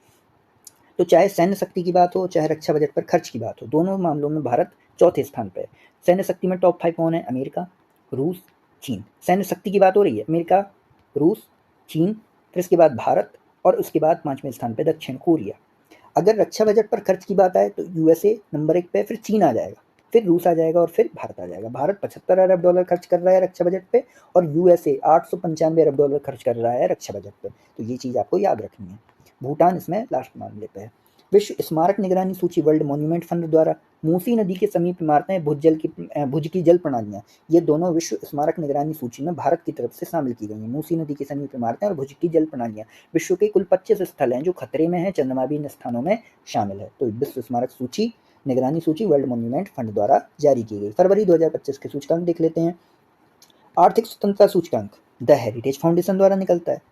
A: तो चाहे सैन्य शक्ति की बात हो, चाहे रक्षा बजट पर खर्च की बात हो, दोनों मामलों में भारत चौथे स्थान पर है। सैन्य शक्ति में टॉप 5 कौन है? अमेरिका, रूस, चीन। सैन्य शक्ति की बात हो रही है, अमेरिका, रूस, चीन, फिर इसके बाद भारत और उसके बाद 5वें स्थान पर दक्षिण कोरिया। अगर रक्षा बजट पर खर्च की बात आए तो USA नंबर 1 पे, फिर चीन आ जाएगा, फिर रूस आ जाएगा और फिर भारत आ जाएगा। भारत $75 अरब खर्च कर रहा है रक्षा बजट पे और USA $895 अरब खर्च कर रहा है रक्षा बजट पे। तो ये चीज़ आपको याद रखनी है। भूटान इसमें लास्ट मामले पे है। विश्व स्मारक निगरानी सूची वर्ल्ड मॉन्यूमेंट फंड द्वारा मूसी नदी के समीप इमारतें, भुज की जल प्रणालियाँ, ये दोनों विश्व स्मारक निगरानी सूची में भारत की तरफ से शामिल की गई हैं। मूसी नदी के समीप इमारतें और भुज की जल प्रणालियाँ विश्व के कुल 25 स्थल हैं जो खतरे में हैं, चंद्रमा भी इन स्थानों में शामिल है। तो विश्व स्मारक सूची निगरानी सूची वर्ल्ड मॉन्यूमेंट फंड द्वारा जारी की गई। फरवरी 2025 के सूचकांक देख लेते हैं। आर्थिक स्वतंत्रता सूचकांक द हेरिटेज फाउंडेशन द्वारा निकलता है।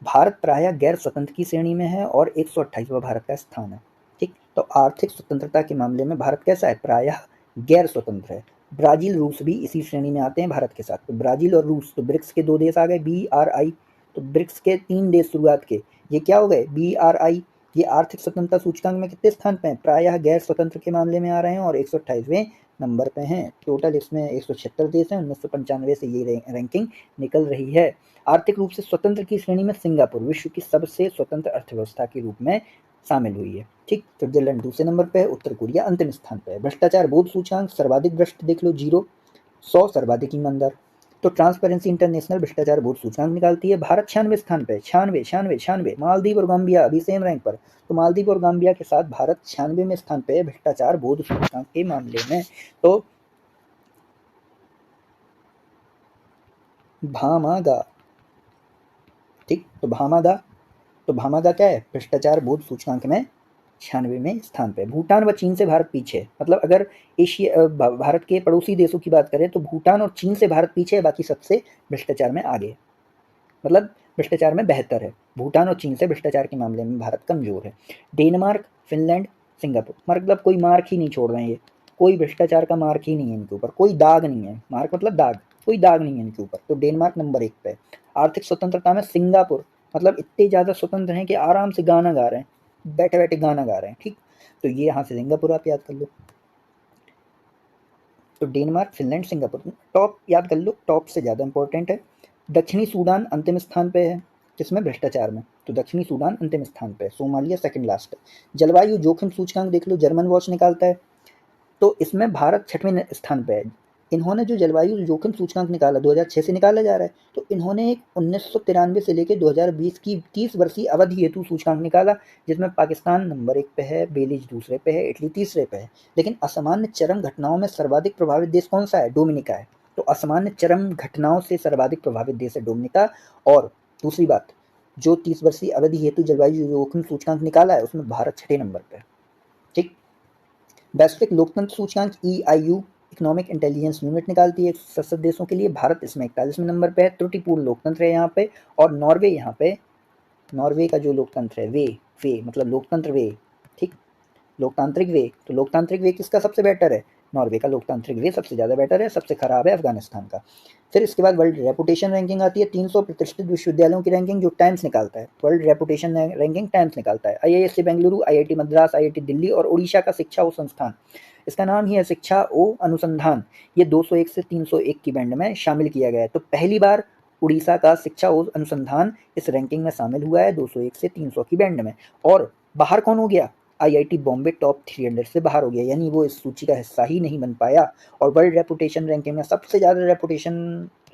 A: भारत प्रायः गैर स्वतंत्र की श्रेणी में है और 128वां भारत का स्थान है। ठीक, तो आर्थिक स्वतंत्रता के मामले में भारत कैसा है? प्रायः गैर स्वतंत्र है। ब्राजील, रूस भी इसी श्रेणी में आते हैं भारत के साथ। तो ब्राजील और रूस, तो ब्रिक्स के 2 देश आ गए, BRI। तो ब्रिक्स के 3 देश शुरुआत के, ये क्या हो गए? BRI। ये आर्थिक स्वतंत्रता सूचकांक में कितने स्थान पे हैं? प्रायः गैर स्वतंत्र के मामले में आ रहे हैं और 128वें नंबर पे हैं। टोटल इसमें 176 देश हैं, 1995 से ये रैंकिंग निकल रही है। आर्थिक रूप से स्वतंत्र की श्रेणी में सिंगापुर विश्व की सबसे स्वतंत्र अर्थव्यवस्था के रूप में शामिल हुई है। ठीक, स्विट्जरलैंड दूसरे नंबर पे है, उत्तर कोरिया अंतिम स्थान पे है। भ्रष्टाचार बोध सूचकांक सर्वाधिक भ्रष्ट देख लो 0, 100 सर्वाधिक ईमानदार। तो ट्रांसपेरेंसी इंटरनेशनल भ्रष्टाचार बोध सूचकांक निकालती है। भारत 96 स्थान पे, 96। मालदीव और गाम्बिया अभी सेम रैंक पर। तो मालदीव और गाम्बिया के साथ भारत 96वें स्थान पे है भ्रष्टाचार बोध सूचकांक के मामले में। तो भामागा, ठीक, तो भामागा क्या है? भ्रष्टाचार बोध सूचकांक में 96वें स्थान पे। भूटान व चीन से भारत पीछे है। मतलब अगर एशिया भारत के पड़ोसी देशों की बात करें तो भूटान और चीन से भारत पीछे है, बाकी सबसे भ्रष्टाचार में आगे है। मतलब भ्रष्टाचार में बेहतर है। भूटान और चीन से भ्रष्टाचार के मामले में भारत कमजोर है। डेनमार्क, फिनलैंड, सिंगापुर, मतलब कोई मार्क ही नहीं छोड़ रहे हैं ये, कोई भ्रष्टाचार का मार्क ही नहीं है इनके ऊपर, कोई दाग नहीं है। मार्क मतलब दाग, कोई दाग नहीं है इनके ऊपर। तो डेनमार्क नंबर 1 पे। आर्थिक स्वतंत्रता में सिंगापुर, मतलब इतने ज़्यादा स्वतंत्र हैं कि आराम से गाना गा रहे हैं, बैठे बैठे गाना गा रहे हैं। ठीक, तो ये यहाँ से सिंगापुर आप याद कर लो। तो डेनमार्क, फिनलैंड, सिंगापुर टॉप याद कर लो, टॉप से ज़्यादा इंपॉर्टेंट है। दक्षिणी सूडान अंतिम स्थान पे है, किसमें? भ्रष्टाचार में। तो दक्षिणी सूडान अंतिम स्थान पे है। सोमालिया सेकंड लास्ट है। जलवायु जोखिम सूचकांक देख लो, जर्मन वॉच निकालता है। तो इसमें भारत 6वें स्थान पे है। इन्होंने जो जलवायु जोखिम सूचकांक निकाला 2006 से निकाला जा रहा है, तो इन्होंने एक 1993 से लेकर 2020 की 30 वर्षीय अवधि हेतु सूचकांक निकाला, जिसमें पाकिस्तान नंबर 1 पे है, बेलीज दूसरे पे है, इटली तीसरे पे है। लेकिन असामान्य चरम घटनाओं में सर्वाधिक प्रभावित देश कौन सा है? डोमिनिका है। तो असामान्य चरम घटनाओं से सर्वाधिक प्रभावित देश है डोमिनिका। और दूसरी बात, जो 30 वर्षीय अवधि हेतु जलवायु जोखिम सूचकांक निकाला है उसमें भारत 6 नंबर पे है। ठीक, वैश्विक लोकतंत्र सूचकांक EIU इकोनॉमिक इंटेलिजेंस यूनिट निकालती है 170 देशों के लिए। भारत इसमें 41वें नंबर पे है। त्रुटिपूर्ण लोकतंत्र है यहाँ पे। और नॉर्वे यहाँ पे, नॉर्वे का जो लोकतंत्र है वे मतलब लोकतंत्र वे, ठीक, लोकतांत्रिक वे। तो लोकतांत्रिक वे किसका सबसे बेटर है? नॉर्वे का लोकतांत्रिक वे सबसे ज़्यादा बेटर है, सबसे खराब है अफगानिस्तान का। फिर इसके बाद वर्ल्ड रेपुटेशन रैंकिंग आती है, 300 प्रतिष्ठित विश्वविद्यालयों की रैंकिंग जो टाइम्स निकालता है। वर्ल्ड रेपुटेशन रैंकिंग टाइम्स निकालता है। IISc Bengaluru, IIT Madras, IIT Delhi और उड़ीसा का शिक्षा संस्थान इसका नाम ही है शिक्षा ओ अनुसंधान। ये 201 से 301 की बैंड में शामिल किया गया है। तो पहली बार उड़ीसा का शिक्षा ओ अनुसंधान इस रैंकिंग में शामिल हुआ है 201 से 300 की बैंड में। और बाहर कौन हो गया? आईआईटी बॉम्बे टॉप 300 से बाहर हो गया, यानी वो इस सूची का हिस्सा ही नहीं बन पाया। और वर्ल्ड रेपुटेशन रैंकिंग में सबसे ज़्यादा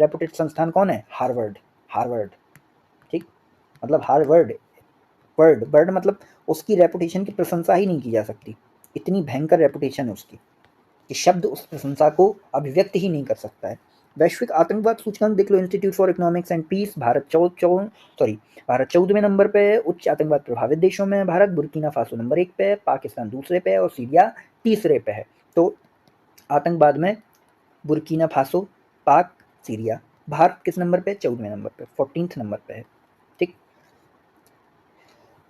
A: रेपुटेड संस्थान कौन है? हार्वर्ड। हार्वर्ड, ठीक, मतलब हार्वर्ड, वर्ड वर्ड मतलब उसकी रेपुटेशन की प्रशंसा ही नहीं की जा सकती, इतनी भयंकर रेपुटेशन है उसकी कि शब्द उस प्रशंसा को अभिव्यक्त ही नहीं कर सकता है। वैश्विक आतंकवाद सूचकांक देख लो, Institute for Economics and Peace, Bharat 14वें नंबर पे है। उच्च आतंकवाद प्रभावित देशों में भारत, बुर्किना फासो नंबर 1 पे है, पाकिस्तान दूसरे पे है और सीरिया तीसरे पे है। तो आतंकवाद में बुर्किना फासो, पाक, सीरिया। भारत किस नंबर पे? 14वें नंबर पे, 14th नंबर पे है, ठीक।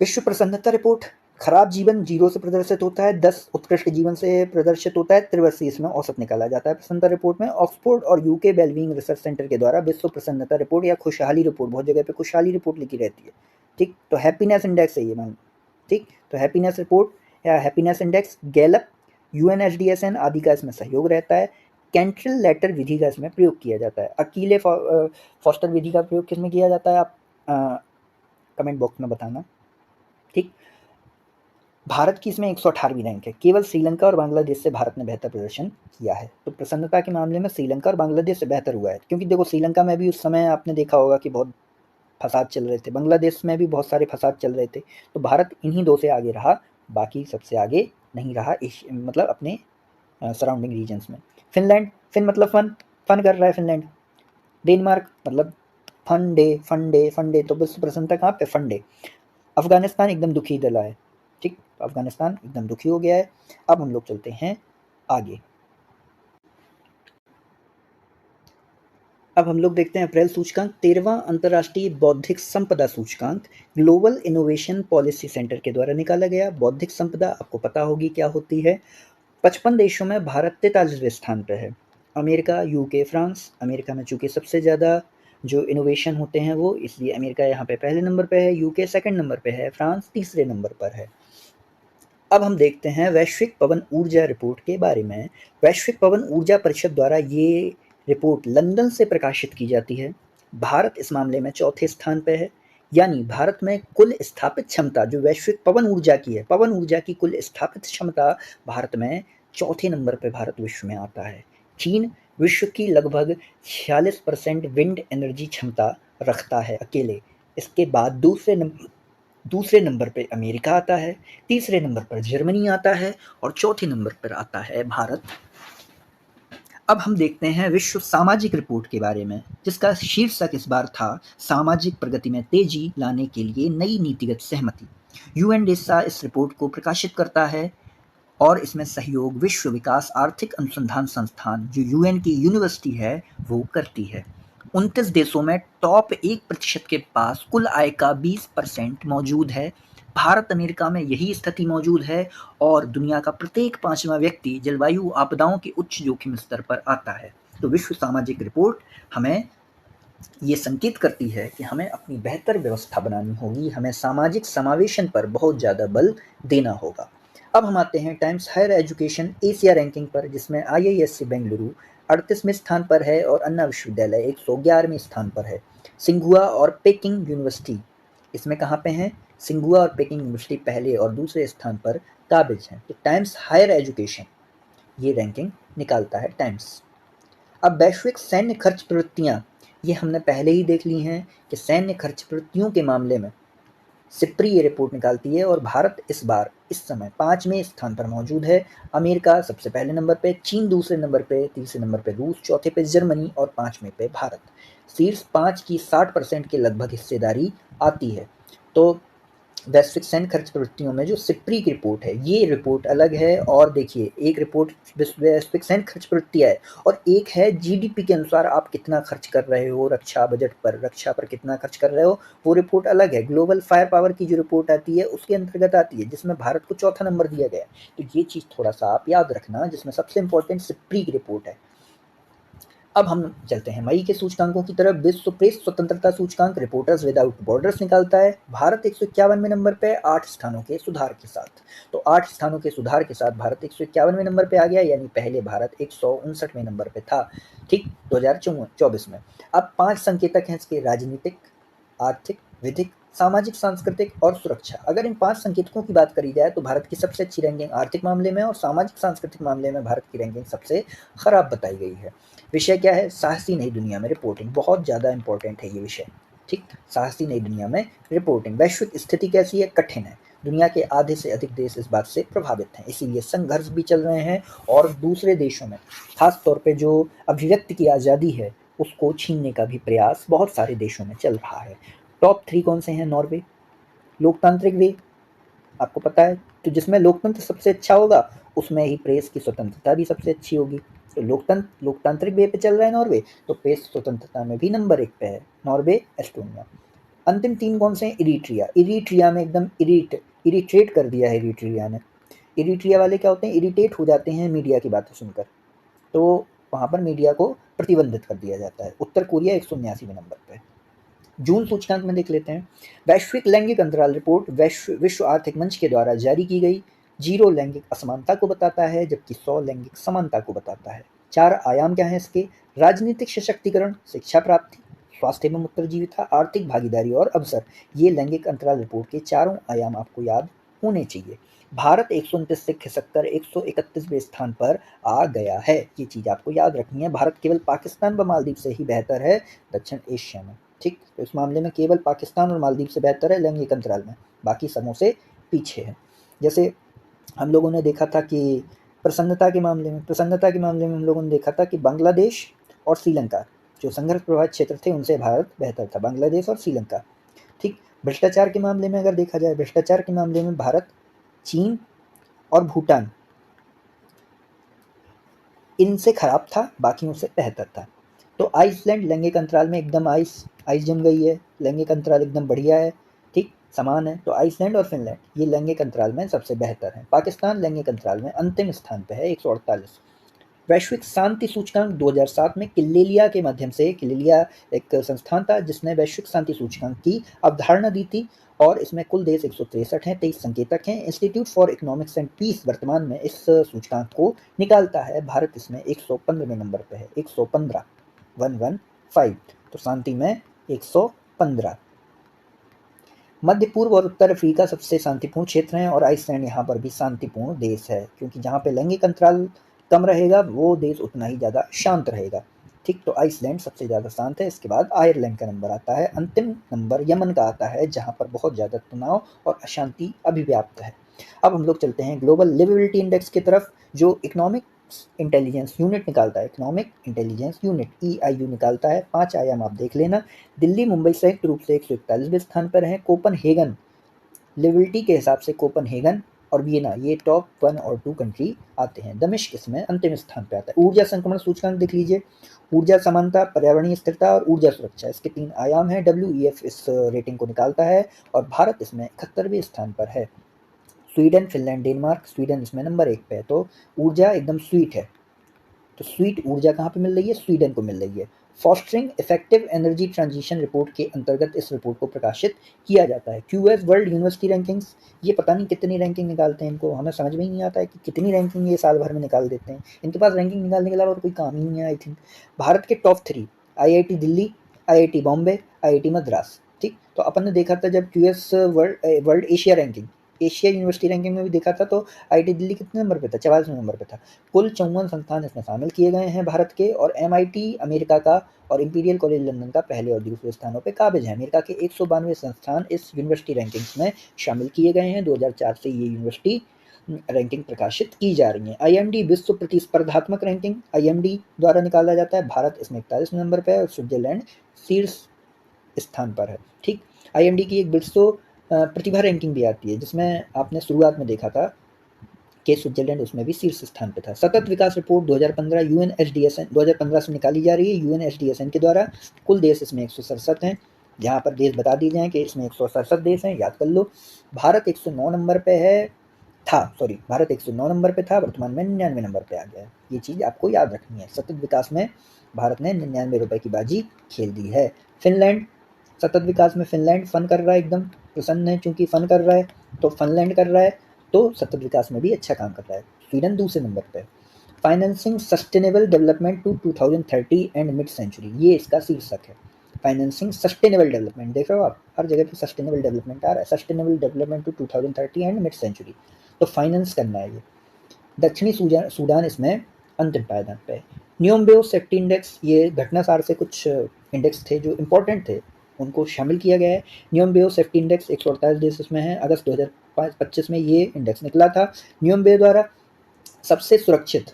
A: विश्व प्रसन्नता रिपोर्ट, खराब जीवन 0 से प्रदर्शित होता है, 10 उत्कृष्ट जीवन से प्रदर्शित होता है, त्रिवर्षीय इसमें औसत निकाला जाता है प्रसन्नता रिपोर्ट में। ऑक्सफोर्ड और यूके वेलबींग रिसर्च सेंटर के द्वारा विश्व प्रसन्नता रिपोर्ट या खुशहाली रिपोर्ट, बहुत जगह पे खुशहाली रिपोर्ट लिखी रहती है, ठीक। तो हैप्पीनेस इंडेक्स है ये मैम, ठीक। तो हैप्पीनेस रिपोर्ट या हैप्पीनेस इंडेक्स, गैलप, यूएनएचडीएसएन आदि का इसमें सहयोग रहता है। कैंट्रिल लेटर विधि का इसमें प्रयोग किया जाता है। अकीले फॉस्टर विधि का प्रयोग किसमें किया जाता है? आप कमेंट बॉक्स में बताना, ठीक। भारत की इसमें 118वीं रैंक है। केवल श्रीलंका और बांग्लादेश से भारत ने बेहतर प्रदर्शन किया है। तो प्रसन्नता के मामले में श्रीलंका और बांग्लादेश से बेहतर हुआ है, क्योंकि देखो श्रीलंका में भी उस समय आपने देखा होगा कि बहुत फसाद चल रहे थे, बांग्लादेश में भी बहुत सारे फसाद चल रहे थे। तो भारत इन्हीं दो से आगे रहा, बाकी सबसे आगे नहीं रहा, मतलब अपने सराउंडिंग रीजन्स में। फिनलैंड, फिन मतलब फन, फन कर रहा है फिनलैंड। डेनमार्क मतलब फंडे फंडे फंडे, तो बस प्रसन्नता कहाँ पे? फंडे। अफगानिस्तान एकदम दुखी दला है, ठीक, अफगानिस्तान एकदम दुखी हो गया है। अब हम लोग चलते हैं आगे। अब हम लोग देखते हैं अप्रैल सूचकांक, 13वां अंतर्राष्ट्रीय बौद्धिक संपदा सूचकांक ग्लोबल इनोवेशन पॉलिसी सेंटर के द्वारा निकाला गया। बौद्धिक संपदा आपको पता होगी क्या होती है। 55 देशों में भारत 43वें स्थान पर है। अमेरिका, यूके, फ्रांस, अमेरिका में चूंकि सबसे ज़्यादा जो इनोवेशन होते हैं वो, इसलिए अमेरिका यहाँ पे पहले नंबर पे है, यूके सेकंड नंबर पे है, फ्रांस तीसरे नंबर पर है। अब हम देखते हैं वैश्विक पवन ऊर्जा रिपोर्ट के बारे में। वैश्विक पवन ऊर्जा परिषद द्वारा ये रिपोर्ट लंदन से प्रकाशित की जाती है। भारत इस मामले में चौथे स्थान पर है, यानी भारत में कुल स्थापित क्षमता जो वैश्विक पवन ऊर्जा की है, पवन ऊर्जा की कुल स्थापित क्षमता भारत में चौथे नंबर पर भारत विश्व में आता है। चीन विश्व की लगभग 46% विंड एनर्जी क्षमता रखता है अकेले। इसके बाद दूसरे नंबर पे अमेरिका आता है, तीसरे नंबर पर जर्मनी आता है और चौथे नंबर पर आता है भारत। अब हम देखते हैं विश्व सामाजिक रिपोर्ट के बारे में, जिसका शीर्षक इस बार था सामाजिक प्रगति में तेजी लाने के लिए नई नीतिगत सहमति। यूएनडेसा इस रिपोर्ट को प्रकाशित करता है और इसमें सहयोग विश्व विकास आर्थिक अनुसंधान संस्थान जो यूएन की यूनिवर्सिटी है वो करती है। 29 देशों में टॉप 1% के पास कुल आय का 20% मौजूद है। भारत अमेरिका में यही स्थिति मौजूद है और दुनिया का प्रत्येक 5वां व्यक्ति जलवायु आपदाओं के उच्च जोखिम स्तर पर आता है। तो विश्व सामाजिक रिपोर्ट हमें ये संकेत करती है कि हमें अपनी बेहतर व्यवस्था बनानी होगी, हमें सामाजिक समावेशन पर बहुत ज़्यादा बल देना होगा। अब हम आते हैं Times Higher Education Asia ranking पर, जिसमें आईआईएससी बेंगलुरु 38वें स्थान पर है और अन्ना विश्वविद्यालय 111वें स्थान पर है। सिंघुआ और पेकिंग यूनिवर्सिटी इसमें कहाँ पे हैं? सिंघुआ और पेकिंग यूनिवर्सिटी पहले और दूसरे स्थान पर काबिज हैं। तो टाइम्स हायर एजुकेशन ये रैंकिंग निकालता है टाइम्स। अब वैश्विक सैन्य खर्च प्रवृत्तियाँ, ये हमने पहले ही देख ली हैं कि सैन्य खर्च प्रवृत्तियों के मामले में सिप्री ये रिपोर्ट निकालती है और भारत इस बार इस समय 5वें स्थान पर मौजूद है। अमेरिका सबसे पहले नंबर पे, चीन दूसरे नंबर पे, तीसरे नंबर पे रूस, चौथे पे जर्मनी और 5वें पे भारत। शीर्ष 5 की 60% के लगभग हिस्सेदारी आती है। तो वैश्विक सैन्य खर्च प्रवृत्तियों में जो सिप्री की रिपोर्ट है ये रिपोर्ट अलग है। और देखिए, एक रिपोर्ट वैश्विक सैन्य खर्च प्रवृत्तियाँ है और एक है जीडीपी के अनुसार आप कितना खर्च कर रहे हो रक्षा बजट पर, रक्षा पर कितना खर्च कर रहे हो, वो रिपोर्ट अलग है। ग्लोबल फायर पावर की जो रिपोर्ट आती है उसके अंतर्गत आती है, जिसमें भारत को चौथा नंबर दिया गया है। तो ये चीज़ थोड़ा सा आप याद रखना, जिसमें सबसे इंपॉर्टेंट सिप्री की रिपोर्ट है। अब हम चलते हैं मई के सूचकांकों की तरफ। विश्व प्रेस स्वतंत्रता सूचकांक रिपोर्टर्स विदाउट बॉर्डर्स निकालता है। भारत 151वें नंबर पे 8 स्थानों के सुधार के साथ। तो 8 स्थानों के सुधार के साथ भारत 151वें नंबर पे आ गया, यानी पहले भारत 159वें नंबर पे था, ठीक, 2024 में। अब 5 संकेतक हैं इसके: राजनीतिक, आर्थिक, विधिक, सामाजिक, सांस्कृतिक और सुरक्षा। अगर इन 5 संकेतकों की बात करी जाए तो भारत की सबसे अच्छी रैंकिंग आर्थिक मामले में और सामाजिक सांस्कृतिक मामले में भारत की रैंकिंग सबसे खराब बताई गई है। विषय क्या है? साहसी नई दुनिया में रिपोर्टिंग। बहुत ज़्यादा इंपॉर्टेंट है ये विषय, ठीक। साहसी नई दुनिया में रिपोर्टिंग। वैश्विक स्थिति कैसी है? कठिन है। दुनिया के आधे से अधिक देश इस बात से प्रभावित हैं, इसीलिए संघर्ष भी चल रहे हैं और दूसरे देशों में खास तौर पे जो अभिव्यक्ति की आज़ादी है उसको छीनने का भी प्रयास बहुत सारे देशों में चल रहा है। टॉप 3 कौन से हैं? नॉर्वे, लोकतांत्रिक वे, आपको पता है, तो जिसमें लोकतंत्र सबसे अच्छा होगा उसमें ही प्रेस की स्वतंत्रता भी सबसे अच्छी होगी। तो लोकतांत्रिक वे पे चल रहा है नॉर्वे, तो प्रेस स्वतंत्रता में भी नंबर 1 पे है नॉर्वे, एस्टोनिया। अंतिम 3 कौन से हैं? इरिट्रिया। इरिट्रिया में एकदम इरिटेट कर दिया है इरिट्रिया ने। इरिट्रिया वाले क्या होते हैं? इरिटेट हो जाते हैं मीडिया की बातें सुनकर, तो वहाँ पर मीडिया को प्रतिबंधित कर दिया जाता है। उत्तर कोरिया 179वें नंबर पे। जून सूचकांक में देख लेते हैं। वैश्विक लैंगिक अंतराल रिपोर्ट विश्व आर्थिक मंच के द्वारा जारी की गई 0 लैंगिक असमानता को बताता है, जबकि 100 लैंगिक समानता को बताता है। 4 आयाम क्या हैं इसके? राजनीतिक सशक्तिकरण, शिक्षा प्राप्ति, स्वास्थ्य एवं उत्तरजीविता, आर्थिक भागीदारी और अवसर। ये लैंगिक अंतराल रिपोर्ट के चारों आयाम आपको याद होने चाहिए। भारत 129 से खिसककर 131वें स्थान पर आ गया है, ये चीज़ आपको याद रखनी है। भारत केवल पाकिस्तान व मालदीव से ही बेहतर है दक्षिण एशिया में, ठीक। तो इस मामले में केवल पाकिस्तान और मालदीव से बेहतर है लैंगिक अंतराल में, बाकी समूह से पीछे है। जैसे हम लोगों ने देखा था कि प्रसन्नता के मामले में हम लोगों ने देखा था कि बांग्लादेश और श्रीलंका जो संघर्ष प्रभावित क्षेत्र थे उनसे भारत बेहतर था, बांग्लादेश और श्रीलंका, ठीक। भ्रष्टाचार के मामले में अगर देखा जाए, भ्रष्टाचार के मामले में भारत, चीन और भूटान इनसे खराब था, बाकियों से बेहतर था। तो आइसलैंड लैंगिक अंतराल में एकदम आइस जम गई है, लैंगिक अंतराल एकदम बढ़िया है, ठीक, समान है। तो आइसलैंड और फिनलैंड ये लैंगिक अंतराल में सबसे बेहतर है। पाकिस्तान लैंगिक अंतराल में अंतिम स्थान पे है, 148। वैश्विक शांति सूचकांक 2007 में किल्लेलिया के माध्यम से, किल्लेलिया एक संस्थान था जिसने वैश्विक शांति सूचकांक की अवधारणा दी थी, और इसमें कुल देश 163 हैं, 23 संकेतक हैं। Institute for Economics and Peace वर्तमान में इस सूचकांक को निकालता है। भारत इसमें 115वें नंबर पे है, 115, 115। तो शांति में 115। मध्य पूर्व और उत्तर अफ्रीका सबसे शांतिपूर्ण क्षेत्र हैं, और आइसलैंड यहाँ पर भी शांतिपूर्ण देश है, क्योंकि जहाँ पे लैंगिक अंतराल कम रहेगा वो देश उतना ही ज़्यादा शांत रहेगा, ठीक। तो आइसलैंड सबसे ज़्यादा शांत है, इसके बाद आयरलैंड का नंबर आता है, अंतिम नंबर यमन का आता है जहाँ पर बहुत ज़्यादा तनाव और अशांति अभिव्याप्त है। अब हम लोग चलते हैं ग्लोबल लिवेबिलिटी इंडेक्स की तरफ, जो इकोनॉमिक इंटेलिजेंस यूनिट निकालता है, इकोनॉमिक इंटेलिजेंस यूनिट EIU निकालता है। 5 आयाम आप देख लेना। दिल्ली मुंबई संयुक्त रूप से 141वें स्थान पर है। कोपनहेगन लिवेबिलिटी के हिसाब से कोपनहेगन और वियना ये टॉप 1 और 2 कंट्री आते हैं। दमिश्क इसमें अंतिम स्थान पर आता है। ऊर्जा संक्रमण सूचकांक देख लीजिए, ऊर्जा समानता, पर्यावरणीय स्थिरता और ऊर्जा सुरक्षा, इसके 3 आयाम हैं। WEF इस रेटिंग को निकालता है और भारत इसमें 71वें स्थान पर है। स्वीडन, फिनलैंड, डेनमार्क, स्वीडन इसमें नंबर 1 पे है। तो ऊर्जा एकदम स्वीट है, तो स्वीट ऊर्जा कहाँ पे मिल रही है? स्वीडन को मिल रही है। Fostering effective energy transition report के अंतर्गत इस रिपोर्ट को प्रकाशित किया जाता है। QS वर्ल्ड यूनिवर्सिटी रैंकिंग्स, ये पता नहीं कितनी रैंकिंग निकालते हैं, इनको हमें समझ में ही नहीं आता है कि कितनी रैंकिंग ये साल भर में निकाल देते हैं। इनके पास रैंकिंग निकालने के अलावा और कोई काम ही नहीं है आई थिंक। भारत के top 3 IIT Delhi, IIT Bombay, IIT Madras, ठीक। तो अपन ने देखा था जब QS World Asia ranking, Asia university ranking में भी देखा था, तो IIT दिल्ली कितने नंबर पे था? 44वें नंबर पे था। कुल 54 संस्थान इसमें शामिल किए गए हैं भारत के, और MIT अमेरिका का और इंपीरियल कॉलेज लंदन का पहले और दूसरे स्थानों पे काबिज है। अमेरिका के 192 संस्थान इस यूनिवर्सिटी रैंकिंग्स में शामिल किए गए हैं। 2004 से ये यूनिवर्सिटी रैंकिंग प्रकाशित की जा रही है। IMD विश्व प्रतिस्पर्धात्मक रैंकिंग IMD द्वारा निकाला जाता है। भारत इसमें 41वें नंबर पर है और स्विट्जरलैंड शीर्ष स्थान पर है, ठीक। IMD की एक विश्व प्रतिभा रैंकिंग भी आती है, जिसमें आपने शुरुआत में देखा था कि स्विट्जरलैंड उसमें भी शीर्ष स्थान पे था। सतत विकास रिपोर्ट 2015 UNSDSN 2015 से निकाली जा रही है UNSDSN के द्वारा। कुल देश इसमें 167 हैं, जहाँ पर देश बता दिए जाएँ कि इसमें 167 देश हैं, याद कर लो। भारत 109 नंबर पे है, भारत 109 नंबर पे था, वर्तमान में 99 नंबर पे आ गया है। ये चीज़ आपको याद रखनी है। सतत विकास में भारत ने 99 रुपए की बाजी खेल दी है। फिनलैंड, सतत विकास में फिनलैंड फन कर रहा है, एकदम प्रसन्न है, चूंकि फन कर रहा है तो फिनलैंड कर रहा है, तो सतत विकास में भी अच्छा काम कर रहा है। स्वीडन दूसरे नंबर पे। Financing sustainable development to 2030 and mid century, ये इसका शीर्षक है। फाइनेंसिंग सस्टेनेबल डेवलपमेंट, देख रहे हो आप, हर जगह पे सस्टेनेबल डेवलपमेंट आ रहा है। Sustainable development to 2030 and mid century, तो फाइनेंस करना है ये। दक्षिणी सूडान इसमें अंतिम पायदान पे। न्यूम्बियो सेफ्टी इंडेक्स, ये घटनासार से कुछ इंडेक्स थे जो इंपॉर्टेंट थे, उनको शामिल किया गया है। न्यूम्बियो सेफ्टी इंडेक्स 148 देश इसमें है। अगस्त 2025 में ये इंडेक्स निकला था। न्यूम्बियो द्वारा सबसे सुरक्षित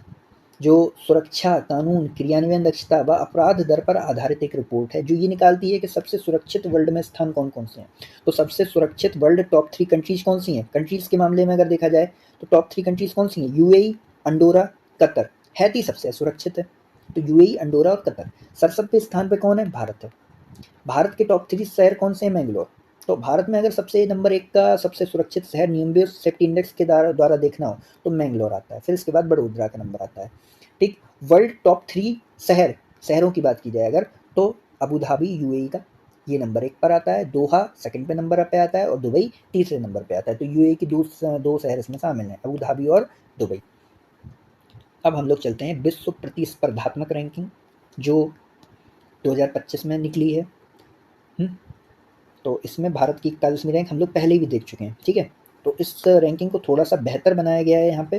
A: जो सुरक्षा कानून क्रियान्वयन दक्षता व अपराध दर पर आधारित एक रिपोर्ट है, जो ये निकालती है कि सबसे सुरक्षित वर्ल्ड में स्थान कौन कौन से हैं। तो सबसे सुरक्षित वर्ल्ड टॉप 3 कंट्रीज कौन सी हैं? कंट्रीज के मामले में अगर देखा जाए तो टॉप 3 कंट्रीज कौन सी हैं? UAE, Andorra, Qatar. हैती सबसे सुरक्षित है, तो यूएई, अंडोरा और कतर। सरसब्बे स्थान पे कौन है? भारत है। भारत के टॉप 3 शहर कौन से हैं? मैंगलोर। तो भारत में अगर सबसे नंबर 1 का सबसे सुरक्षित शहर न्यूम्बियो सेफ्टी इंडेक्स के द्वारा देखना हो तो मैंगलोर आता है, फिर इसके बाद बड़ोदरा का नंबर आता है। ठीक, वर्ल्ड टॉप 3 शहरों की बात की जाए अगर, तो अबू धाबी यूएई का ये नंबर 1 पर आता है, दोहा सेकंड पे नंबर पे आता है और दुबई तीसरे नंबर पे आता है। तो यूएई की दो शहर इसमें शामिल हैं, अबू धाबी और दुबई। अब हम लोग चलते हैं विश्व प्रतिस्पर्धात्मक रैंकिंग, जो 2025 में निकली है। तो इसमें भारत की 41वीं रैंक हम लोग पहले भी देख चुके हैं, ठीक है। तो इस रैंकिंग को थोड़ा सा बेहतर बनाया गया है। यहाँ पे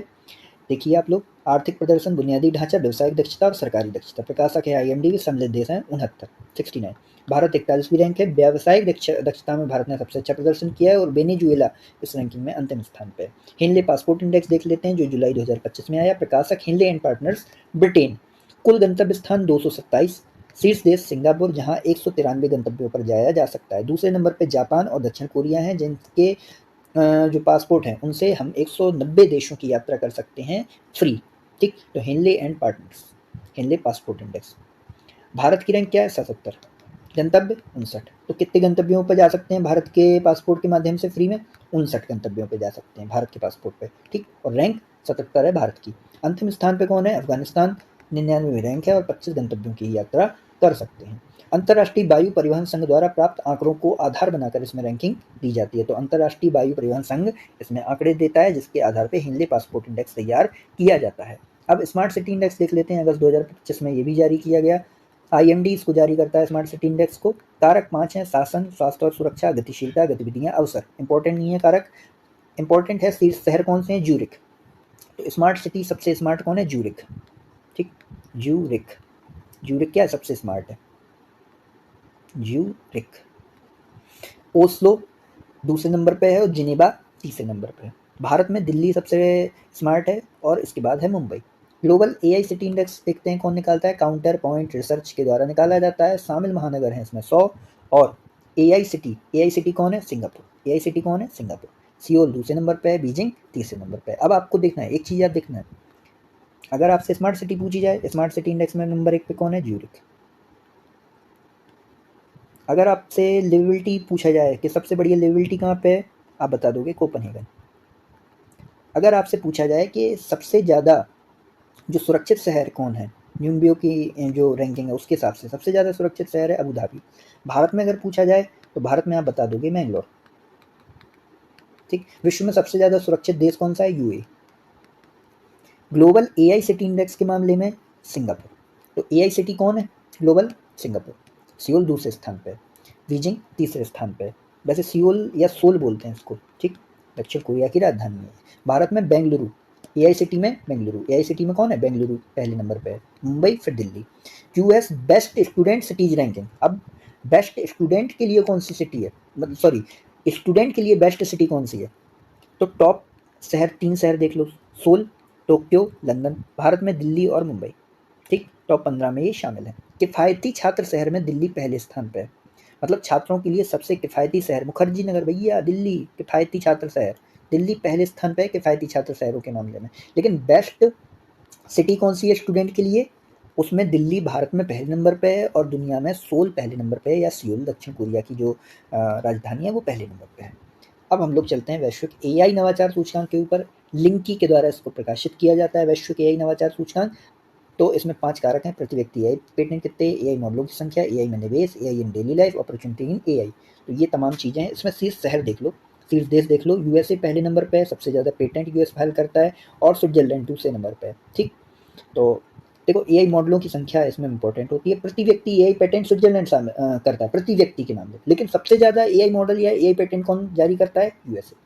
A: देखिए आप लोग, आर्थिक प्रदर्शन, बुनियादी ढांचा, व्यवसायिक दक्षता और सरकारी दक्षता। प्रकाशक है IMD, सम्मिलित देश हैं 69। भारत 41वीं रैंक है। व्यावसायिक दक्षता में भारत ने सबसे अच्छा प्रदर्शन किया है और वेनेजुएला इस रैंकिंग में अंतिम स्थान पे। हिनले पासपोर्ट इंडेक्स देख लेते हैं, जो जुलाई 2025 में आया। प्रकाशक हिनले एंड पार्टनर्स, ब्रिटेन। कुल गंतव्य स्थान 227। शीर्ष देश सिंगापुर, जहां 193 गंतव्यों पर जाया जा सकता है। दूसरे नंबर पर जापान और दक्षिण कोरिया हैं, जिनके जो पासपोर्ट हैं उनसे हम 190 देशों की यात्रा कर सकते हैं फ्री। ठीक, तो Henley and Partners, Henley passport index. Bharat की रैंक क्या है? 77। गंतव्य 59। तो कितने गंतव्यों पर जा सकते हैं भारत के पासपोर्ट के माध्यम से फ्री में? 59 गंतव्यों पर जा सकते हैं भारत के पासपोर्ट पे। ठीक, और रैंक 77 है भारत की। अंतिम स्थान पे कौन है? अफगानिस्तान, 99वीं रैंक है और 25 गंतव्यों की यात्रा कर सकते हैं। अंतर्राष्ट्रीय वायु परिवहन संघ द्वारा प्राप्त आंकड़ों को आधार बनाकर इसमें रैंकिंग दी जाती है। तो अंतर्राष्ट्रीय वायु परिवहन संघ इसमें आंकड़े देता है, जिसके आधार पर हिनले पासपोर्ट इंडेक्स तैयार किया जाता है। अब स्मार्ट सिटी इंडेक्स देख लेते हैं। अगस्त 2025 में ये भी जारी किया गया। IMD इसको जारी करता है, स्मार्ट सिटी इंडेक्स को। कारक 5 हैं: शासन, स्वास्थ्य और सुरक्षा, गतिशीलता, गतिविधियां, अवसर। इंपॉर्टेंट नहीं है कारक, इंपॉर्टेंट है शीर्ष शहर कौन से हैं? ज्यूरिख। तो स्मार्ट सिटी सबसे स्मार्ट कौन है? ज्यूरिख। ठीक, ज्यूरिख। ज्यूरिख क्या है? सबसे स्मार्ट है, ज्यूरिख। ओस्लो दूसरे नंबर पे है और जिनेवा तीसरे नंबर पे है। भारत में दिल्ली सबसे स्मार्ट है और इसके बाद है Mumbai. Global AI city index देखते हैं कौन निकालता है? काउंटर पॉइंट रिसर्च के द्वारा निकाला जाता है। शामिल महानगर हैं इसमें 100 और AI सिटी कौन है? सिंगापुर। AI सिटी कौन है? सिंगापुर। सियोल दूसरे नंबर पे है, बीजिंग तीसरे नंबर पे है। अब आपको देखना है, एक चीज़ याद देखना है, अगर आपसे स्मार्ट सिटी पूछी जाए, स्मार्ट सिटी इंडेक्स में नंबर 1 पे कौन है? ज्यूरिख। अगर आपसे लिविलिटी पूछा जाए कि सबसे बढ़िया लिविलिटी कहाँ पे है, आप बता दोगे कोपनहेगन। अगर आपसे पूछा जाए कि सबसे ज़्यादा जो सुरक्षित शहर कौन है, न्यूम्बियो की जो रैंकिंग है उसके हिसाब से सबसे ज़्यादा सुरक्षित शहर है अबू धाबी। भारत में अगर पूछा जाए तो भारत में आप बता दोगे मैंगलोर। ठीक, विश्व में सबसे ज़्यादा सुरक्षित देश कौन सा है? UAE। Global AI city index के मामले में सिंगापुर। तो AI सिटी कौन है ग्लोबल? सिंगापुर। सियोल दूसरे स्थान पे, बीजिंग तीसरे स्थान पे। वैसे सियोल या सोल बोलते हैं इसको, ठीक, दक्षिण कोरिया की राजधानी है। भारत में बेंगलुरु, AI सिटी में बेंगलुरु। AI सिटी में कौन है? बेंगलुरु पहले नंबर पे है, मुंबई, फिर Delhi. US best student cities ranking. अब बेस्ट स्टूडेंट के लिए कौन सी सिटी है, मतलब सॉरी, स्टूडेंट के लिए बेस्ट सिटी कौन सी है? तो टॉप शहर 3 शहर देख लो, सोल, टोक्यो, लंदन। भारत में दिल्ली और मुंबई। ठीक, टॉप 15 में ये शामिल है। किफ़ायती छात्र शहर में दिल्ली पहले स्थान पे है, मतलब छात्रों के लिए सबसे किफ़ायती शहर मुखर्जी नगर भैया, दिल्ली किफ़ायती छात्र शहर, दिल्ली पहले स्थान पे है किफ़ायती छात्र शहरों के मामले में। लेकिन बेस्ट सिटी कौन सी है स्टूडेंट के लिए? उसमें दिल्ली भारत में पहले नंबर पे है और दुनिया में सोल पहले नंबर पे है, या सियोल दक्षिण कोरिया की जो राजधानी है वो पहले नंबर पे है। अब हम लोग चलते हैं वैश्विक AI नवाचार सूचकांक के ऊपर। लिंकी के द्वारा इसको प्रकाशित किया जाता है वैश्विक एआई नवाचार सूचकांक। तो इसमें 5 कारक हैं, प्रति व्यक्ति एआई पेटेंट कितने, एआई मॉडलों की संख्या, एआई में निवेश, AI in daily life, opportunity in AI. तो ये तमाम चीज़ें हैं। इसमें शीर्ष शहर देख लो, शीर्ष देश देख लो, यूएसए पहले नंबर पे है, सबसे ज़्यादा पेटेंट यूएस फाइल करता है, और स्विट्जरलैंड दूसरे नंबर पे है। ठीक, तो देखो एआई मॉडलों की संख्या इसमें इंपॉर्टेंट होती है। प्रति व्यक्ति एआई पेटेंट स्विट्जरलैंड करता है प्रति व्यक्ति के मामले, लेकिन सबसे ज़्यादा एआई मॉडल या एआई पेटेंट कौन जारी करता है, यूएसए।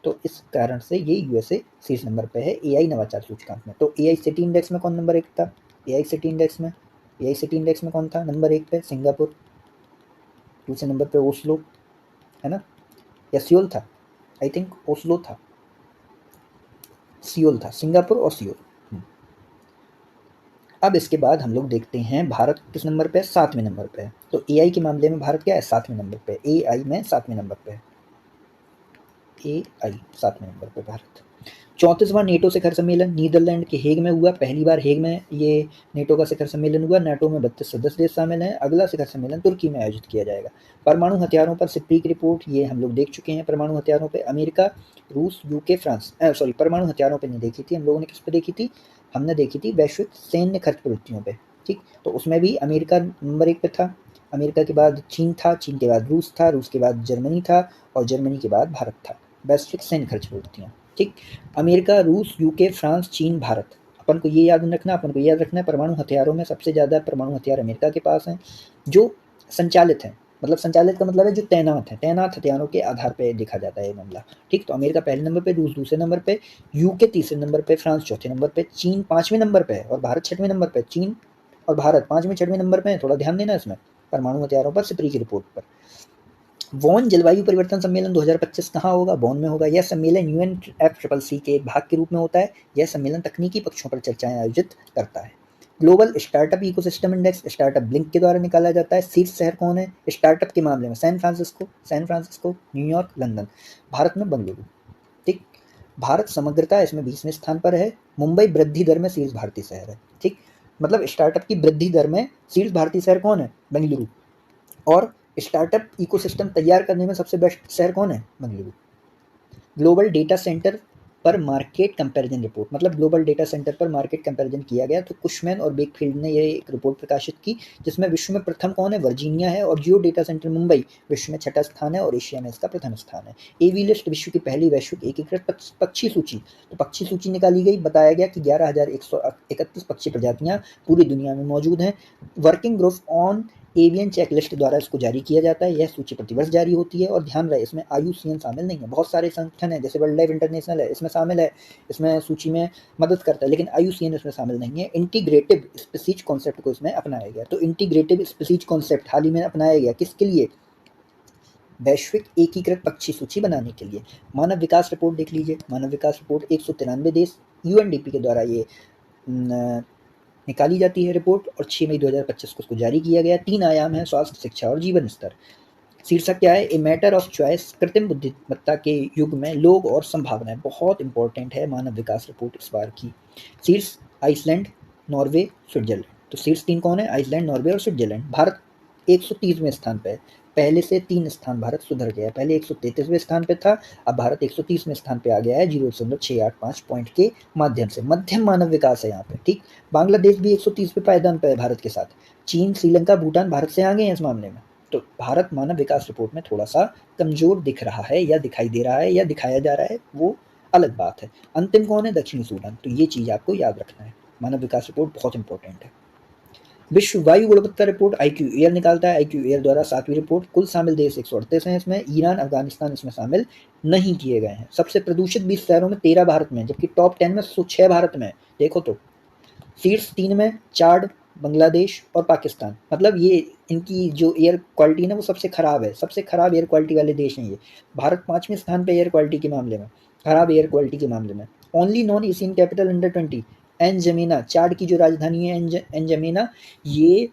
A: तो इस कारण से ये यूएसए शीर्ष नंबर पे है एआई नवाचार सूचकांक में। तो एआई सिटी इंडेक्स में कौन नंबर 1 था, एआई सिटी इंडेक्स में कौन था नंबर 1 पे, सिंगापुर। दूसरे नंबर पे ओस्लो, है ना, या सियोल था, आई थिंक ओस्लो था, सियोल था, सिंगापुर और सियोल। अब इसके बाद हम लोग देखते हैं भारत किस नंबर पे है, 7वें नंबर पे है। तो एआई के मामले में भारत क्या है, 7वें नंबर पे, एआई में 7वें नंबर पे है, एआई 7वें नंबर पे भारत। 34वां नेटो शिखर सम्मेलन नीदरलैंड के हेग में हुआ, पहली बार हेग में ये नेटो का शिखर सम्मेलन हुआ। नाटो में 32 सदस्य देश शामिल हैं। अगला शिखर सम्मेलन तुर्की में आयोजित किया जाएगा। परमाणु हथियारों पर सिप्री की रिपोर्ट, ये हम लोग देख चुके हैं। परमाणु हथियारों पे अमेरिका, रूस, यूके, फ्रांस, सॉरी परमाणु हथियारों पे नहीं देखी थी हम लोगों ने, किस पे देखी थी, हमने देखी थी वैश्विक सैन्य खर्च प्रवृत्तियों पे। ठीक, तो उसमें भी अमेरिका नंबर 1 पे था, अमेरिका के बाद चीन था, चीन के बाद रूस था, रूस के बाद जर्मनी था, और जर्मनी के बाद भारत था, वैश्विक सैन्य खर्च प्रवृत्तियाँ। ठीक, अमेरिका, रूस, यूके, फ्रांस, चीन, भारत। अपन को ये याद रखना है परमाणु हथियारों में सबसे ज़्यादा परमाणु हथियार अमेरिका के पास हैं, जो संचालित हैं, मतलब संचालित का मतलब है जो तैनात है, तैनात हथियारों के आधार पे देखा जाता है ये मामला। ठीक, तो अमेरिका पहले नंबर पे, रूस दूसरे नंबर पे, यूके तीसरे नंबर पे, फ्रांस चौथे नंबर पे, चीन 5वें नंबर पे है, और भारत 6वें नंबर पे। चीन और भारत 5वें 6वें नंबर पे है, थोड़ा ध्यान देना इसमें परमाणु हथियारों पर सिप्री की रिपोर्ट पर। वॉन जलवायु परिवर्तन सम्मेलन 2025 कहाँ होगा, बॉन में होगा। यह सम्मेलन UNFCCC के एक भाग के रूप में होता है। यह सम्मेलन तकनीकी पक्षों पर चर्चाएं आयोजित करता है। Global startup ecosystem index startup blink के द्वारा निकाला जाता है। शीर्ष शहर कौन है स्टार्टअप के मामले में, San Francisco, New York, London. Bharat में बेंगलुरु। ठीक, भारत समग्रता इसमें 20वें स्थान पर है। मुंबई वृद्धि दर में शीर्ष भारतीय शहर है। ठीक, मतलब स्टार्टअप की वृद्धि दर में शीर्ष भारतीय शहर कौन है, बेंगलुरु। और स्टार्टअप इकोसिस्टम तैयार करने में सबसे बेस्ट शहर कौन है, बेंगलुरु। ग्लोबल डेटा सेंटर पर मार्केट कंपैरिजन रिपोर्ट, मतलब ग्लोबल डेटा सेंटर पर मार्केट कंपैरिजन किया गया। तो कुशमैन और बेकफील्ड ने ये एक रिपोर्ट प्रकाशित की, जिसमें विश्व में प्रथम कौन है, वर्जीनिया है, और जियो डेटा सेंटर मुंबई विश्व में 6ठा स्थान है, और एशिया में इसका प्रथम स्थान है। एवी लिस्ट विश्व की पहली वैश्विक एकीकृत पक्षी सूची। तो पक्षी सूची निकाली गई, बताया गया कि 11,131 पक्षी प्रजातियां पूरी दुनिया में मौजूद हैं। Working group on avian checklist द्वारा इसको जारी किया जाता है। यह सूची प्रतिवर्ष जारी होती है, और ध्यान रहे इसमें IUCN शामिल नहीं है। बहुत सारे संगठन है, जैसे वर्ल्ड लाइफ इंटरनेशनल है, इसमें शामिल है, इसमें सूची में मदद करता है, लेकिन IUCN इसमें शामिल नहीं है। इंटीग्रेटिव स्पीसीज कॉन्सेप्ट को इसमें अपनाया गया। तो इंटीग्रेटिव स्पीसीज कॉन्सेप्ट हाल ही में अपनाया गया, किसके लिए, वैश्विक एकीकृत पक्षी सूची बनाने के लिए। मानव विकास रिपोर्ट देख लीजिए, मानव विकास रिपोर्ट 193 देश UNDP के द्वारा ये निकाली जाती है रिपोर्ट, और 6 मई 2025 को उसको जारी किया गया। 3 आयाम है, स्वास्थ्य, शिक्षा और जीवन स्तर। शीर्षक क्या है, ए मैटर ऑफ चॉइस, कृत्रिम बुद्धिमत्ता के युग में लोग और संभावनाएं। बहुत इंपॉर्टेंट है मानव विकास रिपोर्ट इस बार की। शीर्ष आइसलैंड, नॉर्वे, स्विट्जरलैंड। तो शीर्ष 3 कौन है, आइसलैंड, नॉर्वे और स्विट्जरलैंड। भारत 130वें स्थान पे है, पहले से 3 स्थान भारत सुधर गया है। पहले 133वें स्थान पे था, अब भारत 130वें स्थान पे आ गया है, 0.685 पॉइंट के माध्यम से। मध्यम मानव विकास है यहाँ पे। ठीक, बांग्लादेश भी 130वें पायदान पे है भारत के साथ। चीन, श्रीलंका, भूटान भारत से आगे हैं इस मामले में। तो भारत मानव विकास रिपोर्ट में थोड़ा सा कमजोर दिख रहा है, या दिखाई दे रहा है, या दिखाया जा रहा है, वो अलग बात है। अंतिम कौन है, दक्षिणी सूडान। तो ये चीज आपको याद रखना है, मानव विकास रिपोर्ट बहुत इंपॉर्टेंट है। विश्व वायु गुणवत्ता रिपोर्ट IQ एयर निकालता है। IQ एयर द्वारा 7वीं रिपोर्ट। कुल शामिल देश 138 हैं इसमें। ईरान, अफगानिस्तान इसमें शामिल नहीं किए गए हैं। सबसे प्रदूषित 20 शहरों में 13 भारत में, जबकि टॉप 10 में 6 भारत में। देखो तो शीर्ष 3 में चाड, बांग्लादेश और पाकिस्तान। मतलब ये इनकी जो एयर क्वालिटी है ना, वो सबसे खराब है, सबसे खराब एयर क्वालिटी वाले देश हैं ये। भारत 5वें स्थान पे एयर क्वालिटी के मामले में, खराब एयर क्वालिटी के मामले में। Only non Asian capital under 20 एनजमेना, चाड की जो राजधानी है एनजमेना, ये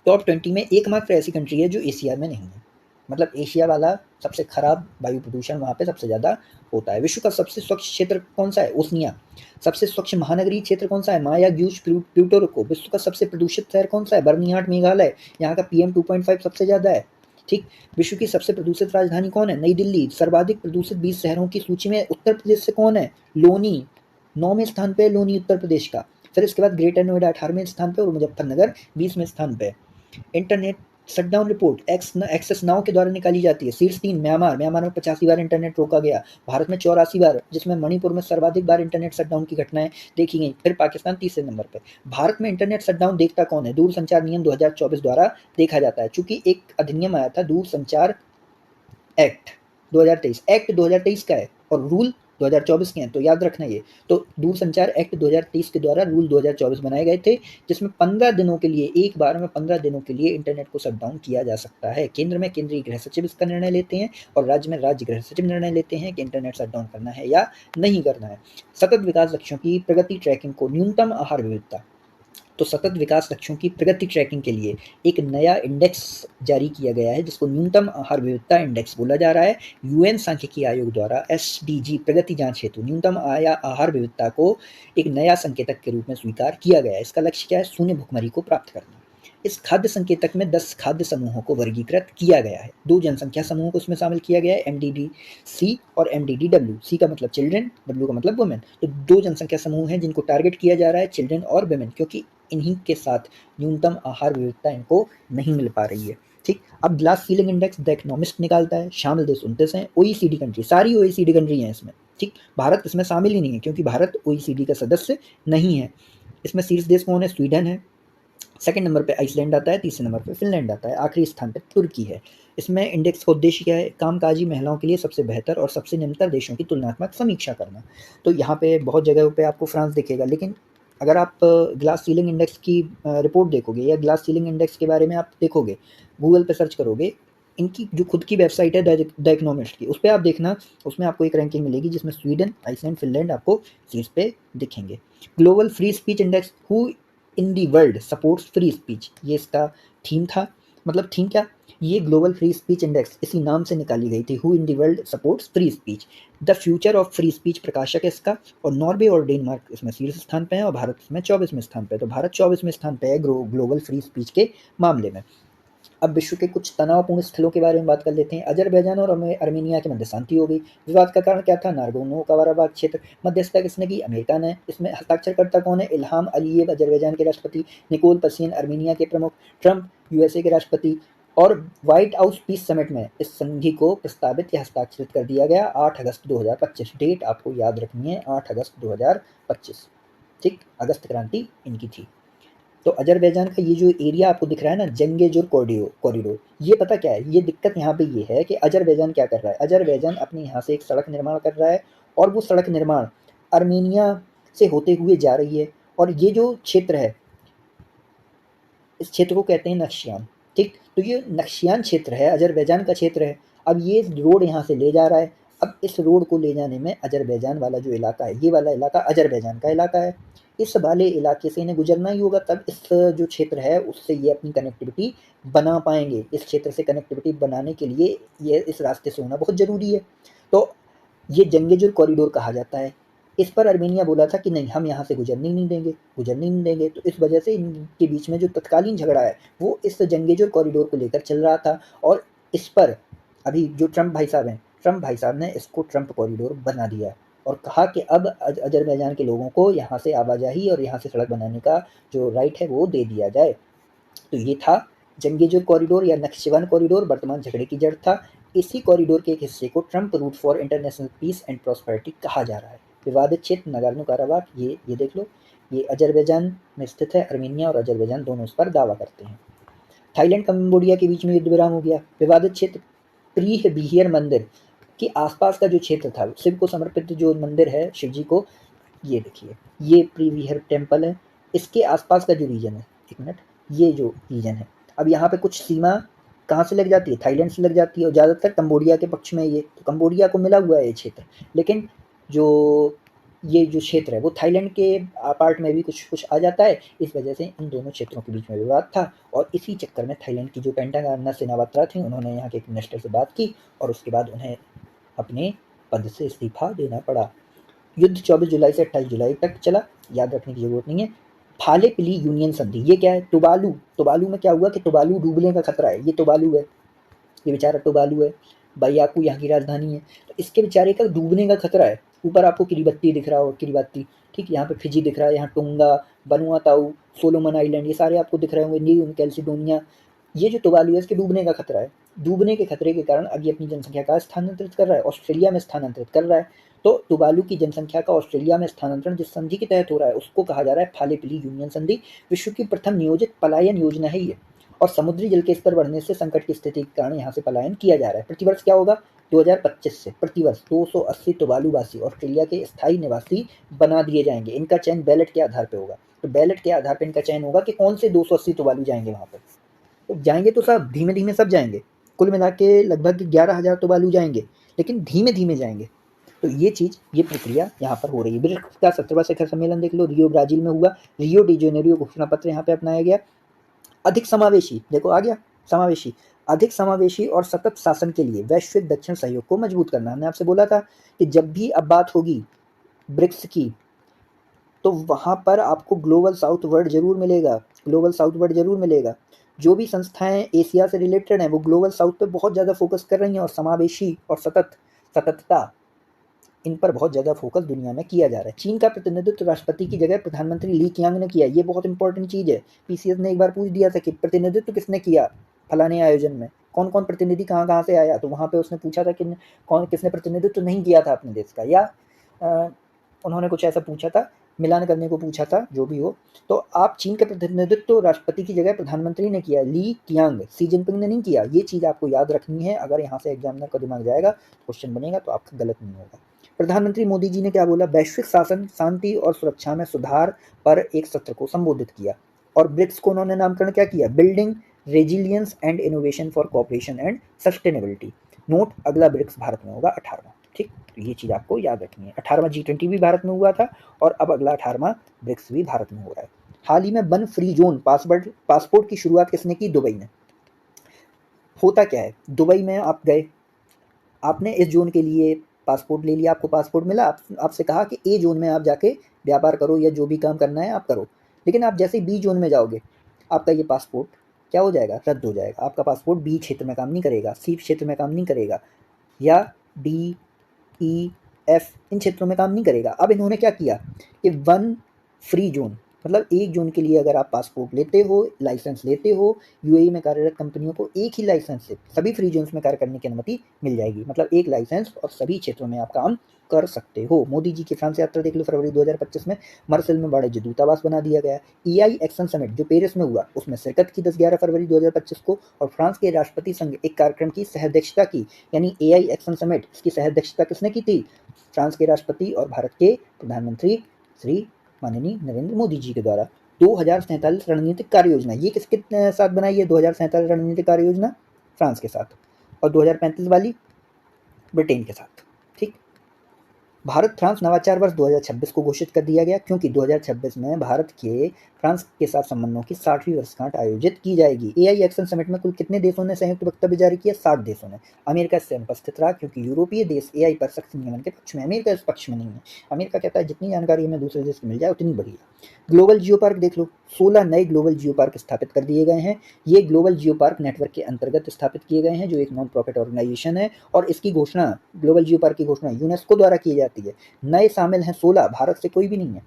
A: टॉप 20 में एकमात्र ऐसी कंट्री है जो एशिया में नहीं है। मतलब एशिया वाला सबसे खराब वायु प्रदूषण वहाँ पे सबसे ज़्यादा होता है। विश्व का सबसे स्वच्छ क्षेत्र कौन सा है, ओसनिया। सबसे स्वच्छ महानगरीय क्षेत्र कौन सा है, माया ग्यूज प्यूटोरिको। विश्व का सबसे प्रदूषित शहर कौन सा है, बर्निहाट, मेघालय। यहाँ का PM 2.5 सबसे ज़्यादा है। ठीक। विश्व की सबसे प्रदूषित राजधानी कौन है? नई दिल्ली। सर्वाधिक प्रदूषित 20 शहरों की सूची में उत्तर प्रदेश से कौन है? लोनी। 9वें स्थान पे है लोनी उत्तर प्रदेश का। फिर इसके बाद ग्रेटर नोएडा 18वें स्थान पे और मुजफ्फरनगर 20वें स्थान पे। Internet shutdown report Access Now के द्वारा निकाली जाती है। शीर्ष 3 म्यांमार में 85 बार इंटरनेट रोका गया। भारत में 84 बार, जिसमें मणिपुर में सर्वाधिक बार इंटरनेट शटडाउन की घटनाएं देखी गई। फिर पाकिस्तान तीसरे नंबर पे। भारत में इंटरनेट शटडाउन देखता कौन है? दूरसंचार नियम 2024 द्वारा देखा जाता है। चूंकि एक अधिनियम आया था दूरसंचार एक्ट 2023, एक्ट 2023 का है और रूल 2024 के हैं, तो याद रखना ये। तो दूरसंचार एक्ट 2023 के द्वारा रूल 2024 बनाए गए थे, जिसमें 15 दिनों के लिए, एक बार में 15 दिनों के लिए इंटरनेट को शटडाउन किया जा सकता है। केंद्र में केंद्रीय गृह सचिव इसका निर्णय लेते हैं और राज्य में राज्य गृह सचिव निर्णय लेते हैं कि इंटरनेट शटडाउन करना है या नहीं करना है। सतत विकास लक्ष्यों की प्रगति ट्रैकिंग को न्यूनतम आहार विविधता, तो सतत विकास लक्ष्यों की प्रगति ट्रैकिंग के लिए एक नया इंडेक्स जारी किया गया है, जिसको न्यूनतम आहार विविधता इंडेक्स बोला जा रहा है। यूएन सांख्यिकी आयोग द्वारा एसडीजी प्रगति जांच हेतु न्यूनतम आहार विविधता को एक नया संकेतक के रूप में स्वीकार किया गया है। इसका लक्ष्य क्या है? शून्य भुखमरी को प्राप्त करना। इस खाद्य संकेतक में 10 खाद्य समूहों को वर्गीकृत किया गया है। 2 जनसंख्या समूहों को इसमें शामिल किया गया है, एमडीडी सी और एमडीडी डब्ल्यू। सी का मतलब चिल्ड्रन, डब्ल्यू का मतलब वुमेन। तो 2 जनसंख्या समूह हैं जिनको टारगेट किया जा रहा है, चिल्ड्रन और वुमेन, क्योंकि इन्हीं के साथ न्यूनतम आहार विविधता इनको नहीं मिल पा रही है। ठीक। अब glass ceiling index the economist निकालता है। शामिल देश 29 हैं। ओईसीडी कंट्री, सारी ओईसीडी कंट्री हैं इसमें। ठीक। भारत इसमें शामिल ही नहीं है, क्योंकि भारत ओईसीडी का सदस्य नहीं है। इसमें शीर्ष देश कौन है? स्वीडन है। सेकंड नंबर पे आइसलैंड आता है। तीसरे नंबर पे फिनलैंड आता है। आखिरी स्थान पे तुर्की है। इसमें इंडेक्स का उद्देश्य क्या है? कामकाजी महिलाओं के लिए सबसे बेहतर और सबसे निम्नतर देशों की तुलनात्मक समीक्षा करना। तो यहाँ पे बहुत जगह पे आपको फ्रांस दिखेगा, लेकिन अगर आप ग्लास सीलिंग इंडेक्स की रिपोर्ट देखोगे या ग्लास सीलिंग इंडेक्स के बारे में आप देखोगे, गूगल पे सर्च करोगे, इनकी जो खुद की वेबसाइट है द इकोनॉमिस्ट की, उस पर आप देखना, उसमें आपको एक रैंकिंग मिलेगी जिसमें स्वीडन, आइसलैंड, फिनलैंड आपको शीर्ष पे दिखेंगे। Global free speech index, who in the world supports free speech, ये इसका थीम था। मतलब थीम क्या? ये ग्लोबल फ्री स्पीच इंडेक्स इसी नाम से निकाली गई थी, who in the world supports free speech. The future of free speech प्रकाशक है इसका, और नॉर्वे और डेनमार्क इसमें शीर्ष स्थान पे है और भारत इसमें 24वें स्थान पे है। तो भारत 24वें स्थान पे है ग्लोबल फ्री स्पीच के मामले में। अब विश्व के कुछ तनावपूर्ण स्थलों के बारे में बात कर लेते हैं। अजरबैजान और अर्मेनिया के मध्य शांति हो गई। विवाद का कारण क्या था? नागोर्नो काराबाख क्षेत्र। मध्यस्थता किसने की? अमेरिका ने। इसमें हस्ताक्षरकर्ता कौन है? इल्हाम अलीयेव अजरबैजान के राष्ट्रपति, निकोल पसियन अर्मेनिया के प्रमुख, ट्रंप यूएसए के राष्ट्रपति। और व्हाइट हाउस पीस समिट में इस संधि को प्रस्तावित या हस्ताक्षरित कर दिया गया 8 अगस्त 2025। डेट आपको याद रखनी है, 8 अगस्त 2025। ठीक। अगस्त क्रांति इनकी थी। तो अजरबैजान का ये जो एरिया आपको दिख रहा है ना, जंगेजुर कॉरिडोर, ये पता क्या है? ये दिक्कत यहाँ पे ये है कि अजरबैजान क्या कर रहा है? अजरबैजान अपने यहाँ से एक सड़क निर्माण कर रहा है और वो सड़क निर्माण अर्मेनिया से होते हुए जा रही है। और ये जो क्षेत्र है, इस क्षेत्र को कहते हैं नक्शियान। ठीक। तो ये नक्शियान क्षेत्र है, अजरबैजान का क्षेत्र है। अब ये रोड यहाँ से ले जा रहा है। अब इस रोड को ले जाने में अजरबैजान वाला जो इलाका है, ये वाला इलाका अजरबैजान का इलाका है। इस वाले इलाके से इन्हें गुजरना ही होगा, तब इस जो क्षेत्र है उससे ये अपनी कनेक्टिविटी बना पाएंगे। इस क्षेत्र से कनेक्टिविटी बनाने के लिए ये इस रास्ते से होना बहुत ज़रूरी है। तो ये जंगेजुर कॉरिडोर कहा जाता है। इस पर अर्मेनिया बोला था कि नहीं, हम यहाँ से गुजरने ही नहीं देंगे। तो इस वजह से इनके बीच में जो तत्कालीन झगड़ा है वो इस जंगेजुर कॉरिडोर को लेकर चल रहा था। और इस पर अभी जो ट्रंप भाई साहब हैं, ट्रंप भाई साहब ने इसको ट्रंप कॉरिडोर बना दिया और कहा कि अब अजरबैजान के लोगों को यहाँ से आवाजाही और यहाँ से सड़क बनाने का जो राइट है वो दे दिया जाए। तो ये था जंगेजुर कॉरिडोर या नक्शिवान कॉरिडोर, वर्तमान झगड़े की जड़ था। इसी कॉरिडोर के एक हिस्से को Trump route for international peace and prosperity कहा जा रहा है। विवादित क्षेत्र नागोर्नो काराबाख, ये देख लो, ये अजरबैजान में स्थित है। अर्मेनिया और अजरबैजान दोनों इस पर दावा करते हैं। थाईलैंड कंबोडिया के बीच में युद्ध विराम हो गया। विवादित क्षेत्र प्रीह बिहियर मंदिर के आसपास का जो क्षेत्र था, शिव को समर्पित जो मंदिर है शिव जी को, ये देखिए, ये प्रीविहर टेम्पल है। इसके आसपास का जो रीजन है, एक मिनट, ये जो रीजन है, अब यहाँ पे कुछ सीमा कहाँ से लग जाती है? थाईलैंड से लग जाती है और ज़्यादातर कंबोडिया के पक्ष में ये, तो कंबोडिया को मिला हुआ है ये क्षेत्र। लेकिन जो ये जो क्षेत्र है वो थाईलैंड के पार्ट में भी कुछ आ जाता है। इस वजह से इन दोनों क्षेत्रों के बीच में विवाद था और इसी चक्कर में थाईलैंड की जो पेंटागाना सेनावात्रा थी, उन्होंने यहाँ के एक मिनिस्टर से बात की और उसके बाद उन्हें अपने पद से इस्तीफा देना पड़ा। युद्ध 24 जुलाई से 28 जुलाई तक चला, याद रखने की जरूरत नहीं है। फाले पिली यूनियन संधि, ये क्या है? तुवालू में क्या हुआ कि तुवालू डूबने का खतरा है, ये तुवालू है। ये बेचारा टोबालू है, बायाकू यहाँ की राजधानी है, तो इसके बेचारे का डूबने का खतरा है। ऊपर आपको किरिबत्ती दिख रहा हो, किरिबाती, ठीक, यहाँ पे फिजी दिख रहा है, यहाँ टोंगा, वनुआतू, सोलोमन आइलैंड, ये सारे आपको दिख रहे होंगे, न्यू कैल्सिडोनिया। ये जो टोबालू है इसके डूबने का खतरा है। डूबने के खतरे के कारण अब ये अपनी जनसंख्या का स्थानांतरित कर रहा है, ऑस्ट्रेलिया में स्थानांतरित कर रहा है। तो टुवालू की जनसंख्या का ऑस्ट्रेलिया में स्थानांतरण जिस संधि के तहत हो रहा है उसको कहा जा रहा है फालेपिली यूनियन संधि। विश्व की प्रथम नियोजित पलायन योजना है ये, और समुद्री जल के स्तर बढ़ने से संकट की स्थिति के कारण यहाँ से पलायन किया जा रहा है। प्रतिवर्ष क्या होगा, 2025 से प्रतिवर्ष 280 टुवालूवासी ऑस्ट्रेलिया के स्थायी निवासी बना दिए जाएंगे। इनका चयन बैलेट के आधार पर होगा, तो बैलेट के आधार पर इनका चयन होगा कि कौन से 280 टुवालू जाएंगे वहाँ पर। तो जाएंगे तो सब धीमे धीमे सब जाएंगे, कुल मिला के लगभग 11,000 टुवालू जाएंगे, लेकिन धीमे धीमे जाएंगे। तो ये चीज़, ये प्रक्रिया यहाँ पर हो रही है। ब्रिक्स का 17वां शिखर सम्मेलन देख लो, रियो ब्राजील में हुआ, रियो डी जेनेरियो घोषणा पत्र यहाँ पे अपनाया गया। अधिक समावेशी, देखो आ गया समावेशी, अधिक समावेशी और सतत शासन के लिए वैश्विक दक्षिण सहयोग को मजबूत करना। हमने आपसे बोला था कि जब भी अब बात होगी ब्रिक्स की, तो वहाँ पर आपको ग्लोबल साउथ वर्ड जरूर मिलेगा, ग्लोबल साउथ वर्ड जरूर मिलेगा। जो भी संस्थाएं एशिया से रिलेटेड हैं वो ग्लोबल साउथ पे बहुत ज़्यादा फोकस कर रही हैं, और समावेशी और सततता, इन पर बहुत ज़्यादा फोकस दुनिया में किया जा रहा है। चीन का प्रतिनिधित्व राष्ट्रपति की जगह प्रधानमंत्री ली कियांग ने किया, ये बहुत इंपॉर्टेंट चीज़ है। पीसीएस ने एक बार पूछ दिया था कि प्रतिनिधित्व किसने किया फलाने आयोजन में, कौन कौन प्रतिनिधि कहाँ कहाँ से आया, तो वहाँ पे उसने पूछा था कि कौन किसने प्रतिनिधित्व नहीं किया था अपने देश का, या उन्होंने कुछ ऐसा पूछा था, मिलान करने को पूछा था, जो भी हो। तो आप चीन का प्रतिनिधित्व राष्ट्रपति की जगह प्रधानमंत्री ने किया, ली कियांग, सी जिनपिंग ने नहीं किया। ये चीज़ आपको याद रखनी है, अगर यहाँ से एग्जामिनर का दिमाग जाएगा, क्वेश्चन बनेगा तो आपका गलत नहीं होगा। प्रधानमंत्री मोदी जी ने क्या बोला, वैश्विक शासन, शांति और सुरक्षा में सुधार पर एक सत्र को संबोधित किया। और ब्रिक्स को उन्होंने नामकरण क्या किया, building resilience and innovation for cooperation and sustainability. Note, अगला ब्रिक्स भारत में होगा 18वां, ठीक, तो ये चीज़ आपको याद रखनी है। 18वां G20 भी भारत में हुआ था, और अब अगला 18वां ब्रिक्स भी भारत में हो रहा है। हाल ही में वन फ्री जोन पासपोर्ट की शुरुआत किसने की, दुबई ने। होता क्या है, दुबई में आप गए, आपने इस जोन के लिए पासपोर्ट ले लिया, आपको पासपोर्ट मिला, आपसे कहा कि ए जोन में आप जाके व्यापार करो या जो भी काम करना है आप करो। लेकिन आप जैसे बी जोन में जाओगे, आपका ये पासपोर्ट क्या हो जाएगा, रद्द हो जाएगा। आपका पासपोर्ट बी क्षेत्र में काम नहीं करेगा, सी क्षेत्र में काम नहीं करेगा, या डी, ई, एफ, इन क्षेत्रों में काम नहीं करेगा। अब इन्होंने क्या किया कि वन फ्री जोन, मतलब एक जोन के लिए अगर आप पासपोर्ट लेते हो, लाइसेंस लेते हो, यूएई में कार्यरत कंपनियों को एक ही लाइसेंस से सभी फ्री जोन्स में कार्य करने की अनुमति मिल जाएगी। मतलब एक लाइसेंस और सभी क्षेत्रों में आप काम कर सकते हो। मोदी जी की फ्रांस यात्रा देख लो, फरवरी 2025 में मार्सेल में वाणिज्य दूतावास बना दिया गया। EI एक्शन समिट जो पेरिस में हुआ, उसमें शिरकत की 10-11 फरवरी 2025 को, और फ्रांस के राष्ट्रपति संघ एक कार्यक्रम की सहअध्यक्षता की, यानी AI एक्शन समिट, इसकी सहअध्यक्षता किसने की थी, फ्रांस के राष्ट्रपति और भारत के प्रधानमंत्री श्री माननीय नरेंद्र मोदी जी के द्वारा। 2047 रणनीतिक कार्य योजना, ये किसके साथ बनाई है, 2047 रणनीतिक कार्य योजना फ्रांस के साथ, और 2035 वाली ब्रिटेन के साथ, ठीक। भारत फ्रांस नवाचार वर्ष 2026 को घोषित कर दिया गया, क्योंकि 2026 में भारत के फ्रांस के साथ संबंधों की 60वीं वर्षगांठ आयोजित की जाएगी। AI एक्शन समिट में कुल कितने देशों ने संयुक्त वक्तव्य जारी किया, 60 देशों ने। अमेरिका इससे अनुपस्थित रहा, क्योंकि यूरोपीय देश AI पर सख्त नियमन के पक्ष में, अमेरिका इस पक्ष में नहीं है। अमेरिका कहता है जितनी जानकारी हमें दूसरे देश को मिल जाए उतनी बढ़िया। ग्लोबल जियो पार्क देख लो, 16 नए ग्लोबल जियो पार्क स्थापित कर दिए गए हैं। ये ग्लोबल जियो पार्क नेटवर्क के अंतर्गत स्थापित किए गए हैं, जो एक नॉन प्रॉफिट ऑर्गेनाइजेशन है, और इसकी घोषणा, ग्लोबल जियो पार्क की घोषणा यूनेस्को द्वारा की जाती है। नए शामिल हैं 16, भारत से कोई भी नहीं है।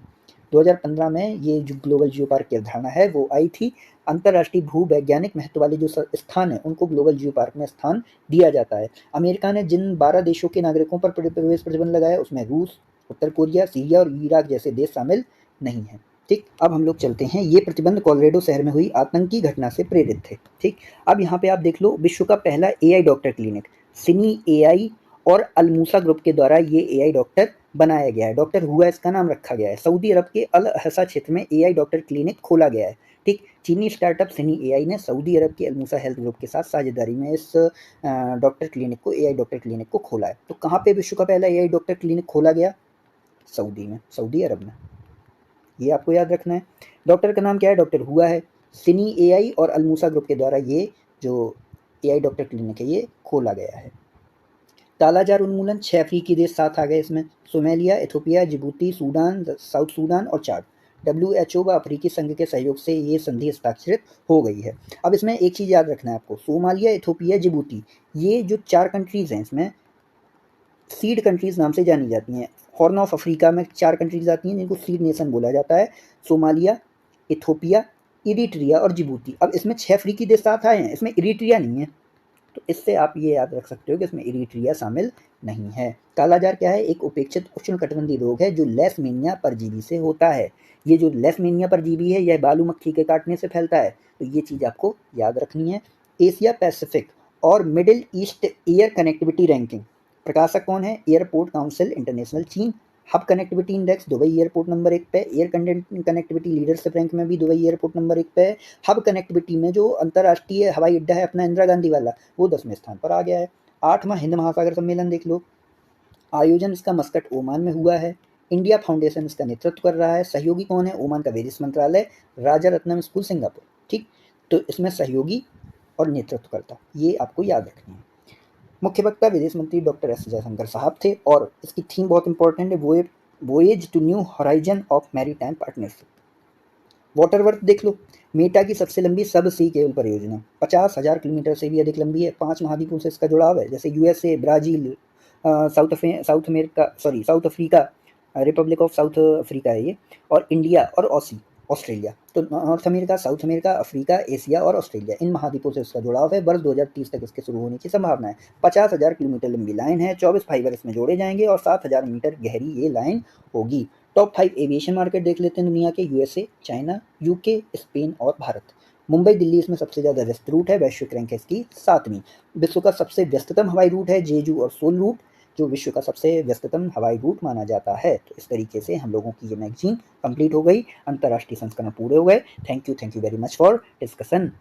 A: 2015 में ये जो ग्लोबल जियो पार्क की अवधारणा है वो आई थी। अंतर्राष्ट्रीय भू वैज्ञानिक महत्व वाले जो स्थान है उनको ग्लोबल जियो पार्क में स्थान दिया जाता है। अमेरिका ने जिन 12 देशों के नागरिकों पर प्रवेश प्रतिबंध लगाया, उसमें रूस, उत्तर कोरिया, सीरिया और इराक जैसे देश शामिल नहीं हैं, ठीक। अब हम लोग चलते हैं, ये प्रतिबंध कोलोराडो शहर में हुई आतंकी घटना से प्रेरित थे, ठीक। अब यहाँ पे आप देख लो, विश्व का पहला AI डॉक्टर क्लिनिक सिनी AI और अल-मूसा ग्रुप के द्वारा ये AI डॉक्टर बनाया गया है। डॉक्टर हुआ इसका नाम रखा गया है। सऊदी अरब के अल हसा क्षेत्र में AI डॉक्टर क्लिनिक खोला गया है, ठीक। चीनी स्टार्टअप सिनी AI ने सऊदी अरब के अल-मूसा हेल्थ ग्रुप के साथ साझेदारी में इस डॉक्टर क्लिनिक को, AI डॉक्टर क्लिनिक को खोला है। तो कहाँ पे विश्व का पहला AI डॉक्टर क्लिनिक खोला गया, सऊदी में, सऊदी अरब में, ये आपको याद रखना है। डॉक्टर का नाम क्या है, डॉक्टर हुआ है। सिनी AI और अल-मूसा ग्रुप के द्वारा ये जो AI डॉक्टर क्लिनिक है ये खोला गया है। कालाजार उन्मूलन, 6 अफ्रीकी देश साथ आ गए इसमें, Somalia, Ethiopia, Djibouti, Sudan, south Sudan और चाड। WHO व अफ्रीकी संघ के सहयोग से ये संधि हस्ताक्षरित हो गई है। अब इसमें एक चीज़ याद रखना है आपको, सोमालिया, इथियोपिया, जिबूती, ये जो 4 कंट्रीज़ हैं इसमें सीड कंट्रीज़ नाम से जानी जाती हैं। हॉर्न ऑफ अफ्रीका में 4 कंट्रीज़ आती हैं जिनको सीड नेशन बोला जाता है, सोमालिया, इथियोपिया, इरिट्रिया और जिबूती। अब इसमें 6 अफ्रीकी देश साथ आए हैं, इसमें इरिट्रिया नहीं है, तो इससे आप ये याद रख सकते हो कि इसमें इरिट्रिया शामिल नहीं है। कालाजार क्या है? एक उपेक्षित उष्णकटिबंधीय रोग है जो लेशमेनिया परजीवी से होता है। ये जो लेशमेनिया परजीवी है यह बालू मक्खी के काटने से फैलता है, तो ये चीज़ आपको याद रखनी है। एशिया पैसिफिक और middle east air connectivity ranking, प्रकाशक कौन है? एयरपोर्ट काउंसिल इंटरनेशनल चीन। Hub connectivity index, Dubai airport number 1 पे। एयर कनेक्टिविटी लीडरशिप रैंक में भी दुबई एयरपोर्ट नंबर 1 पे है। हब कनेक्टिविटी में जो अंतर्राष्ट्रीय हवाई अड्डा है अपना इंदिरा गांधी वाला, वो 10वें स्थान पर आ गया है। 8वां हिंद महासागर सम्मेलन देख लो, आयोजन इसका मस्कट ओमान में हुआ है। इंडिया फाउंडेशन इसका नेतृत्व कर रहा है। सहयोगी कौन है? ओमान का विदेश मंत्रालय, राजा रत्नम स्कूल सिंगापुर। ठीक, तो इसमें सहयोगी और नेतृत्वकर्ता, ये आपको याद रखनी है। मुख्य वक्ता विदेश मंत्री डॉक्टर एस जयशंकर साहब थे और इसकी थीम बहुत इंपॉर्टेंट है, voyage to new horizon of maritime partnership. Water worth देख लो, मेटा की सबसे लंबी सब सी केबल परियोजना 50,000 किलोमीटर से भी अधिक लंबी है। 5 महाद्वीपों से इसका जुड़ाव है, जैसे USA, Brazil, south Africa, Republic of south Africa है ये, और इंडिया और ऑस्ट्रेलिया। तो north America, south America, Africa, Asia और ऑस्ट्रेलिया, इन महाद्वीपों से इसका जुड़ाव है। वर्ष 2030 तक इसके शुरू होने की संभावना है। 50,000 किलोमीटर लंबी लाइन है, 24 फाइबर इसमें जोड़े जाएंगे और 7,000 मीटर गहरी ये लाइन होगी। टॉप 5 एविएशन मार्केट देख लेते हैं दुनिया के, यूएसए, चाइना, यूके, स्पेन और भारत। मुंबई दिल्ली इसमें सबसे ज़्यादा व्यस्त रूट है, वैश्विक रैंक है इसकी 7वीं। विश्व का सबसे व्यस्ततम हवाई रूट है जेजू और सोल रूट, जो विश्व का सबसे व्यस्ततम हवाई रूट माना जाता है। तो इस तरीके से हम लोगों की ये मैगजीन कंप्लीट हो गई, अंतर्राष्ट्रीय संस्करण पूरे हो गए। Thank you very much for discussion.